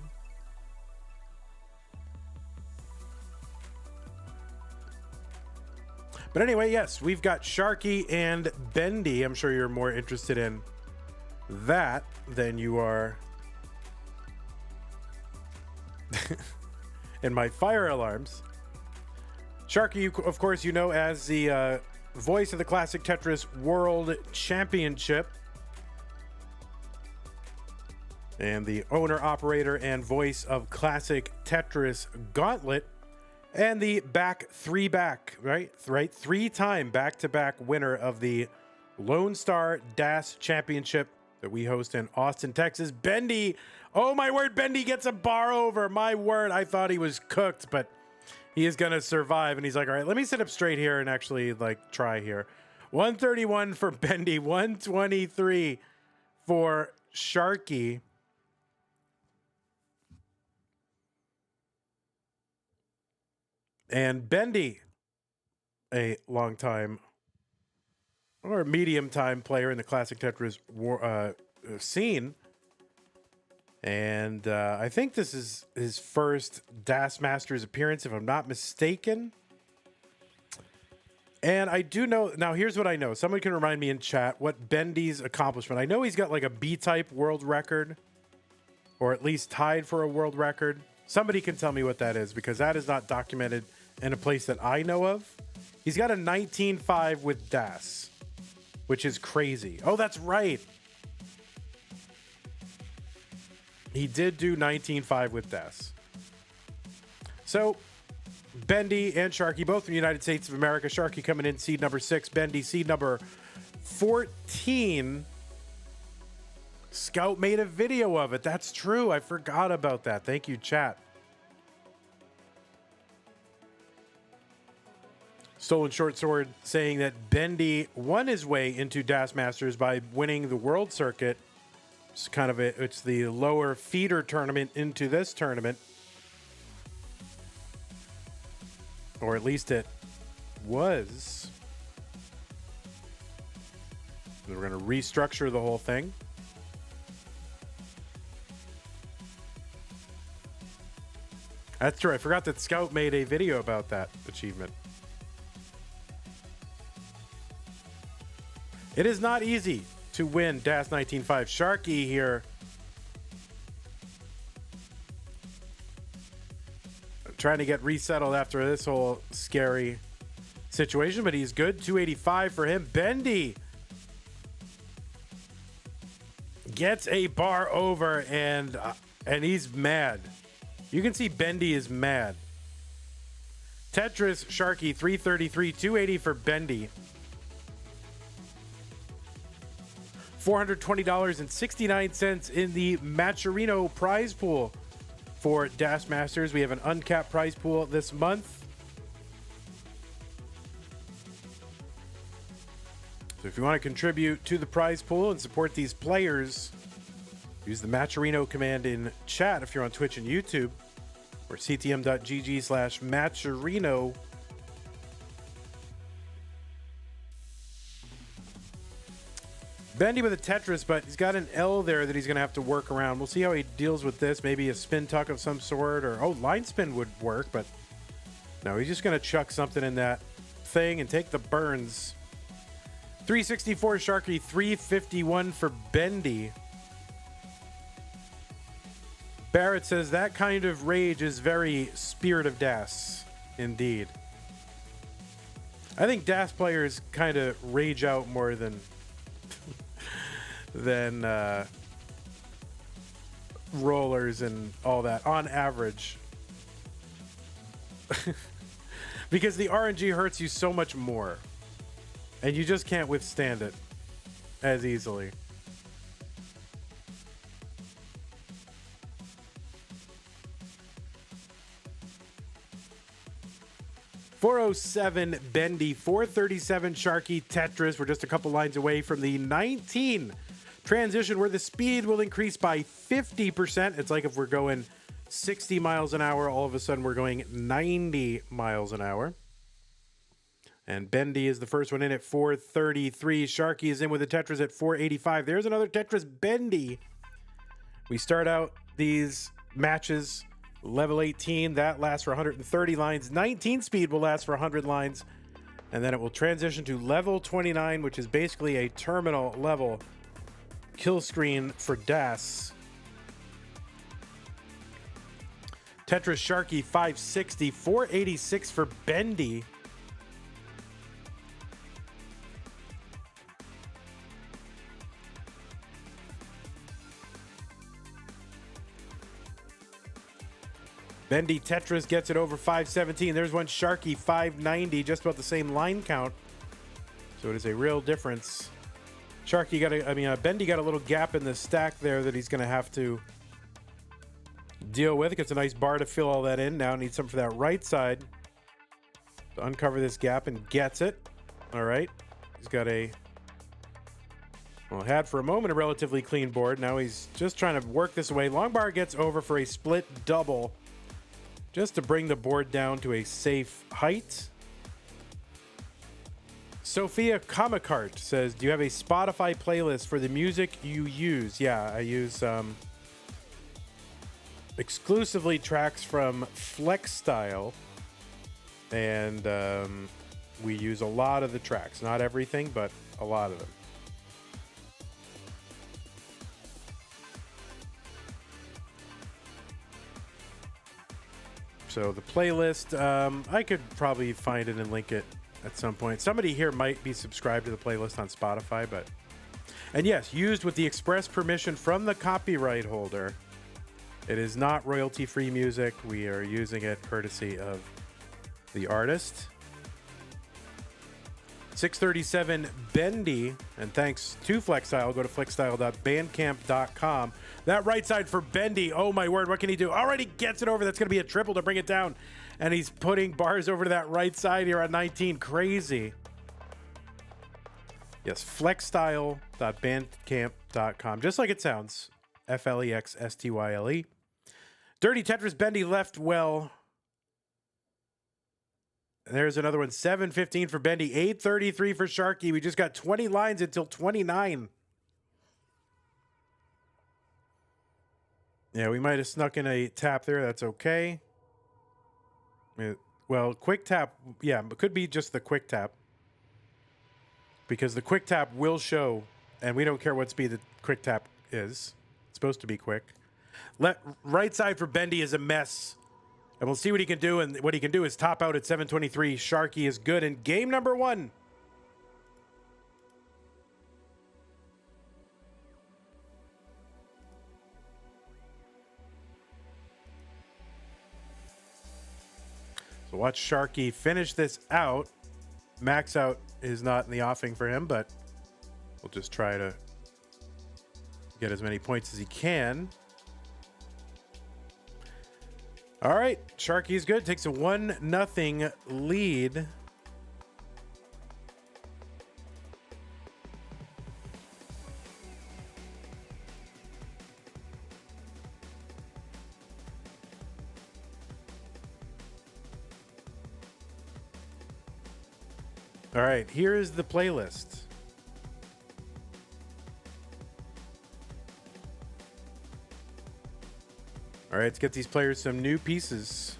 But anyway, yes, we've got Sharky and Bendy. I'm sure you're more interested in that than you are in my fire alarms. Sharky, of course, you know as the voice of the Classic Tetris World Championship and the owner, operator, and voice of Classic Tetris Gauntlet and the right? 3-time back-to-back winner of the Lone Star DAS Championship that we host in Austin, Texas. Bendy, oh my word, Bendy gets a bar over. My word, I thought he was cooked, but he is going to survive. And he's like, all right, let me sit up straight here and actually try here. 131 for Bendy, 123 for Sharky. And Bendy, a long time or medium time player in the Classic Tetris scene, And I think this is his first Das Masters appearance, if I'm not mistaken. And I do know, now here's what I know. Someone can remind me in chat what Bendy's accomplishment. I know he's got like a B-type world record, or at least tied for a world record. Somebody can tell me what that is, because that is not documented in a place that I know of. He's got a 19.5 with Das, which is crazy. Oh, that's right. He did do 19.5 with Das. So, Bendy and Sharky, both from the United States of America. Sharky coming in seed number 6. Bendy seed number 14. Scout made a video of it. That's true. I forgot about that. Thank you, chat. Stolen Short Sword saying that Bendy won his way into Das Masters by winning the World Circuit. It's kind of it's the lower feeder tournament into this tournament. Or at least it was. We're going to restructure the whole thing. That's true. I forgot that Scout made a video about that achievement. It is not easy to win Das 19.5. Sharky here. Trying to get resettled after this whole scary situation, but he's good. 285 for him. Bendy gets a bar over, and he's mad. You can see Bendy is mad. Tetris, Sharky, 333, 280 for Bendy. $420.69 in the Macherino prize pool for Das Masters. We have an uncapped prize pool this month. So if you want to contribute to the prize pool and support these players, use the Macherino command in chat if you're on Twitch and YouTube, or ctm.gg/Macherino. Bendy with a Tetris, but he's got an L there that he's going to have to work around. We'll see how he deals with this. Maybe a spin tuck of some sort, or line spin would work, but no, he's just going to chuck something in that thing and take the burns. 364 Sharky, 351 for Bendy. Barrett says that kind of rage is very Spirit of Das, indeed. I think Das players kind of rage out more than rollers and all that on average. Because the RNG hurts you so much more, and you just can't withstand it as easily. $407 Bendy, 437 Sharky, Tetris. We're just a couple lines away from the 19 transition where the speed will increase by 50%. It's like if we're going 60 miles an hour, all of a sudden we're going 90 miles an hour. And Bendy is the first one in at 433. Sharky is in with the Tetris at 485. There's another Tetris Bendy. We start out these matches level 18. That lasts for 130 lines. 19 speed will last for 100 lines. And then it will transition to level 29, which is basically a terminal level kill screen for Das. Tetris Sharky 560, 486 for Bendy. Bendy Tetris gets it over 517. There's one Sharky 590, just about the same line count. So it is a real difference. Sharky Bendy got a little gap in the stack there that he's going to have to deal with. It gets a nice bar to fill all that in. Now needs some for that right side to uncover this gap, and gets it. All right. He's got had for a moment a relatively clean board. Now he's just trying to work this away. Long bar gets over for a split double, just to bring the board down to a safe height. Sophia Kamikart says, do you have a Spotify playlist for the music you use? Yeah, I use exclusively tracks from Flex Style, and we use a lot of the tracks. Not everything, but a lot of them. So the playlist, I could probably find it and link it at some point. Somebody here might be subscribed to the playlist on Spotify, but... And yes, used with the express permission from the copyright holder. It is not royalty-free music. We are using it courtesy of the artist. 637 Bendy, and thanks to FlexStyle. Go to flexstyle.bandcamp.com. That right side for Bendy. Oh my word, what can he do? Already gets it over. That's going to be a triple to bring it down. And he's putting bars over to that right side here on 19. Crazy. Yes, flexstyle.bandcamp.com. Just like it sounds. FLEXSTYLE. Dirty Tetris Bendy left well. There's another one. 7:15 for Bendy. 8:33 for Sharky. We just got 20 lines until 29. Yeah, we might have snuck in a tap there. That's okay. Well, quick tap. Yeah, it could be just the quick tap. Because the quick tap will show, and we don't care what speed the quick tap is. It's supposed to be quick. Right side for Bendy is a mess. And we'll see what he can do. And what he can do is top out at 7:23. Sharky is good in game number 1. So watch Sharky finish this out. Max out is not in the offing for him, but we'll just try to get as many points as he can. All right, Sharky's good. Takes a 1-0 lead. All right, here is the playlist. All right, let's get these players some new pieces.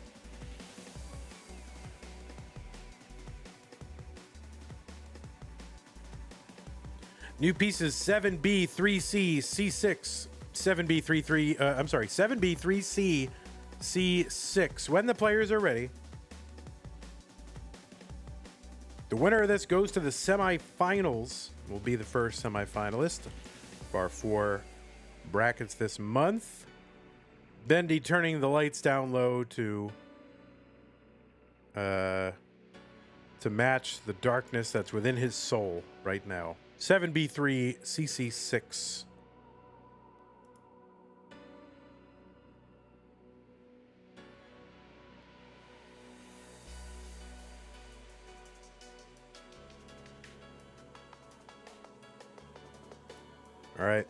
New pieces 7B, 3C, C6, 7B, 3, I'm sorry, 7B, 3C, C6. When the players are ready. The winner of this goes to the semifinals. Will be the first semifinalist of our 4 brackets this month. Bendy turning the lights down low to match the darkness that's within his soul right now. 7B3 CC6. All right.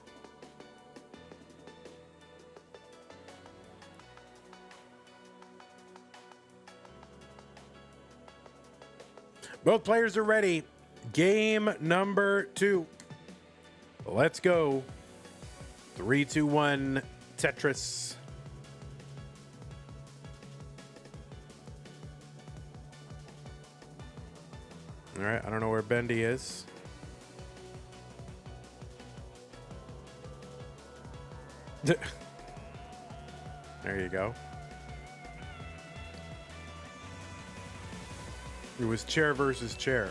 Both players are ready. Game number 2. Let's go. 3, 2, 1, Tetris. All right, I don't know where Bendy is. There you go. It was chair versus chair.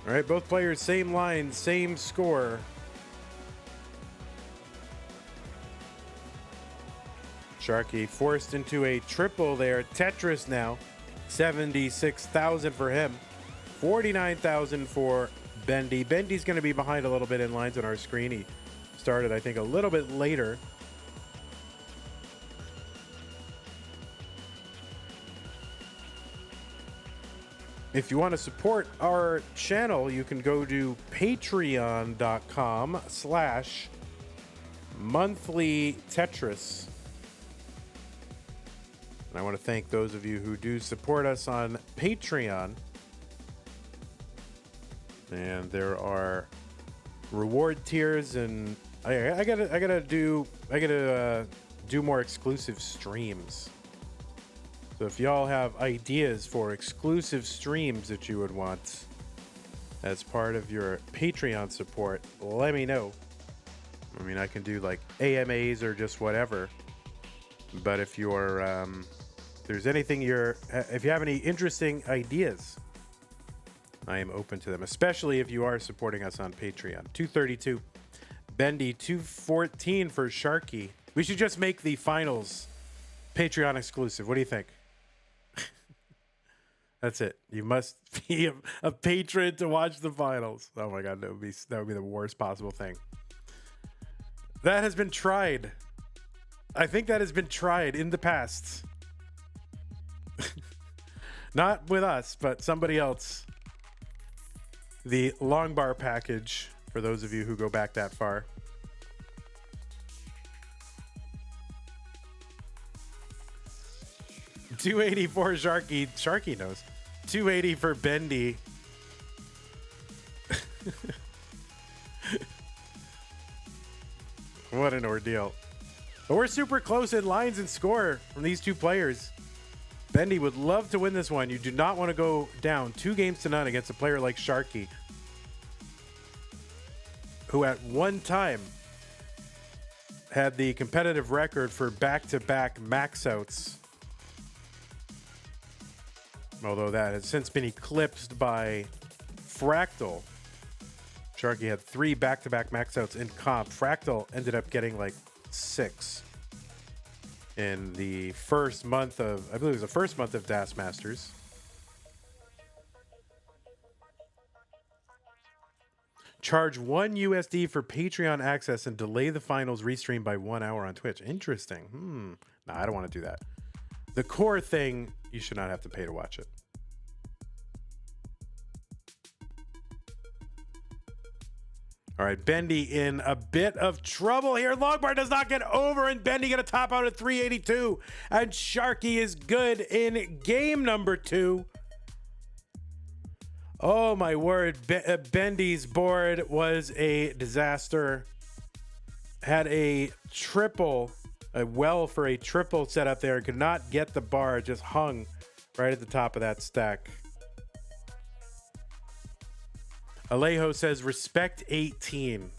All right, both players, same line, same score. Sharky forced into a triple there. Tetris now, 76,000 for him. 49,000 for Bendy. Bendy's going to be behind a little bit in lines on our screen. He started, I think, a little bit later. If you want to support our channel, you can go to patreon.com/monthly Tetris. And I want to thank those of you who do support us on Patreon. And there are reward tiers, and I gotta do more exclusive streams. So if y'all have ideas for exclusive streams that you would want as part of your Patreon support, let me know. I mean, I can do like AMAs or just whatever. But if you're, if there's anything if you have any interesting ideas, I am open to them, especially if you are supporting us on Patreon. 232, Bendy, 214 for Sharky. We should just make the finals Patreon exclusive. What do you think? That's it. You must be a patron to watch the finals. Oh my God, that would be the worst possible thing. That has been tried. I think that has been tried in the past. Not with us, but somebody else. The long bar package, for those of you who go back that far. $280 for Sharky. Sharky knows. $280 for Bendy. What an ordeal. But we're super close in lines and score from these two players. Bendy would love to win this one. You do not want to go down 2-0 against a player like Sharky, who at one time had the competitive record for back-to-back max outs. Although that has since been eclipsed by Fractal. Sharky had 3 back-to-back max outs in comp. Fractal ended up getting like 6 in the first month of, I believe it was the first month of Das Masters. Charge $1 for Patreon access and delay the finals restream by 1 hour on Twitch. Interesting. No, I don't want to do that. The core thing, you should not have to pay to watch it. All right, Bendy in a bit of trouble here. Longbar does not get over, and Bendy going to top out at 382. And Sharky is good in game number 2. Oh, my word. Bendy's board was a disaster. Had a triple, a well for a triple set up there. Could not get the bar. Just hung right at the top of that stack. Alejo says, respect 18.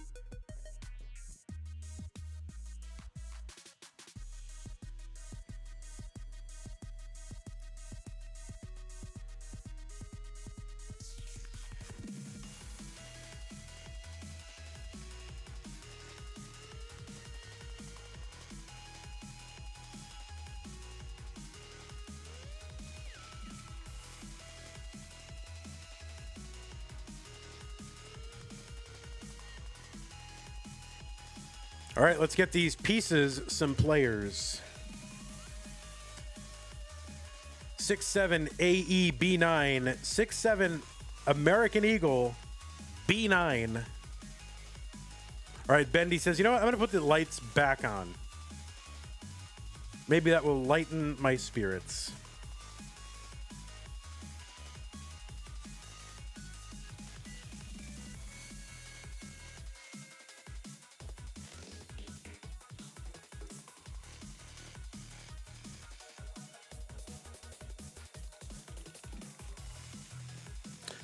All right, let's get these pieces some players. 6-7 AE B9, 6-7 American Eagle B9. All right, Bendy says, you know what? I'm going to put the lights back on. Maybe that will lighten my spirits.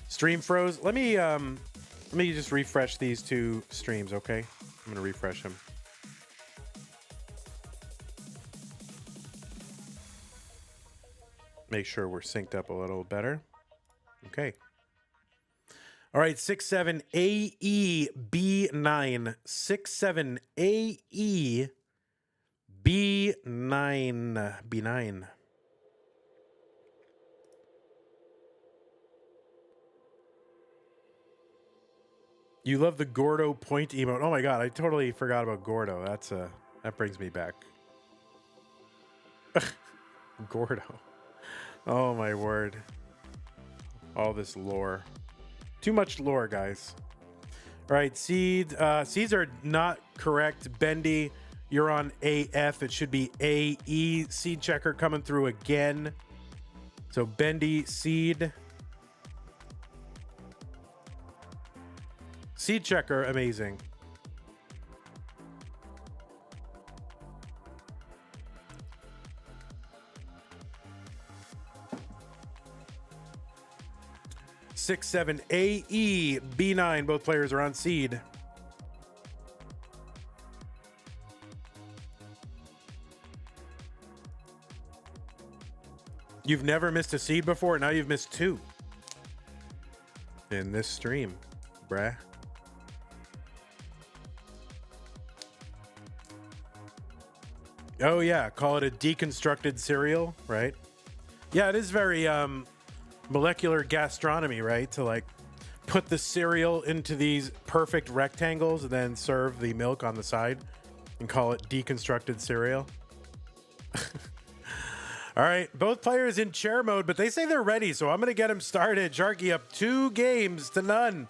Stream froze. Let me just refresh these 2 streams, okay? I'm gonna refresh them. Make sure we're synced up a little better. Okay. All right, 6-7 AE B9. 6-7 AE B9. B9. You love the Gordo point emote. Oh my God, I totally forgot about Gordo. That brings me back. Gordo. Oh my word. All this lore. Too much lore, guys. All right, seeds are not correct. Bendy, you're on AF. It should be AE. Seed checker coming through again. So Bendy, seed. Seed checker, amazing. Six, 7, AE, B9. Both players are on seed. You've never missed a seed before. Now you've missed 2 in this stream, bruh. Oh yeah, call it a deconstructed cereal, right? Yeah, it is very molecular gastronomy, right? To like put the cereal into these perfect rectangles and then serve the milk on the side and call it deconstructed cereal. All right, both players in chair mode, but they say they're ready, so I'm going to get them started. Sharky up 2 games to none.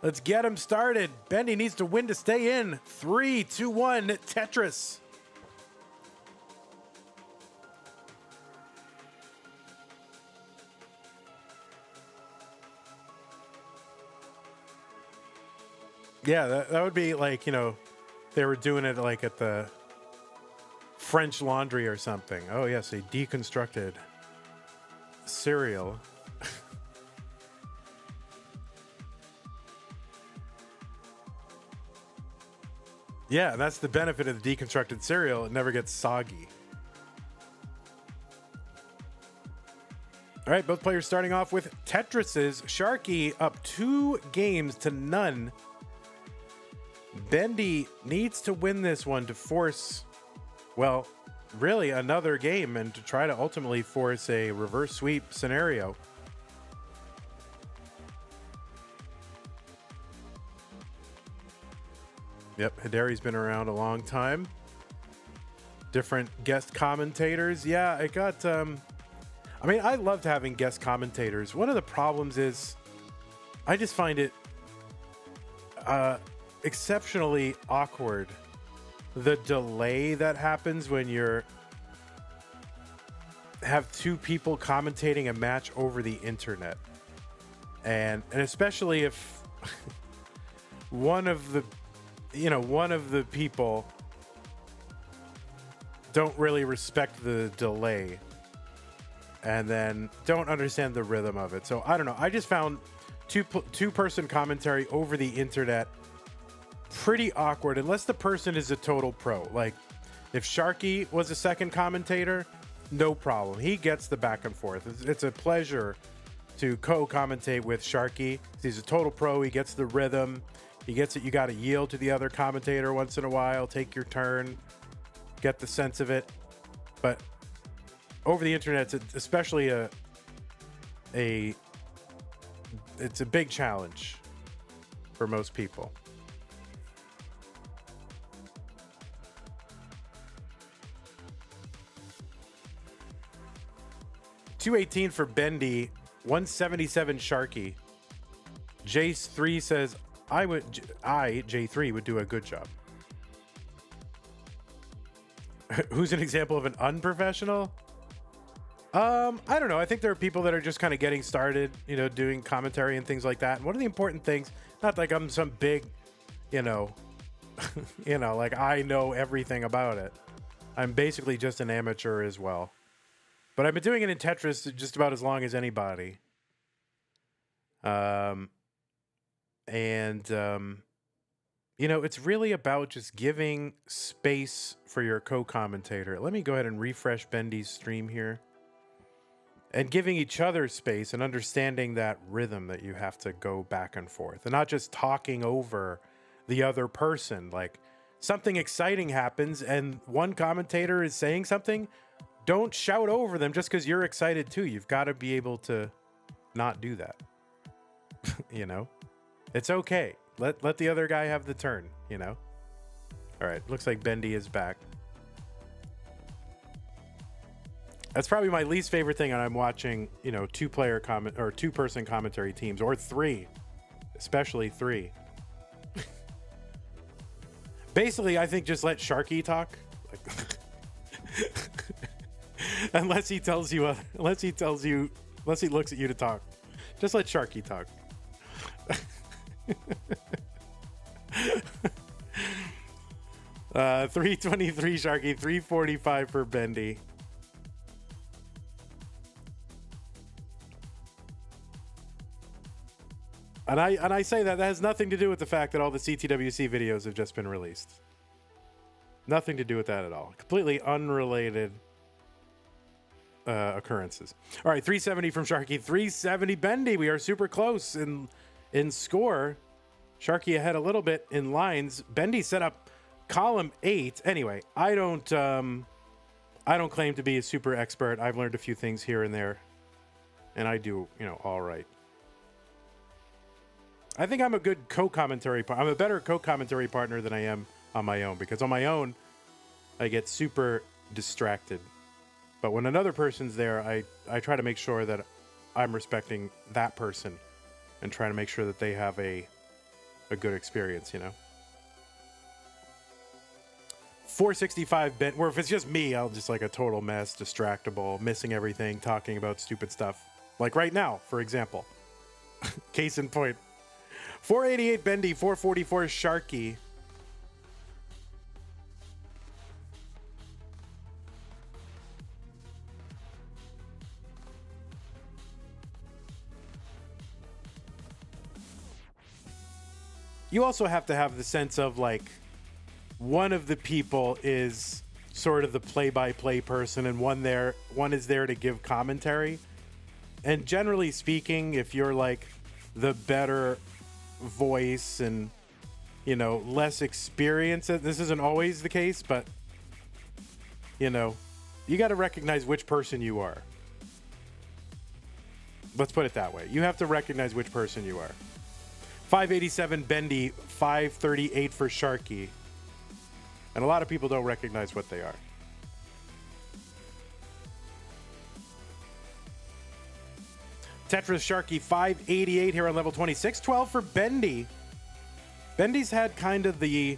Let's get them started. Bendy needs to win to stay in. 3, 2, 1, Tetris. Yeah, that would be like, you know, they were doing it like at the French Laundry or something. Oh, yes, a deconstructed cereal. Yeah, that's the benefit of the deconstructed cereal. It never gets soggy. All right, both players starting off with Tetris's. Sharky up 2 games to none. Bendy needs to win this one to force, well, really another game and to try to ultimately force a reverse sweep scenario. Yep, Hidari's been around a long time. Different guest commentators. Yeah, I got, I mean, I loved having guest commentators. One of the problems is I just find it, exceptionally awkward, the delay that happens when you're have 2 people commentating a match over the internet, and especially if one of the people don't really respect the delay and then don't understand the rhythm of it. So I don't know, I just found two-person commentary over the internet pretty awkward unless the person is a total pro. Like if Sharky was a second commentator, no problem. He gets the back and forth. It's a pleasure to co-commentate with Sharky. He's a total pro. He gets the rhythm. He gets it. You got to yield to the other commentator once in a while. Take your turn. Get the sense of it. But over the internet, it's especially it's a big challenge for most people. $218 for Bendy, 177 Sharky. J3 says J3 would do a good job. Who's an example of an unprofessional? I don't know. I think there are people that are just kind of getting started, you know, doing commentary and things like that. And one of the important things, not like I'm some big, you know, like I know everything about it. I'm basically just an amateur as well. But I've been doing it in Tetris just about as long as anybody. You know, it's really about just giving space for your co-commentator. Let me go ahead and refresh Bendy's stream here. And giving each other space and understanding that rhythm that you have to go back and forth. And not just talking over the other person. Like, something exciting happens and one commentator is saying something. Don't shout over them just because you're excited too. You've got to be able to not do that. You know? It's okay. Let the other guy have the turn, you know? All right, looks like Bendy is back. That's probably my least favorite thing when I'm watching, you know, two-person commentary teams, or three, especially three. Basically, I think just let Sharky talk. Like, unless he looks at you to talk. Just let Sharky talk. 323 Sharky, 345 for Bendy. And I say that has nothing to do with the fact that all the CTWC videos have just been released. Nothing to do with that at all. Completely unrelated occurrences. All right, 370 from Sharky, 370 Bendy. We are super close in score. Sharky ahead a little bit in lines. Bendy set up column 8. Anyway, I don't claim to be a super expert. I've learned a few things here and there, and I do, you know, all right. I think I'm a good co-commentary. I'm a better co-commentary partner than I am on my own, because on my own, I get super distracted. But when another person's there, I try to make sure that I'm respecting that person and trying to make sure that they have a good experience, you know? 465 bent, where if it's just me, I'll just like a total mess, distractible, missing everything, talking about stupid stuff. Like right now, for example. Case in point. 488 Bendy, 444 Sharky. You also have to have the sense of like one of the people is sort of the play-by-play person and one is there to give commentary. And generally speaking, if you're like the better voice and, you know, less experience, this isn't always the case, but, you know, you got to recognize which person you are. Let's put it that way. You have to recognize which person you are. 587 Bendy, 538 for Sharky. And a lot of people don't recognize what they are. Tetris Sharky, 588 here on level 26. 12 for Bendy. Bendy's had kind of the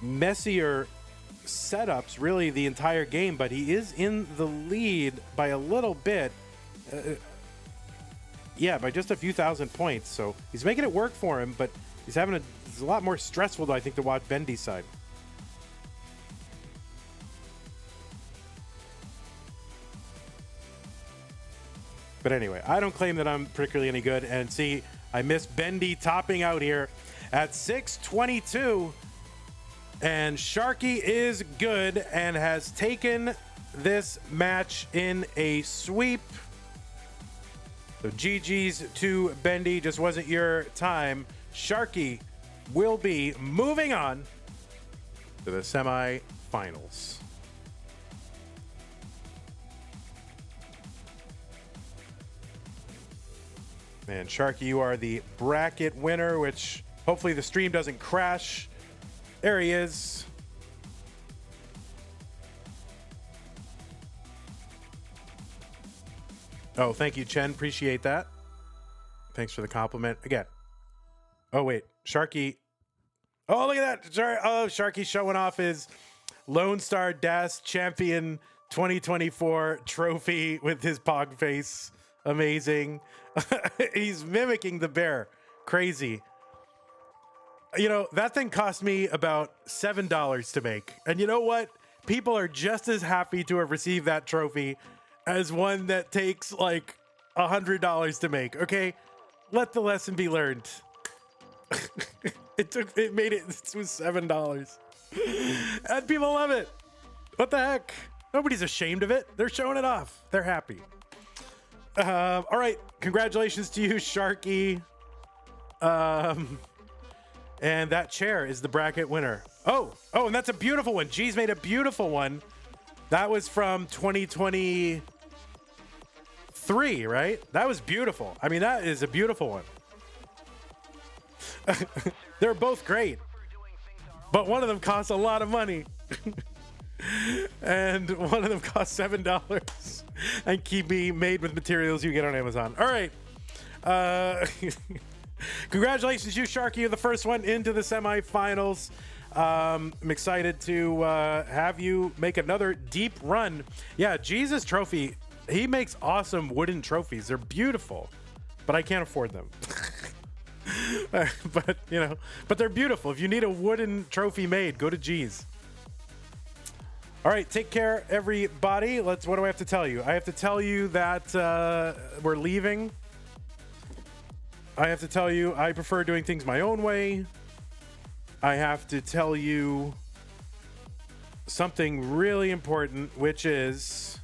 messier setups, really, the entire game, but he is in the lead by a little bit. Yeah, by just a few thousand points. So he's making it work for him, but it's a lot more stressful, I think, to watch Bendy's side. But anyway, I don't claim that I'm particularly any good. And see, I missed Bendy topping out here at 622. And Sharky is good and has taken this match in a sweep. So GG's to Bendy. Just wasn't your time. Sharky will be moving on to the semifinals. And Sharky, you are the bracket winner, which hopefully the stream doesn't crash. There he is. Oh, thank you, Chen. Appreciate that. Thanks for the compliment. Again. Oh, wait. Sharky. Oh, look at that. Oh, Sharky showing off his Lone Star Das Champion 2024 trophy with his pog face. Amazing. He's mimicking the bear. Crazy. You know, that thing cost me about $7 to make. And you know what? People are just as happy to have received that trophy as one that takes like $100 to make. Okay? Let the lesson be learned. It was $7. And people love it. What the heck? Nobody's ashamed of it. They're showing it off. They're happy. All right. Congratulations to you, Sharky. And that chair is the bracket winner. Oh, and that's a beautiful one. G's made a beautiful one. That was from 2023, right? That was beautiful. I mean, that is a beautiful one. They're both great, but one of them costs a lot of money. And one of them costs $7 and can be made with materials you get on Amazon. All right. Congratulations, you Sharky. You're the first one into the semifinals. I'm excited to have you make another deep run. Yeah, Jesus Trophy. He makes awesome wooden trophies. They're beautiful, but I can't afford them. But they're beautiful. If you need a wooden trophy made, go to G's. All right, take care, everybody. What do I have to tell you? I have to tell you that we're leaving. I have to tell you I prefer doing things my own way. I have to tell you something really important, which is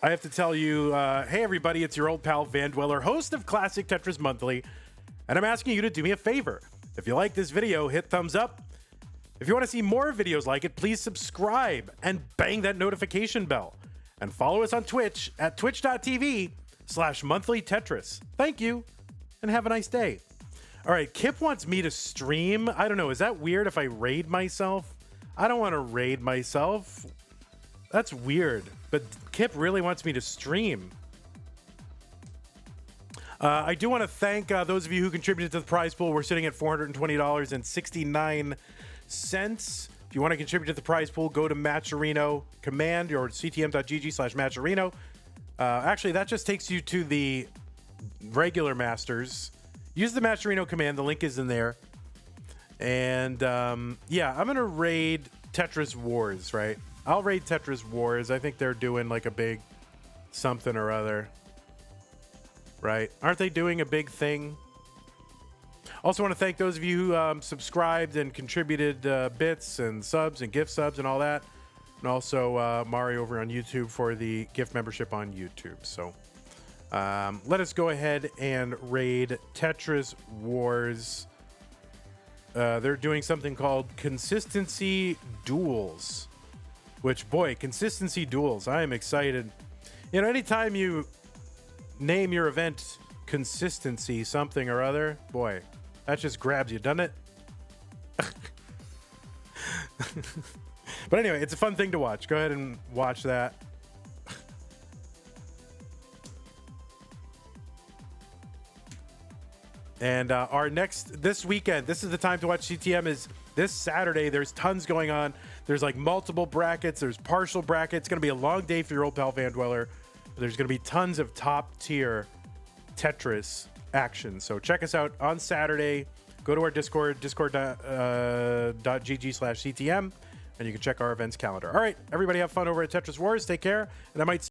I have to tell you, hey, everybody, it's your old pal Van Dweller, host of Classic Tetris Monthly, and I'm asking you to do me a favor. If you like this video, hit thumbs up. If you want to see more videos like it, please subscribe and bang that notification bell. And follow us on Twitch at twitch.tv/monthlytetris. Thank you, and have a nice day. All right, Kip wants me to stream. I don't know. Is that weird if I raid myself? I don't want to raid myself. That's weird. But Kip really wants me to stream. I do want to thank those of you who contributed to the prize pool. We're sitting at $420.69. If you want to contribute to the prize pool, go to Matcherino Command or ctm.gg/Matcherino. Actually, that just takes you to the regular Masters. Use the Matcherino Command. The link is in there. And yeah, I'm going to raid Tetris Wars, right? I'll raid Tetris Wars. I think they're doing like a big something or other. Right? Aren't they doing a big thing? Also want to thank those of you who subscribed and contributed bits and subs and gift subs and all that. And also Mario over on YouTube for the gift membership on YouTube. So let us go ahead and raid Tetris Wars. They're doing something called Consistency Duels. Which, boy, Consistency Duels. I am excited. You know, anytime you name your event Consistency something or other, boy, that just grabs you, doesn't it? But anyway, it's a fun thing to watch. Go ahead and watch that. And our this weekend, this is the time to watch CTM, is this Saturday. There's tons going on. There's like multiple brackets. There's partial brackets. It's going to be a long day for your old pal Van Dweller. There's going to be tons of top tier Tetris action. So check us out on Saturday. Go to our Discord, discord.gg/CTM, and you can check our events calendar. All right, everybody have fun over at Tetris Wars. Take care. And I might